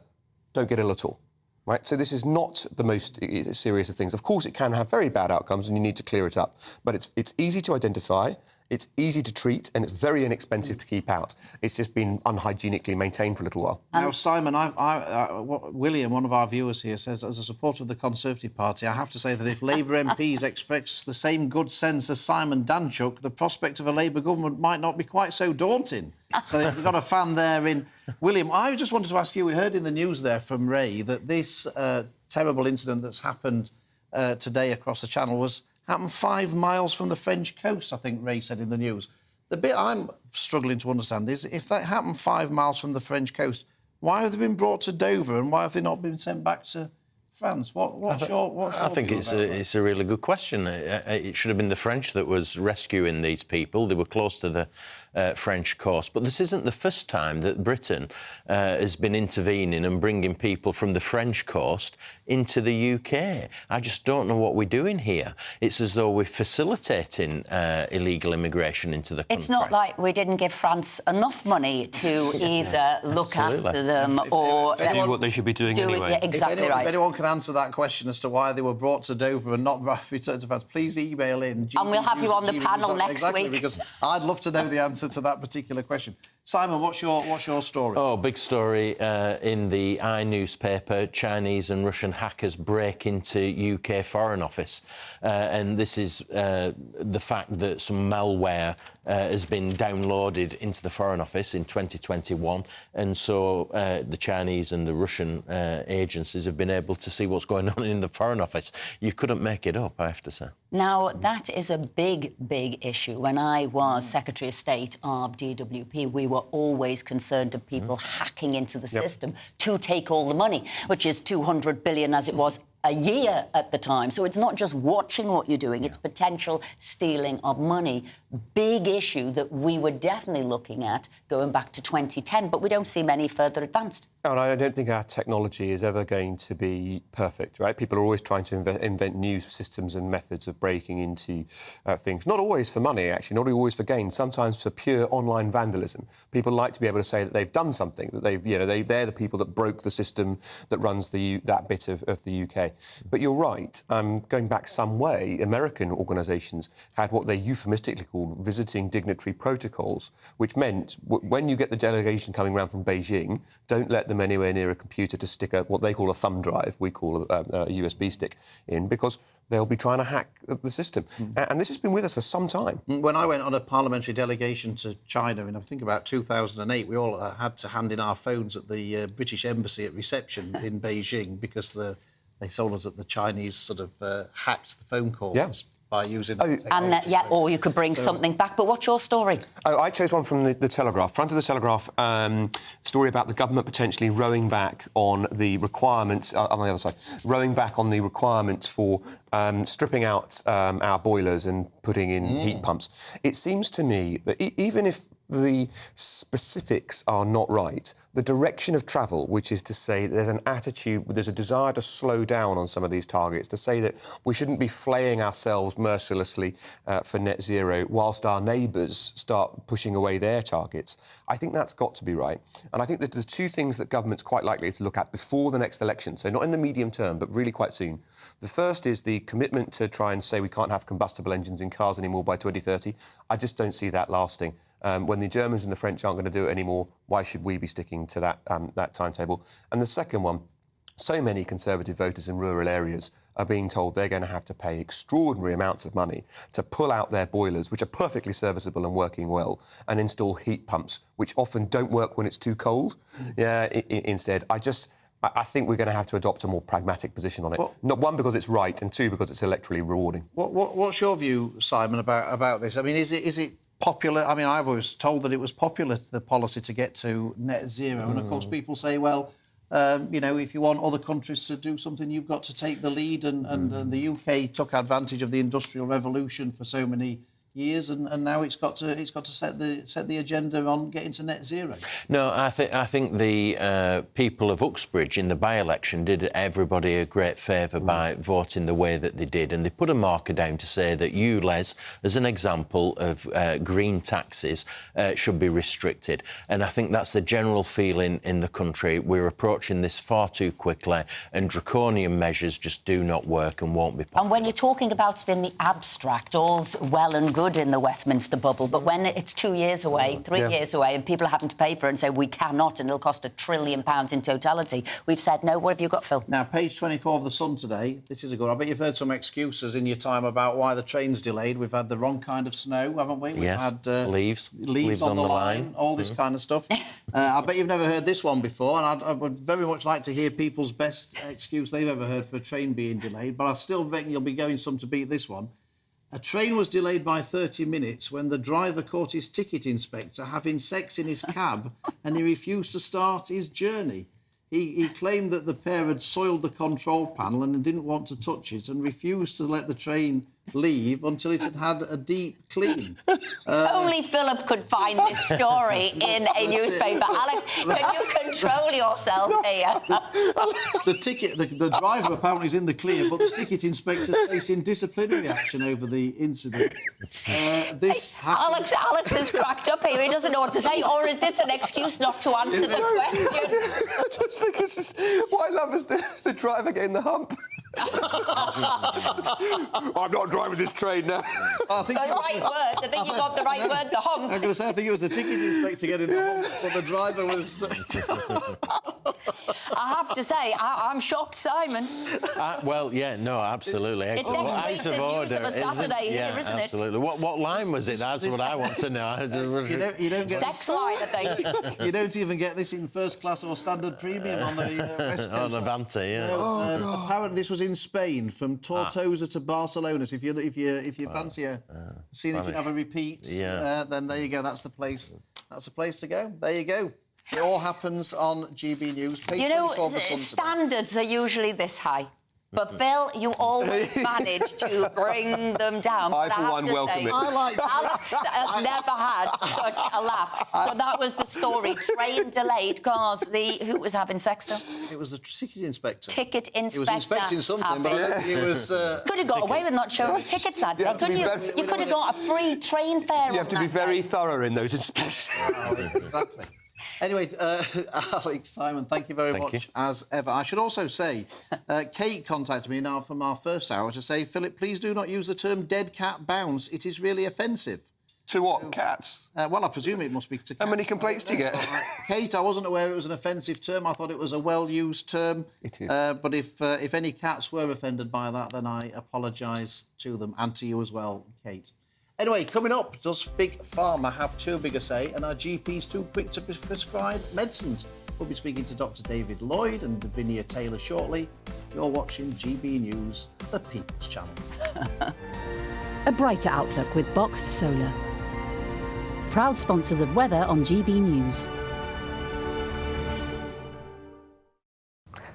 don't get ill at all. Right? So this is not the most serious of things. Of course, it can have very bad outcomes and you need to clear it up. But it's easy to identify, It's easy to treat and it's very inexpensive to keep out. It's just been unhygienically maintained for a little while. Now, Simon, William, one of our viewers here, says, as a supporter of the Conservative Party, I have to say that if Labour MPs express the same good sense as Simon Danchuk, the prospect of a Labour government might not be quite so daunting. So we've got a fan there in... William, I just wanted to ask you, we heard in the news there from Ray that this terrible incident that's happened today across the Channel happened 5 miles from the French coast, I think Ray said in the news. The bit I'm struggling to understand is, if that happened 5 miles from the French coast, why have they been brought to Dover and why have they not been sent back to France? What's your I think it's a really good question. It should have been the French that was rescuing these people. They were close to the French coast. But this isn't the first time that Britain has been intervening and bringing people from the French coast into the UK. I just don't know what we're doing here. It's as though we're facilitating illegal immigration into the country. It's not like we didn't give France enough money to either look after them or... do what they should be doing anyway. Yeah, exactly right. If anyone can answer that question as to why they were brought to Dover and not returned to France, please email in. And we'll have you on the panel next week. Because I'd love to know the answer to that particular question. Simon, what's your story? Oh, big story in the newspaper. Chinese and Russian hackers break into UK Foreign Office. And this is the fact that some malware has been downloaded into the Foreign Office in 2021. And so the Chinese and the Russian agencies have been able to see what's going on in the Foreign Office. You couldn't make it up, I have to say. Now, that is a big, big issue. When I was Secretary of State of DWP, we were always concerned of people hacking into the system to take all the money, which is 200 billion as it was a year at the time. So it's not just watching what you're doing, it's potential stealing of money. Big issue that we were definitely looking at going back to 2010, but we don't seem any further advanced. And I don't think our technology is ever going to be perfect, right? People are always trying to invent new systems and methods of breaking into things. Not always for money, actually, not always for gain, sometimes for pure online vandalism. People like to be able to say that they've done something, that they're the people that broke the system that runs that bit of the UK. But you're right, going back some way, American organisations had what they euphemistically called visiting dignitary protocols, which meant when you get the delegation coming around from Beijing, don't let them anywhere near a computer to stick what they call a thumb drive, we call a USB stick in, because they'll be trying to hack the system. And this has been with us for some time. When I went on a parliamentary delegation to China in, I think, about 2008, we all had to hand in our phones at the British Embassy at reception in Beijing because they told us that the Chinese sort of hacked the phone calls by using the technology. Or you could bring something back. But what's your story? Oh, I chose one from the Telegraph. Front of the Telegraph, story about the government potentially rowing back on the requirements, on the other side, rowing back on the requirements for stripping out our boilers and putting in heat pumps. It seems to me that even if the specifics are not right, the direction of travel, which is to say there's an attitude, there's a desire to slow down on some of these targets, to say that we shouldn't be flaying ourselves mercilessly for net zero whilst our neighbours start pushing away their targets. I think that's got to be right. And I think that the two things that government's quite likely to look at before the next election, so not in the medium term, but really quite soon. The first is the commitment to try and say we can't have combustible engines in cars anymore by 2030. I just don't see that lasting. When the Germans and the French aren't going to do it anymore, why should we be sticking to that timetable? And the second one, so many Conservative voters in rural areas are being told they're going to have to pay extraordinary amounts of money to pull out their boilers, which are perfectly serviceable and working well, and install heat pumps, which often don't work when it's too cold. Instead, I think we're going to have to adopt a more pragmatic position on it. Not one, because it's right, and two, because it's electorally rewarding. What's your view, Simon, about this? I mean, is it popular? I mean, I've always told that it was popular, the policy to get to net zero. And, of course, people say, well, if you want other countries to do something, you've got to take the lead. And the UK took advantage of the Industrial Revolution for so many years, and now it's got to set the agenda on getting to net zero. No, I think the people of Uxbridge in the by-election did everybody a great favour by voting the way that they did, and they put a marker down to say that ULEZ, as an example of green taxes, should be restricted. And I think that's the general feeling in the country. We're approaching this far too quickly, and draconian measures just do not work and won't be popular. And when you're talking about it in the abstract, all's well and good, good in the Westminster bubble, but when it's 2 years away, 3 years away, and people are having to pay for it and say we cannot, and it'll cost £1 trillion in totality, we've said no. What have you got, Phil? Now, page 24 of The Sun today, this is a good one. I bet you've heard some excuses in your time about why the train's delayed. We've had the wrong kind of snow, haven't we? We've had leaves on the line, all this kind of stuff. I bet you've never heard this one before, and I would very much like to hear people's best excuse they've ever heard for a train being delayed, but I still reckon you'll be going some to beat this one. A train was delayed by 30 minutes when the driver caught his ticket inspector having sex in his cab and he refused to start his journey. He claimed that the pair had soiled the control panel and didn't want to touch it and refused to let the train leave until it had had a deep clean. Only Philip could find this story in a newspaper. Alex, can you control yourself here? The driver apparently is in the clear, but the ticket inspector's facing disciplinary action over the incident. Alex is cracked up here. He doesn't know what to say. Or is this an excuse not to answer the question? I just think it's just, what I love is the driver getting the hump. I'm not driving this train now. I think you got the right word, the hump. I'm going to say, I think it was the ticket inspector getting the hump, but the driver was... I have to say, I'm shocked, Simon. Well, yeah, no, absolutely. It's out of order, of a Saturday here, isn't it? Absolutely. What line was it? That's what I want to know. You don't get sex line, I think. You don't even get this in first class or standard premium on the West Coast. On the banter, yeah. Apparently, this was in Spain, from Tortosa to Barcelona. So if you fancy seeing if you have a repeat, then there you go. That's the place. That's the place to go. There you go. It all happens on GB News. Page 24 of The Sun standards are usually this high. But, Phil, you always manage to bring them down. I, for one, welcome it. Alex has never had such a laugh. So that was the story. Train delayed because who was having sex, Phil? It was the ticket inspector. Ticket inspector. He was inspecting something, but I think he was... Could have got away with not showing tickets that day, couldn't you? You could have got a free train fare. You have to be very thorough in those inspections. Exactly. Anyway, Alex, Simon, thank you very much, as ever. I should also say, Kate contacted me now from our first hour to say, Philip, please do not use the term dead cat bounce. It is really offensive. To what? Cats? Well, I presume it must be to cats. How many complaints do you get? Kate, I wasn't aware it was an offensive term. I thought it was a well-used term. It is. But if any cats were offended by that, then I apologise to them and to you as well, Kate. Anyway, coming up, does Big Pharma have too big a say and are GPs too quick to prescribe medicines? We'll be speaking to Dr David Lloyd and Davinia Taylor shortly. You're watching GB News, the People's Channel. A brighter outlook with Boxed Solar. Proud sponsors of weather on GB News.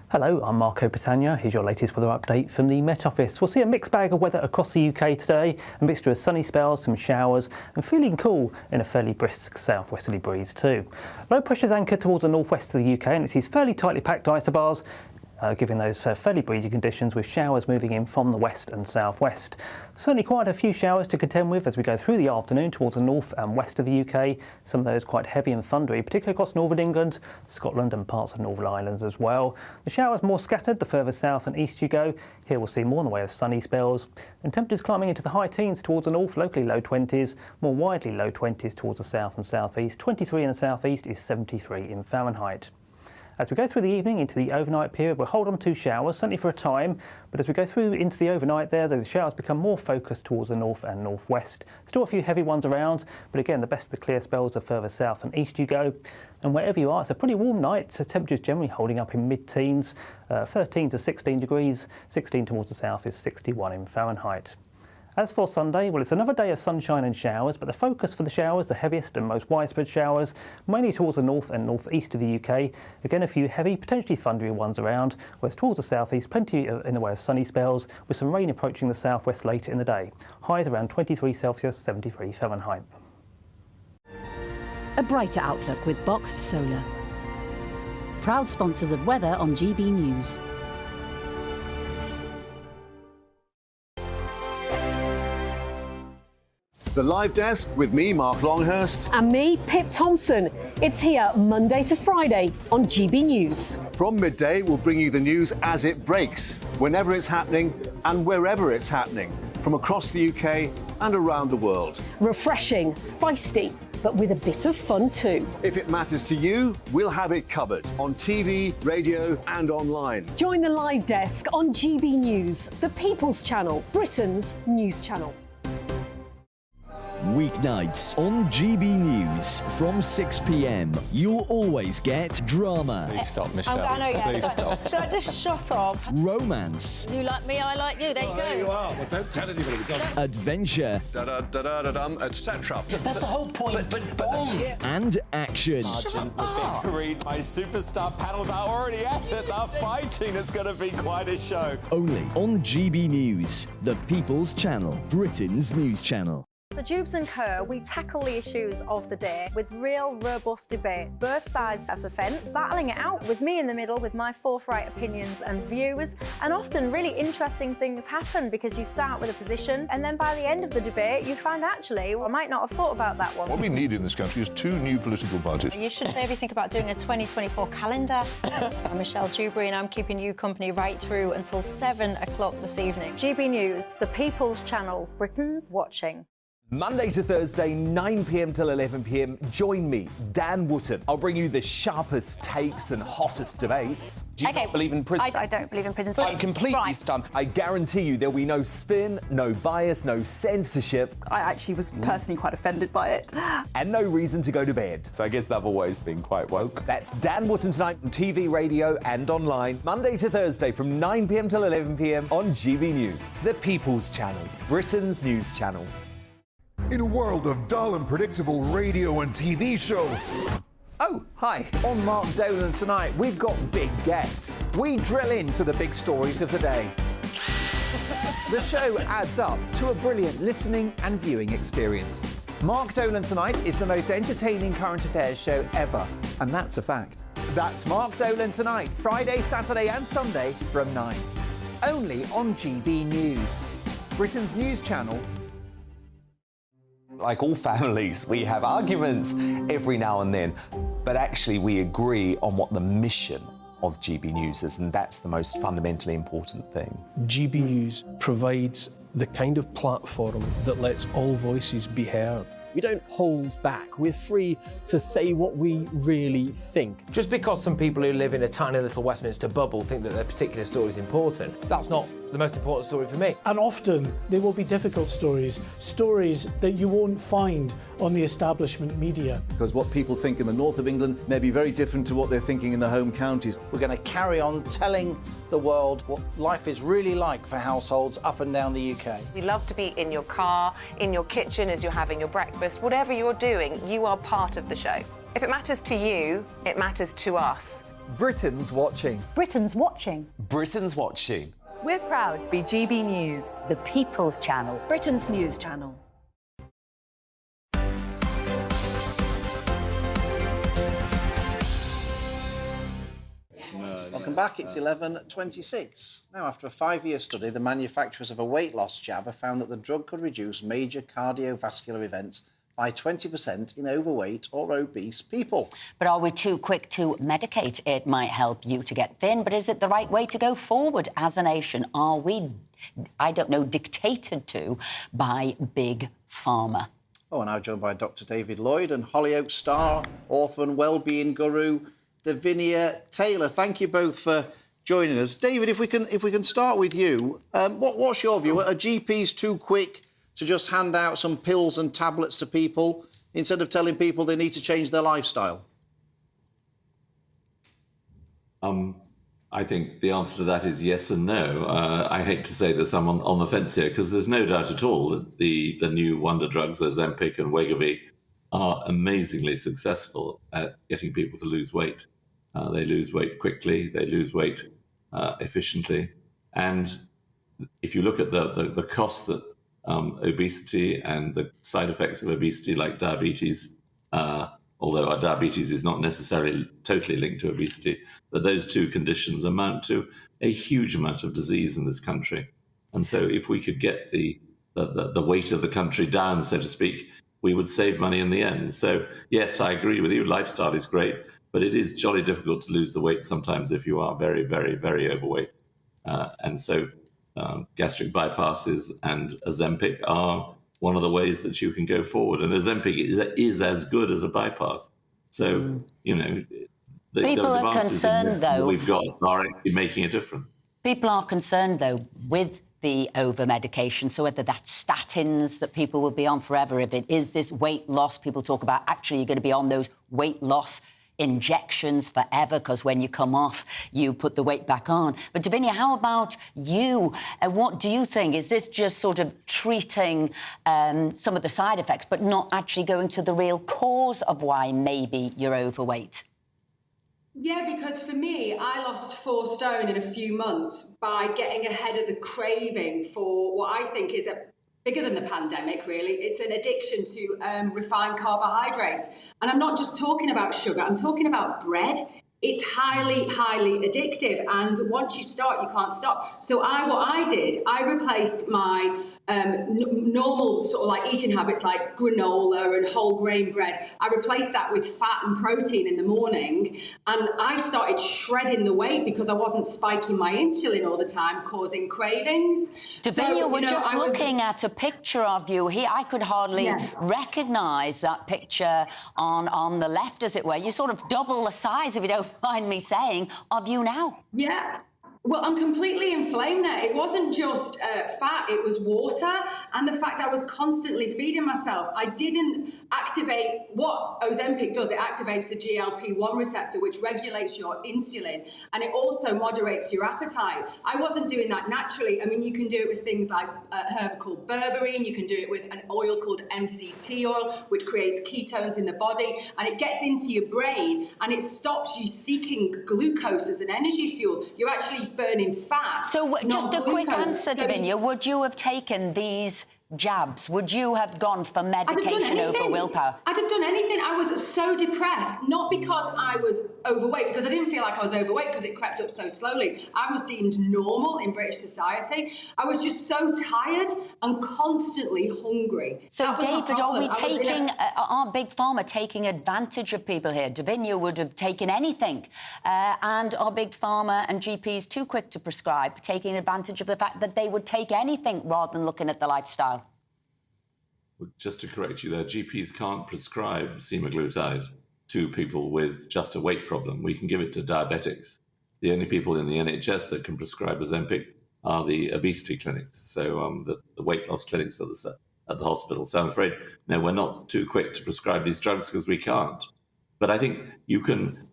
Hello, I'm Marco Patagna. Here's your latest weather update from the Met Office. We'll see a mixed bag of weather across the UK today, a mixture of sunny spells, some showers, and feeling cool in a fairly brisk southwesterly breeze too. Low pressure's anchored towards the northwest of the UK and it sees fairly tightly packed isobars, giving those fairly breezy conditions with showers moving in from the west and southwest. Certainly quite a few showers to contend with as we go through the afternoon towards the north and west of the UK. Some of those quite heavy and thundery, particularly across northern England, Scotland and parts of Northern Ireland as well. The showers more scattered the further south and east you go. Here we'll see more in the way of sunny spells. And temperatures climbing into the high teens towards the north, locally low 20s, more widely low 20s towards the south and southeast. 23 in the southeast is 73 in Fahrenheit. As we go through the evening into the overnight period, we'll hold on to showers, certainly for a time, but as we go through into the overnight there, the showers become more focused towards the north and northwest. Still a few heavy ones around, but again, the best of the clear spells are further south and east you go. And wherever you are, it's a pretty warm night, so temperatures generally holding up in mid-teens, 13 to 16 degrees, 16 towards the south is 61 in Fahrenheit. As for Sunday, well, it's another day of sunshine and showers, but the focus for the showers, the heaviest and most widespread showers, mainly towards the north and northeast of the UK. Again, a few heavy, potentially thundery ones around, whereas towards the southeast, plenty in the way of sunny spells, with some rain approaching the southwest later in the day. Highs around 23 Celsius, 73 Fahrenheit. A brighter outlook with Boxed Solar. Proud sponsors of weather on GB News. The Live Desk with me, Mark Longhurst. And me, Pip Thompson. It's here Monday to Friday on GB News. From midday, we'll bring you the news as it breaks, whenever it's happening and wherever it's happening. from across the UK and around the world. Refreshing, feisty, but with a bit of fun too. If it matters to you, we'll have it covered on TV, radio and online. Join the live desk on GB News, the People's Channel, Britain's news channel. Weeknights on GB News from 6 p.m. You'll always get drama. Please stop, Michelle. I know, yeah. Please stop. Should I just shut up? Romance. You like me, I like you. There you go. There you are. Well, don't tell anybody. Adventure. Etc. That's the whole point. And action. Sergeant, the big green, my superstar panel that are already at it. They're fighting. It's going to be quite a show. Only on GB News, the People's Channel, Britain's news channel. So Jubes and Co, we tackle the issues of the day with real robust debate, both sides of the fence, battling it out with me in the middle with my forthright opinions and views. And often really interesting things happen because you start with a position and then by the end of the debate you find actually, well, I might not have thought about that one. What we need in this country is 2 new political parties. You should maybe think about doing a 2024 calendar. I'm Michelle Dewberry and I'm keeping you company right through until 7 o'clock this evening. GB News, the People's Channel, Britain's watching. Monday to Thursday, 9 p.m. till 11 p.m. Join me, Dan Wootton. I'll bring you the sharpest takes and hottest debates. Do you not believe in prisons? I don't believe in prisons. I'm completely stunned. I guarantee you there'll be no spin, no bias, no censorship. I actually was personally quite offended by it. And no reason to go to bed. So I guess they've always been quite woke. That's Dan Wootton tonight on TV, radio and online. Monday to Thursday from 9 p.m. till 11 p.m. on GB News. The People's Channel, Britain's news channel. In a world of dull and predictable radio and TV shows. Oh, hi. On Mark Dolan tonight, we've got big guests. We drill into the big stories of the day. The show adds up to a brilliant listening and viewing experience. Mark Dolan Tonight is the most entertaining current affairs show ever, and that's a fact. That's Mark Dolan Tonight, Friday, Saturday and Sunday from 9. Only on GB News, Britain's news channel. Like all families, we have arguments every now and then, but actually we agree on what the mission of GB News is, and that's the most fundamentally important thing. GB News provides the kind of platform that lets all voices be heard. We don't hold back. We're free to say what we really think. Just because some people who live in a tiny little Westminster bubble think that their particular story is important, that's not the most important story for me. And often they will be difficult stories, stories that you won't find on the establishment media. Because what people think in the north of England may be very different to what they're thinking in the home counties. We're going to carry on telling the world what life is really like for households up and down the UK. We love to be in your car, in your kitchen as you're having your breakfast. Whatever you're doing, you are part of the show. If it matters to you, it matters to us. Britain's watching. Britain's watching. Britain's watching. We're proud to be GB News, the People's Channel, Britain's news channel. Welcome back, it's 11:26. Now, after a 5-year study, the manufacturers of a weight loss jab have found that the drug could reduce major cardiovascular events by 20% in overweight or obese people. But are we too quick to medicate? It might help you to get thin, but is it the right way to go forward as a nation? Are we, I don't know, dictated to by Big Pharma? Oh, and now joined by Dr. David Lloyd and Hollyoaks star, author and wellbeing guru, Davinia Taylor. Thank you both for joining us. David, if we can start with you, what's your view? Are GPs too quick to just hand out some pills and tablets to people instead of telling people they need to change their lifestyle? I think the answer to that is yes and no. I hate to say this, I'm on the fence here, because there's no doubt at all that the new wonder drugs, Ozempic and Wegovy, are amazingly successful at getting people to lose weight. They lose weight quickly, they lose weight efficiently. And if you look at the costs that obesity and the side effects of obesity, like diabetes, although our diabetes is not necessarily totally linked to obesity, but those two conditions amount to a huge amount of disease in this country. And so if we could get the weight of the country down, so to speak, we would save money in the end. So yes, I agree with you, lifestyle is great, but it is jolly difficult to lose the weight sometimes if you are very, very, very overweight. And so gastric bypasses, and Ozempic are one of the ways that you can go forward. And Ozempic is as good as a bypass. So, you know, the People are advances concerned, in though. we've got are actually making a difference. People are concerned, though, with the over-medication, so whether that's statins that people will be on forever, if it is this weight loss, people talk about actually you're going to be on those weight loss injections forever, because when you come off, you put the weight back on. But Davinia, how about you? What do you think? Is this just sort of treating some of the side effects, but not actually going to the real cause of why maybe you're overweight? Yeah, because for me, I lost 4 stone in a few months by getting ahead of the craving for what I think is bigger than the pandemic, really. It's an addiction to refined carbohydrates. And I'm not just talking about sugar, I'm talking about bread. It's highly, highly addictive. And once you start, you can't stop. So what I did, I replaced my normal sort of like eating habits like granola and whole grain bread. I replaced that with fat and protein in the morning, and I started shredding the weight because I wasn't spiking my insulin all the time, causing cravings. Davinia, we're just looking at a picture of you here. I could hardly recognise that picture on the left, as it were. You're sort of double the size, if you don't mind me saying, of you now. Yeah. Well, I'm completely inflamed there. It wasn't just fat, it was water, and the fact I was constantly feeding myself. I didn't activate what Ozempic does. It activates the GLP-1 receptor, which regulates your insulin, and it also moderates your appetite. I wasn't doing that naturally. I mean, you can do it with things like a herb called berberine, you can do it with an oil called MCT oil, which creates ketones in the body, and it gets into your brain, and it stops you seeking glucose as an energy fuel. You're actually burning fat. So just a quick answer, So- Davinia. Would you have taken these jabs? Would you have gone for medication over willpower? I'd have done anything. I was so depressed, not because I was overweight, because I didn't feel like I was overweight because it crept up so slowly. I was deemed normal in British society. I was just so tired and constantly hungry. So, David, are we taking, are Big Pharma taking advantage of people here? Davinia would have taken anything. And are Big Pharma and GPs too quick to prescribe, taking advantage of the fact that they would take anything rather than looking at the lifestyle? Just to correct you there, GPs can't prescribe semaglutide to people with just a weight problem. We can give it to diabetics. The only people in the NHS that can prescribe Ozempic are the obesity clinics, so the weight loss clinics at the hospital. So I'm afraid, no, we're not too quick to prescribe these drugs because we can't. But I think you can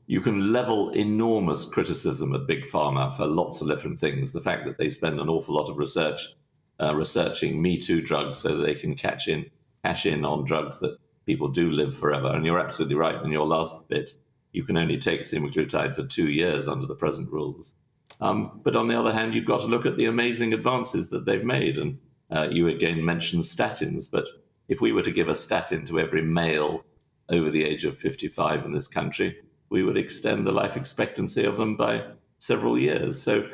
level enormous criticism at Big Pharma for lots of different things. The fact that they spend an awful lot of researching Me Too drugs so that they can cash in on drugs that people do live forever. And you're absolutely right in your last bit. You can only take semaglutide for 2 years under the present rules. But on the other hand, you've got to look at the amazing advances that they've made. And you again mentioned statins. But if we were to give a statin to every male over the age of 55 in this country, we would extend the life expectancy of them by several years. So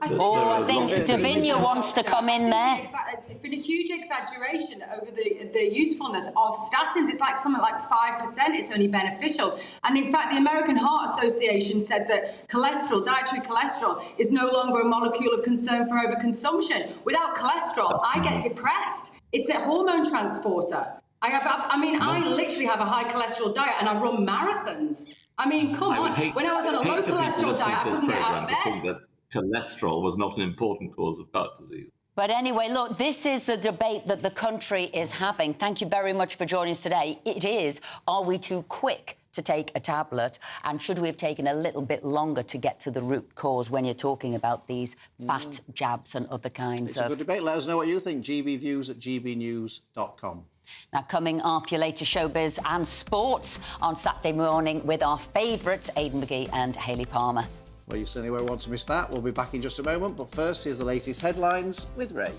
I think Davinia wants to come in there. It's been a huge exaggeration over the usefulness of statins. It's like something like 5%. It's only beneficial. And in fact, the American Heart Association said that cholesterol, dietary cholesterol, is no longer a molecule of concern for overconsumption. Without cholesterol, I get depressed. It's a hormone transporter. I literally have a high cholesterol diet and I run marathons. I mean, come on. When I was on a low cholesterol diet, I couldn't get out of bed. Cholesterol was not an important cause of heart disease. But anyway, look, this is the debate that the country is having. Thank you very much for joining us today. It is, are we too quick to take a tablet? And should we have taken a little bit longer to get to the root cause when you're talking about these fat jabs and other kinds of... It's a good debate. Let us know what you think. GBviews at gbnews.com. Now, coming up, your latest showbiz and sports on Saturday morning with our favourites, Aidan McGee and Hayley Palmer. Well, you certainly won't want to miss that. We'll be back in just a moment. But first, here's the latest headlines with Ray.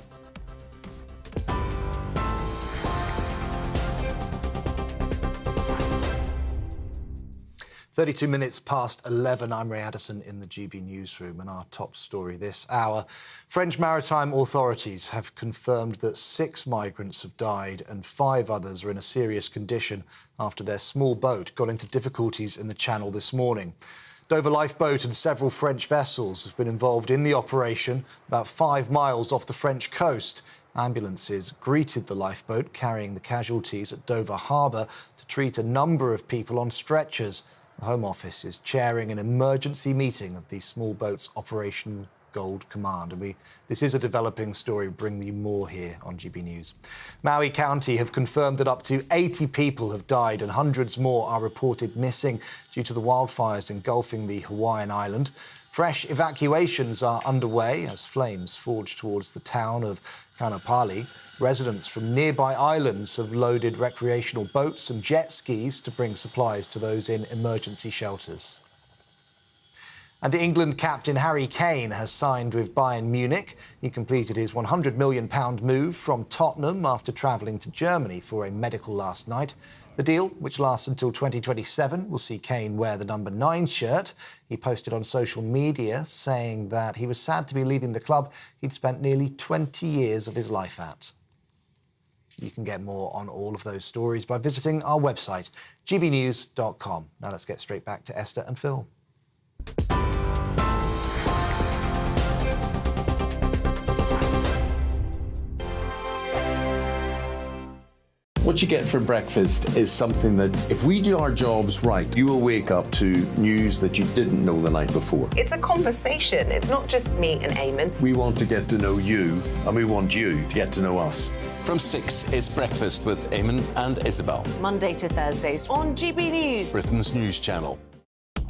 "32 minutes past 11. I'm Ray Addison in the GB newsroom, and our top story this hour. French maritime authorities have confirmed that 6 migrants have died and 5 others are in a serious condition after their small boat got into difficulties in the Channel this morning. Dover lifeboat and several French vessels have been involved in the operation about 5 miles off the French coast. Ambulances greeted the lifeboat carrying the casualties at Dover Harbour to treat a number of people on stretchers. The Home Office is chairing an emergency meeting of the small boat's Operation Gold Command. And this is a developing story. We'll bring you more here on GB News. Maui County have confirmed that up to 80 people have died and hundreds more are reported missing due to the wildfires engulfing the Hawaiian island. Fresh evacuations are underway as flames forge towards the town of Kaanapali. Residents from nearby islands have loaded recreational boats and jet skis to bring supplies to those in emergency shelters. And England captain Harry Kane has signed with Bayern Munich. He completed his £100 million move from Tottenham after travelling to Germany for a medical last night. The deal, which lasts until 2027, will see Kane wear the number 9 shirt. He posted on social media saying that he was sad to be leaving the club he'd spent nearly 20 years of his life at. You can get more on all of those stories by visiting our website, gbnews.com. Now let's get straight back to Esther and Phil. What you get for breakfast is something that, if we do our jobs right, you will wake up to news that you didn't know the night before. It's a conversation. It's not just me and Eamon. We want to get to know you, and we want you to get to know us. From 6, it's Breakfast with Eamon and Isabel. Monday to Thursdays on GB News, Britain's news channel.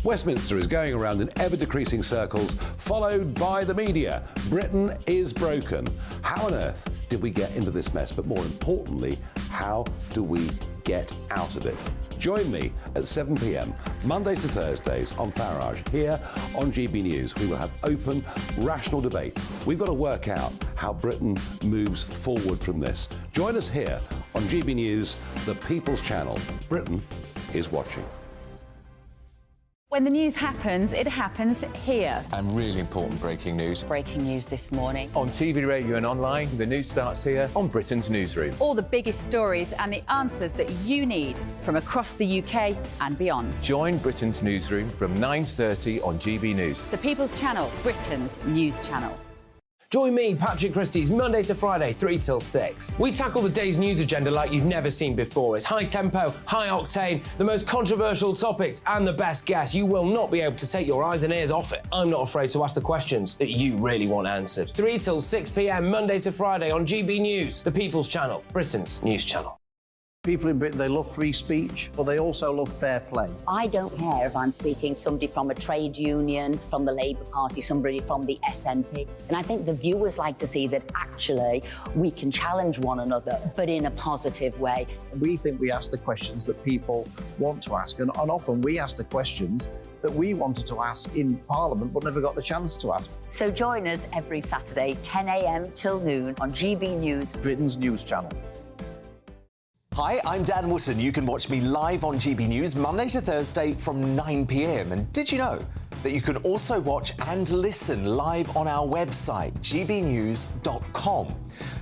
Westminster is going around in ever-decreasing circles, followed by the media. Britain is broken. How on earth did we get into this mess? But more importantly, how do we get out of it? Join me at 7 p.m, Monday to Thursdays on Farage, here on GB News. We will have open, rational debate. We've got to work out how Britain moves forward from this. Join us here on GB News, the People's Channel. Britain is watching. When the news happens, it happens here. And really important breaking news. Breaking news this morning. On TV, radio and online, the news starts here on Britain's Newsroom. All the biggest stories and the answers that you need from across the UK and beyond. Join Britain's Newsroom from 9:30 on GB News. The People's Channel, Britain's news channel. Join me, Patrick Christie's, Monday to Friday, 3 till 6. We tackle the day's news agenda like you've never seen before. It's high tempo, high octane, the most controversial topics and the best guests. You will not be able to take your eyes and ears off it. I'm not afraid to ask the questions that you really want answered. 3 till 6 p.m, Monday to Friday on GB News, the People's Channel, Britain's news channel. People in Britain, they love free speech, but they also love fair play. I don't care if I'm speaking somebody from a trade union, from the Labour Party, somebody from the SNP. And I think the viewers like to see that actually we can challenge one another, but in a positive way. We think we ask the questions that people want to ask, and often we ask the questions that we wanted to ask in Parliament but never got the chance to ask. So join us every Saturday, 10 a.m. till noon on GB News, Britain's news channel. Hi, I'm Dan Wootton. You can watch me live on GB News Monday to Thursday from 9 p.m. And did you know that you can also watch and listen live on our website, gbnews.com?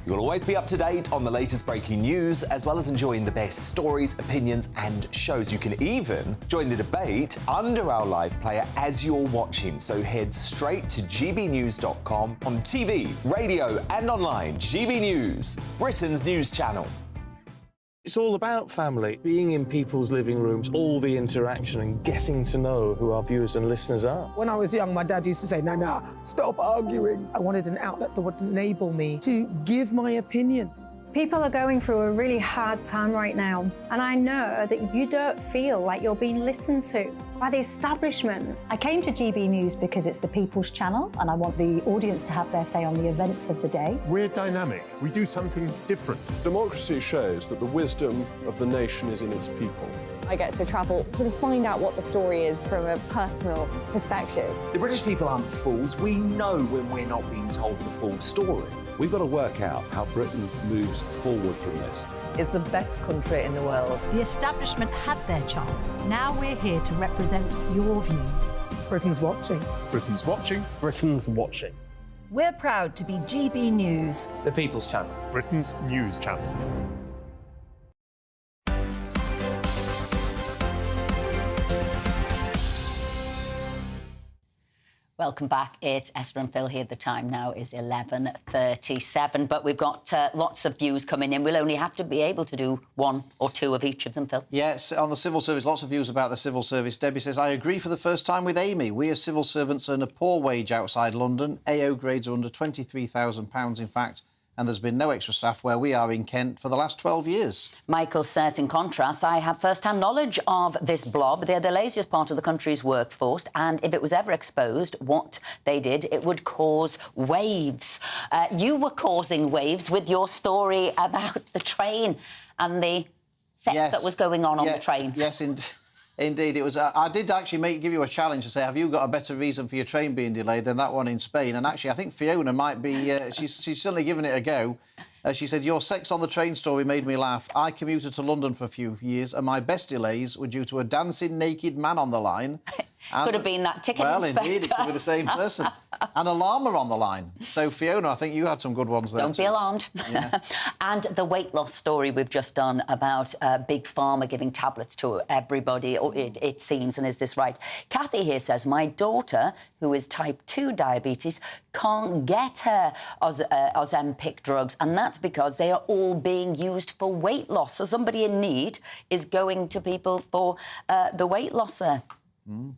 You'll always be up to date on the latest breaking news, as well as enjoying the best stories, opinions and shows. You can even join the debate under our live player as you're watching. So head straight to gbnews.com on TV, radio and online. GB News, Britain's news channel. It's all about family, being in people's living rooms, all the interaction and getting to know who our viewers and listeners are. When I was young, my dad used to say, no, stop arguing. I wanted an outlet that would enable me to give my opinion. People are going through a really hard time right now, and I know that you don't feel like you're being listened to by the establishment. I came to GB News because it's the People's Channel, and I want the audience to have their say on the events of the day. We're dynamic. We do something different. Democracy shows that the wisdom of the nation is in its people. I get to travel to find out what the story is from a personal perspective. The British people aren't fools. We know when we're not being told the full story. We've got to work out how Britain moves forward from this. Is the best country in the world. The establishment had their chance. Now we're here to represent your views. Britain's watching. Britain's watching. Britain's watching. We're proud to be GB News, the People's Channel, Britain's news channel. Welcome back. It's Esther and Phil here. The time now is 11:37, but we've got lots of views coming in. We'll only have to be able to do one or two of each of them, Phil. Yes, on the civil service, lots of views about the civil service. Debbie says, I agree for the first time with Amy. We as civil servants earn a poor wage outside London. AO grades are under £23,000, in fact, and there's been no extra staff where we are in Kent for the last 12 years. Michael says, in contrast, I have first-hand knowledge of this blob. They're the laziest part of the country's workforce, and if it was ever exposed, what they did, it would cause waves. You were causing waves with your story about the train and the sex that was going on the train. Yes, indeed. It was. I did actually give you a challenge to say, have you got a better reason for your train being delayed than that one in Spain? And actually, I think Fiona might be... she's certainly given it a go. She said, your sex on the train story made me laugh. I commuted to London for a few years, and my best delays were due to a dancing naked man on the line. Could have been that ticket inspector. Well, indeed, it could be the same person. And a llama on the line. So, Fiona, I think you had some good ones there. Don't be alarmed. Yeah. And the weight loss story we've just done about Big Pharma giving tablets to everybody, it seems, and is this right? Kathy here says, my daughter, who is type 2 diabetes, can't get her Ozempic drugs, and that's because they are all being used for weight loss. So somebody in need is going to people for the weight loss there. Mm.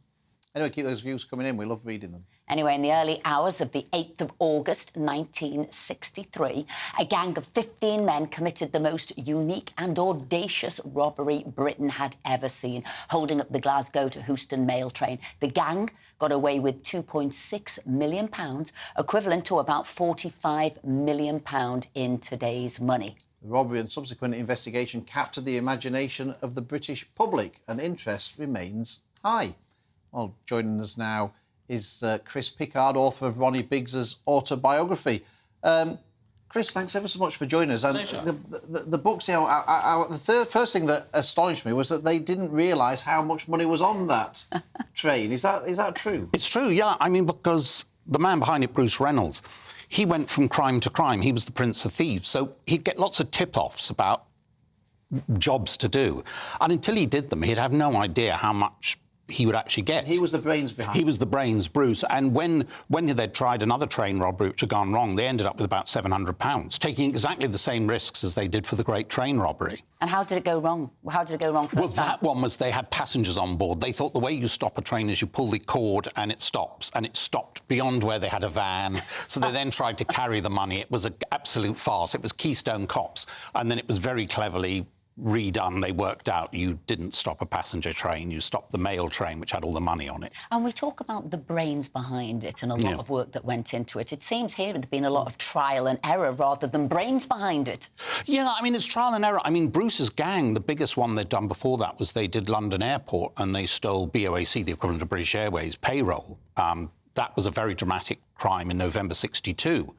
Anyway, keep those views coming in. We love reading them. Anyway, in the early hours of the 8th of August, 1963, a gang of 15 men committed the most unique and audacious robbery Britain had ever seen, holding up the Glasgow to Euston mail train. The gang got away with £2.6 million, equivalent to about £45 million in today's money. The robbery and subsequent investigation captured the imagination of the British public, and interest remains high. Well, joining us now is Chris Pickard, author of Ronnie Biggs's autobiography. Chris, thanks ever so much for joining us. And the book's, the first thing that astonished me was that they didn't realise how much money was on that train. Is that true? It's true, yeah. I mean, because the man behind it, Bruce Reynolds, he went from crime to crime. He was the Prince of Thieves. So he'd get lots of tip-offs about jobs to do. And until he did them, he'd have no idea how much he would actually get. He was the brains behind it. He was the brains, Bruce. And when they'd tried another train robbery which had gone wrong, they ended up with about £700, taking exactly the same risks as they did for the Great Train Robbery. And how did it go wrong? How did it go wrong first? Well, that one was they had passengers on board. They thought the way you stop a train is you pull the cord and it stops. And it stopped beyond where they had a van. So they then tried to carry the money. It was an absolute farce. It was Keystone Cops. And then it was very cleverly redone. They worked out you didn't stop a passenger train, you stopped the mail train, which had all the money on it. And we talk about the brains behind it and a lot of work that went into it. It seems here there's been a lot of trial and error rather than brains behind it. Yeah, I mean, it's trial and error. I mean, Bruce's gang, the biggest one they'd done before that was they did London Airport and they stole BOAC, the equivalent of British Airways, payroll. That was a very dramatic crime in November '62.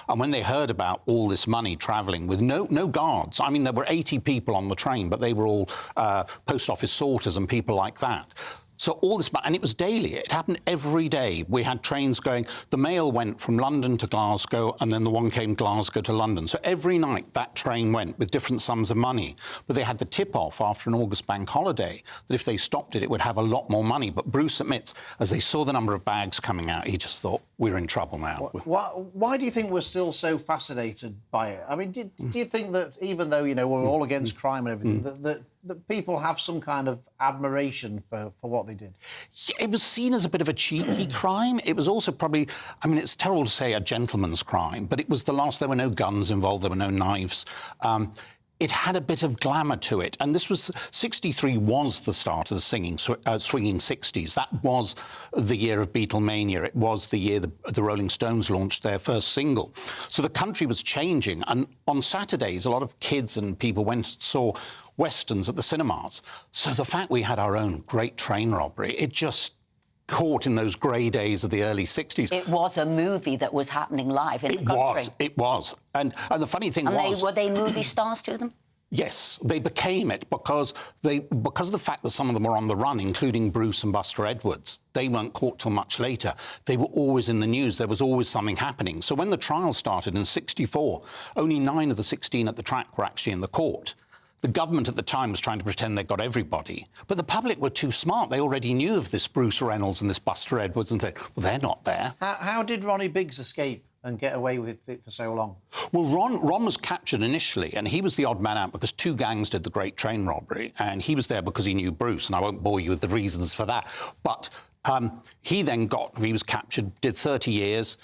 And when they heard about all this money travelling with no guards, I mean, there were 80 people on the train, but they were all post office sorters and people like that. So all this, and it was daily. It happened every day. We had trains going. The mail went from London to Glasgow, and then the one came Glasgow to London. So every night that train went with different sums of money. But they had the tip-off after an August bank holiday that if they stopped it, it would have a lot more money. But Bruce admits, as they saw the number of bags coming out, he just thought, we're in trouble now. Why do you think we're still so fascinated by it? I mean, do you think that even though, we're all against crime and everything, that people have some kind of admiration for what they did? It was seen as a bit of a cheeky crime. It was also probably, I mean, it's terrible to say a gentleman's crime, but it was the last, there were no guns involved, there were no knives. It had a bit of glamour to it. And this was, 63 was the start of the swinging 60s. That was the year of Beatlemania. It was the year the Rolling Stones launched their first single. So the country was changing. And on Saturdays, a lot of kids and people went and saw Westerns at the cinemas. So the fact we had our own great train robbery, it just caught in those grey days of the early 60s. It was a movie that was happening live in the country. It was. And the funny thing was... were they movie stars to them? Yes, they became it because of the fact that some of them were on the run, including Bruce and Buster Edwards. They weren't caught till much later. They were always in the news. There was always something happening. So when the trial started in '64, only 9 of the 16 at the track were actually in the court. The government at the time was trying to pretend they got everybody, but the public were too smart. They already knew of this Bruce Reynolds and this Buster Edwards and said, well, they're not there. How did Ronnie Biggs escape and get away with it for so long? Well, Ron was captured initially, and he was the odd man out because two gangs did the Great Train robbery, and he was there because he knew Bruce, and I won't bore you with the reasons for that. But he was captured, did 30 years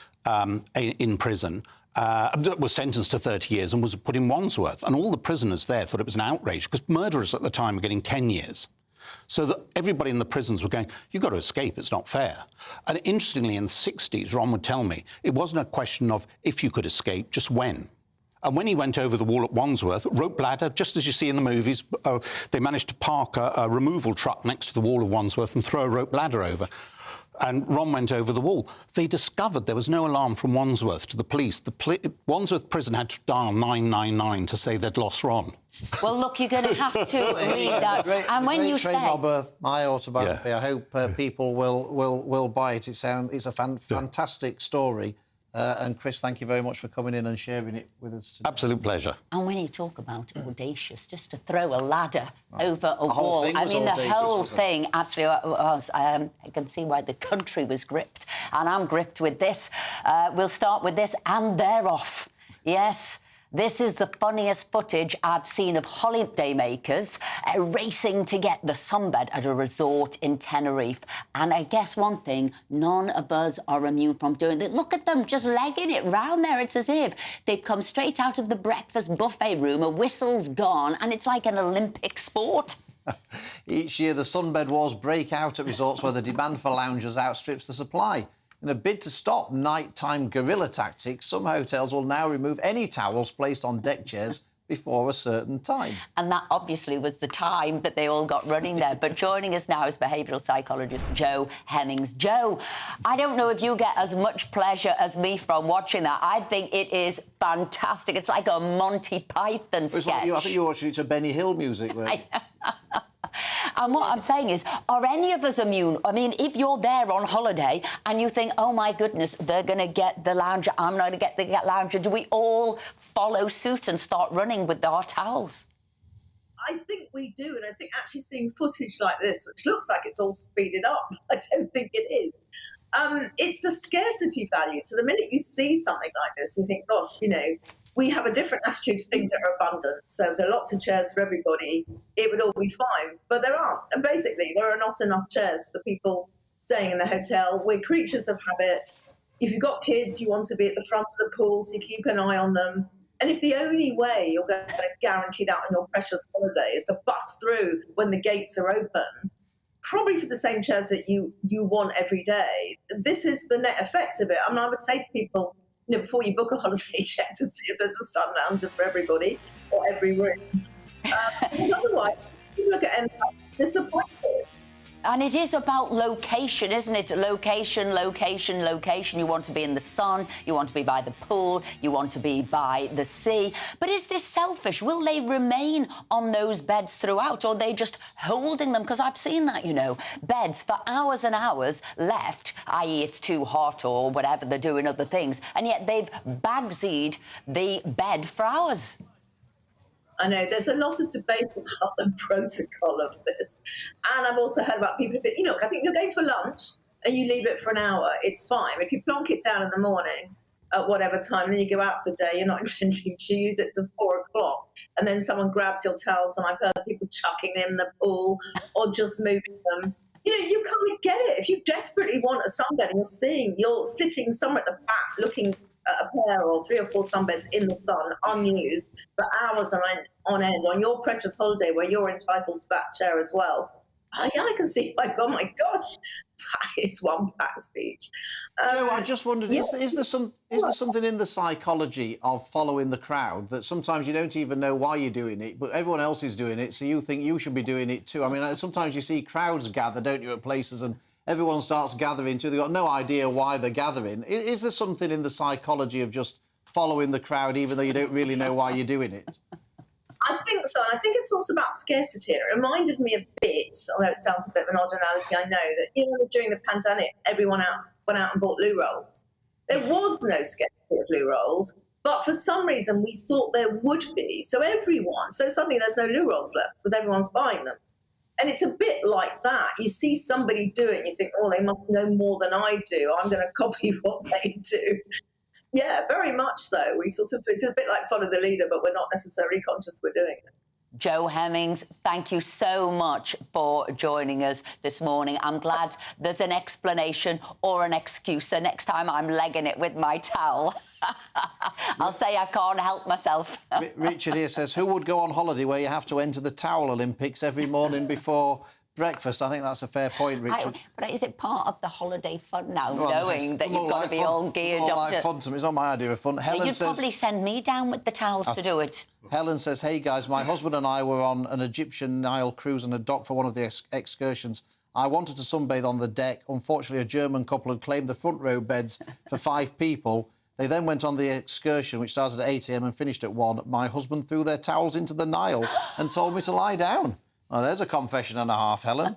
in prison, was sentenced to 30 years and was put in Wandsworth. And all the prisoners there thought it was an outrage, because murderers at the time were getting 10 years. So that everybody in the prisons were going, you've got to escape, it's not fair. And interestingly, in the 60s, Ron would tell me, it wasn't a question of if you could escape, just when. And when he went over the wall at Wandsworth, rope ladder, just as you see in the movies, they managed to park a removal truck next to the wall of Wandsworth and throw a rope ladder over. And Ron went over the wall. They discovered there was no alarm from Wandsworth to the police. Wandsworth prison had to dial 999 to say they'd lost Ron. Well, look, you're going to have to read that. And when you say... Robber, my autobiography, I hope people will buy it. It's a fantastic story. And Chris, thank you very much for coming in and sharing it with us today. Absolute pleasure. And when you talk about audacious, just to throw a ladder over a wall, I mean, the whole thing actually was. I can see why the country was gripped, and I'm gripped with this. We'll start with this, and they're off. Yes. This is the funniest footage I've seen of holiday makers racing to get the sunbed at a resort in Tenerife. And I guess one thing, none of us are immune from doing it. Look at them just legging it round there. It's as if they've come straight out of the breakfast buffet room, a whistle's gone, and it's like an Olympic sport. Each year, the sunbed wars break out at resorts where the demand for loungers outstrips the supply. In a bid to stop nighttime guerrilla tactics, some hotels will now remove any towels placed on deck chairs before a certain time. And that obviously was the time that they all got running there. But joining us now is behavioural psychologist Joe Hemmings. Joe, I don't know if you get as much pleasure as me from watching that. I think it is fantastic. It's like a Monty Python sketch. I think you're watching it to Benny Hill music. And what I'm saying is, are any of us immune? I mean, if you're there on holiday and you think, oh, my goodness, they're going to get the lounger, I'm not going to get the lounger, do we all follow suit and start running with our towels? I think we do, and I think actually seeing footage like this, which looks like it's all speeded up, I don't think it is. It's the scarcity value. So the minute you see something like this, you think, gosh, you know, we have a different attitude to things that are abundant. So if there are lots of chairs for everybody, it would all be fine. But there aren't. And basically, there are not enough chairs for the people staying in the hotel. We're creatures of habit. If you've got kids, you want to be at the front of the pool, so you keep an eye on them. And if the only way you're going to guarantee that on your precious holiday is to bust through when the gates are open, probably for the same chairs that you want every day, this is the net effect of it. I mean, I would say to people, you know, before you book a holiday, check to see if there's a sun lounger for everybody or every room. Because otherwise, people are going to end up disappointed. And it is about location, isn't it? Location, location, location. You want to be in the sun, you want to be by the pool, you want to be by the sea. But is this selfish? Will they remain on those beds throughout, or are they just holding them? Because I've seen that, you know, beds for hours and hours left, i.e. it's too hot or whatever, they're doing other things, and yet they've bagsied the bed for hours. I know there's a lot of debate about the protocol of this. And I've also heard about people, you know, I think you're going for lunch and you leave it for an hour, it's fine. If you plonk it down in the morning at whatever time, then you go out for the day, you're not intending to use it to 4 o'clock. And then someone grabs your towels, and I've heard people chucking them in the pool or just moving them. You know, you can't get it. If you desperately want a sunbed and you're sitting somewhere at the back looking a pair or 3 or 4 sunbeds in the sun, unused, for hours on end on your precious holiday where you're entitled to that chair as well. Yeah, I can see, like, oh my gosh, that is one packed beach. No, I just wondered, is there something in the psychology of following the crowd that sometimes you don't even know why you're doing it, but everyone else is doing it, so you think you should be doing it too? I mean, sometimes you see crowds gather, don't you, at places, and everyone starts gathering too. They've got no idea why they're gathering. Is there something in the psychology of just following the crowd, even though you don't really know why you're doing it? I think so. And I think it's also about scarcity. It reminded me a bit, although it sounds a bit of an odd analogy, I know, that, you know, during the pandemic, everyone went out and bought loo rolls. There was no scarcity of loo rolls. But for some reason, we thought there would be. So suddenly there's no loo rolls left because everyone's buying them. And it's a bit like that. You see somebody do it and you think, oh, they must know more than I do. I'm going to copy what they do. Yeah, very much so. It's a bit like follow the leader, but we're not necessarily conscious we're doing it. Jo Hemmings, thank you so much for joining us this morning. I'm glad there's an explanation or an excuse, so next time I'm legging it with my towel. I'll say I can't help myself. Richard here says, who would go on holiday where you have to enter the towel Olympics every morning before breakfast? I think that's a fair point, Richard. But is it part of the holiday fun now, knowing that you've got to be all geared up? Like fun to me. It's not my idea of fun. Helen says, probably send me down with the towels to do it. Helen says, hey, guys, my husband and I were on an Egyptian Nile cruise and a dock for one of the excursions. I wanted to sunbathe on the deck. Unfortunately, a German couple had claimed the front row beds for 5 people. They then went on the excursion, which started at 8 a.m. and finished at 1. My husband threw their towels into the Nile and told me to lie down. Oh, there's a confession and a half, Helen.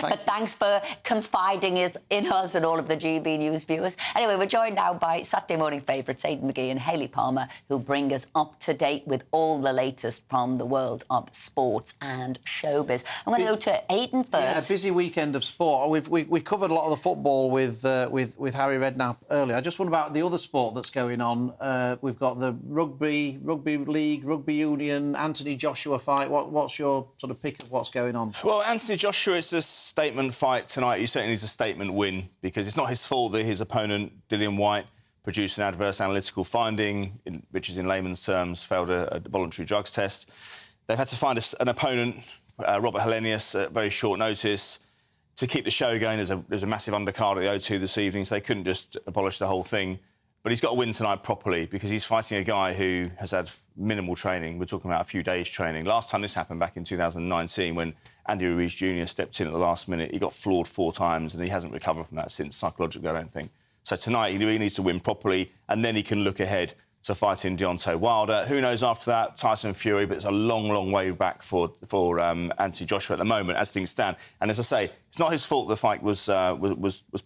But thanks for confiding in us and all of the GB News viewers. Anyway, we're joined now by Saturday morning favourites Aidan McGee and Hayley Palmer, who'll bring us up to date with all the latest from the world of sports and showbiz. I'm going to go to Aidan first. Yeah, a busy weekend of sport. We covered a lot of the football with Harry Redknapp earlier. I just wonder about the other sport that's going on. We've got the rugby league, rugby union, Anthony Joshua fight. What's your sort of pick of what's going on? Well, Anthony Joshua, it's a statement fight tonight. He certainly needs a statement win because it's not his fault that his opponent, Dillian Whyte, produced an adverse analytical finding, which is in layman's terms failed a voluntary drugs test. They've had to find an opponent, Robert Helenius, at very short notice to keep the show going. There's a massive undercard at the O2 this evening, so they couldn't just abolish the whole thing. But he's got to win tonight properly because he's fighting a guy who has had minimal training. We're talking about a few days' training. Last time this happened back in 2019 when Andy Ruiz Jr. stepped in at the last minute. He got floored 4 times and he hasn't recovered from that since, psychologically, I don't think. So tonight he really needs to win properly and then he can look ahead to fighting Deontay Wilder. Who knows after that? Tyson Fury, but it's a long, long way back for Anthony Joshua at the moment, as things stand. And as I say, it's not his fault the fight was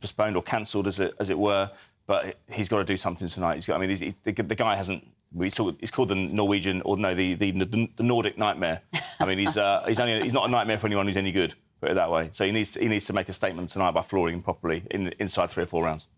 postponed or cancelled, as it were. But he's got to do something tonight. The guy hasn't. He's called the Norwegian, or no, the Nordic nightmare. I mean, he's not a nightmare for anyone who's any good. Put it that way. So he needs to make a statement tonight by flooring him properly inside 3 or 4 rounds.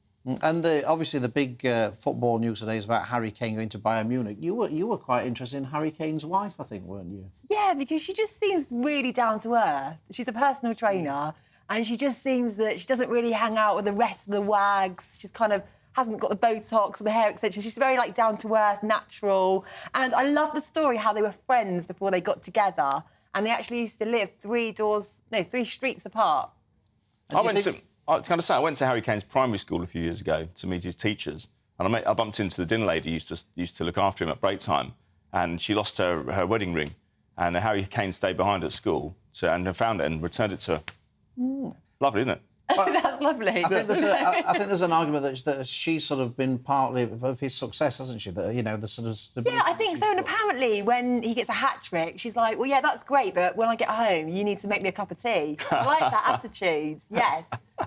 And obviously the big football news today is about Harry Kane going to Bayern Munich. You were quite interested in Harry Kane's wife, I think, weren't you? Yeah, because she just seems really down to earth. She's a personal trainer, and she just seems that she doesn't really hang out with the rest of the wags. She's kind of hasn't got the Botox or the hair extensions. She's very, down to earth, natural. And I love the story how they were friends before they got together, and they actually used to live 3 streets apart. I went to Harry Kane's primary school a few years ago to meet his teachers, and I bumped into the dinner lady who used to look after him at break time, and she lost her wedding ring, and Harry Kane stayed behind at school and found it and returned it to her. Mm. Lovely, isn't it? That's lovely. I think there's an argument that she's sort of been partly of his success, hasn't she? That, the sort of stability. Yeah, I think so. And apparently, when he gets a hat trick, she's like, "Well, yeah, that's great, but when I get home, you need to make me a cup of tea." I like that attitude. Yes.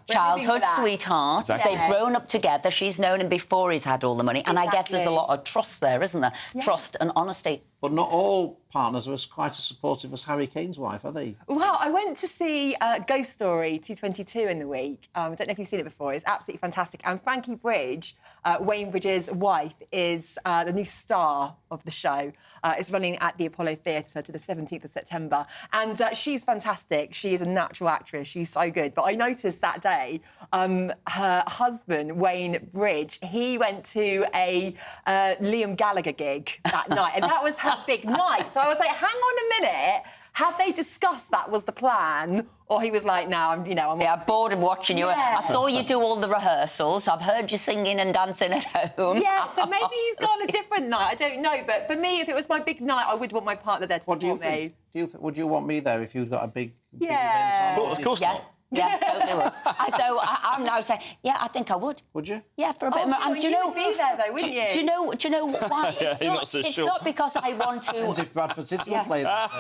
Childhood sweetheart. Exactly. They've grown up together. She's known him before he's had all the money. And I guess there's a lot of trust there, isn't there? Yeah. Trust and honesty. But not all partners are quite as supportive as Harry Kane's wife, are they? Well, I went to see Ghost Story 222 in the week. I don't know if you've seen it before. It's absolutely fantastic. And Frankie Bridge, Wayne Bridge's wife, is the new star of the show. It's running at the Apollo Theatre to the 17th of September. And she's fantastic. She is a natural actress. She's so good. But I noticed that day, her husband, Wayne Bridge, he went to a Liam Gallagher gig that night. And that was her big night. So I was like, hang on a minute. Had they discussed that was the plan? Or he was like, no, I'm bored of watching you. Yeah. I saw you do all the rehearsals. I've heard you singing and dancing at home. Yeah, so maybe he's gone a different night. I don't know. But for me, if it was my big night, I would want my partner there to support me. Would you want me there if you'd got a big event on? Of course not. Yeah, totally would. So I'm now saying, yeah, I think I would. Would you? Yeah, for a bit. And do you know? Would be there though, wouldn't you? Do you know why? You're not so it's sure. not because I want to. Depends if Bradford City will play that.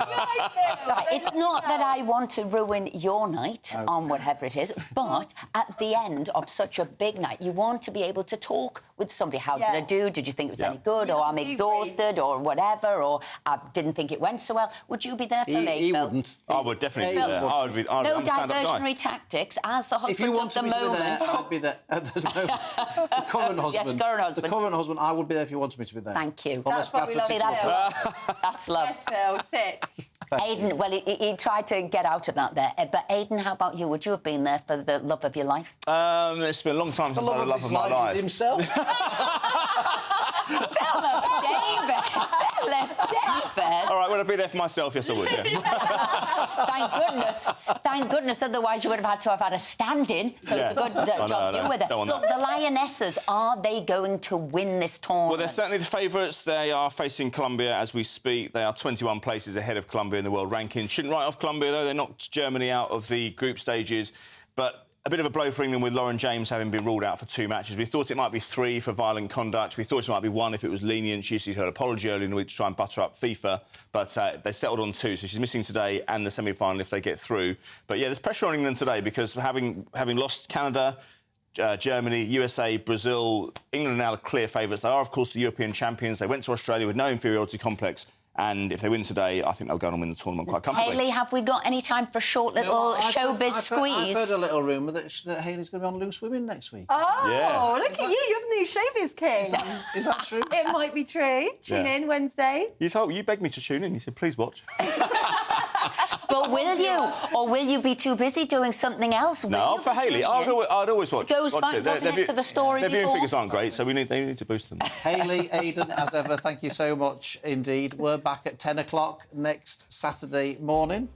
Right, it's not that I want to ruin your night on whatever it is, but at the end of such a big night, you want to be able to talk with somebody. How did I do? Did you think it was any good? Or I'm exhausted or whatever, or I didn't think it went so well. Would you be there for me, He Phil? wouldn't. I would definitely be there. I would be. No diversionary tactics. As the If you husband of wanted the me to be moment. there, I'd be there. At the moment. The current husband. current husband. The current husband, I would be there if you wanted me to be there. Thank you. Unless That's what we Bradford love. City That's will play. love. That's love. Yes, Phil, tick. Aidan, well, he tried to get out of that there. But Aidan, how about you? Would you have been there for the love of your life? It's been a long time since I had the love of my life. Himself. Philip David. All right, would I be there for myself? Yes, I would. Yeah. Thank goodness. Otherwise, you would have had to have had a stand-in. So it's a good job you were there. Look, the Lionesses, are they going to win this tournament? Well, they're certainly the favourites. They are facing Colombia as we speak. They are 21 places ahead of Colombia in the world ranking. Shouldn't write off Colombia, though. They knocked Germany out of the group stages. But a bit of a blow for England with Lauren James having been ruled out for 2 matches. We thought it might be 3 for violent conduct. We thought it might be 1 if it was lenient. She issued her apology early in the week to try and butter up FIFA. But they settled on 2, so she's missing today and the semi-final if they get through. But, yeah, there's pressure on England today because having lost Canada, Germany, USA, Brazil, England are now the clear favourites. They are, of course, the European champions. They went to Australia with no inferiority complex. And if they win today, I think they'll go on and win the tournament quite comfortably. Hayley, have we got any time for a short little showbiz squeeze? I've heard a little rumour that Hayley's going to be on Loose Women next week. Oh, yeah. Look at you. You're the new showbiz king. Is that true? It might be true. Tune in Wednesday. You begged me to tune in. You said, please watch. But will you? Or will you be too busy doing something else? No, for Hayley, I'd always watch. It goes back, doesn't it, to the story Their viewing before? figures aren't great, so they need to boost them. Hayley, Aidan, as ever, thank you so much indeed. We're back at 10 o'clock next Saturday morning.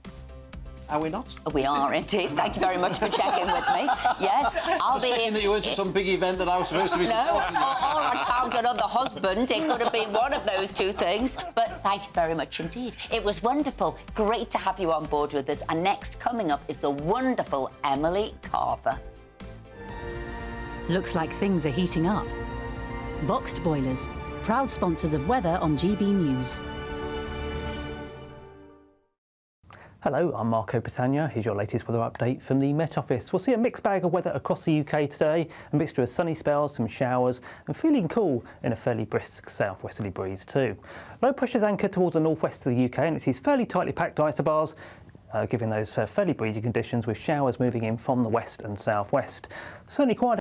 Are we not? We are indeed. Thank you very much for checking with me. Yes, I'll be thinking that you went to some big event that I was supposed to be supporting. Or I found another husband. It could have been one of those two things. But thank you very much indeed. It was wonderful. Great to have you on board with us. And next, coming up, is the wonderful Emily Carver. Looks like things are heating up. Boxed boilers, proud sponsors of weather on GB News. Hello, I'm Marco Patagna. Here's your latest weather update from the Met Office. We'll see a mixed bag of weather across the UK today, a mixture of sunny spells, some showers, and feeling cool in a fairly brisk southwesterly breeze too. Low pressure's anchored towards the northwest of the UK, and it sees fairly tightly packed isobars, giving those fairly breezy conditions with showers moving in from the west and southwest. Certainly quite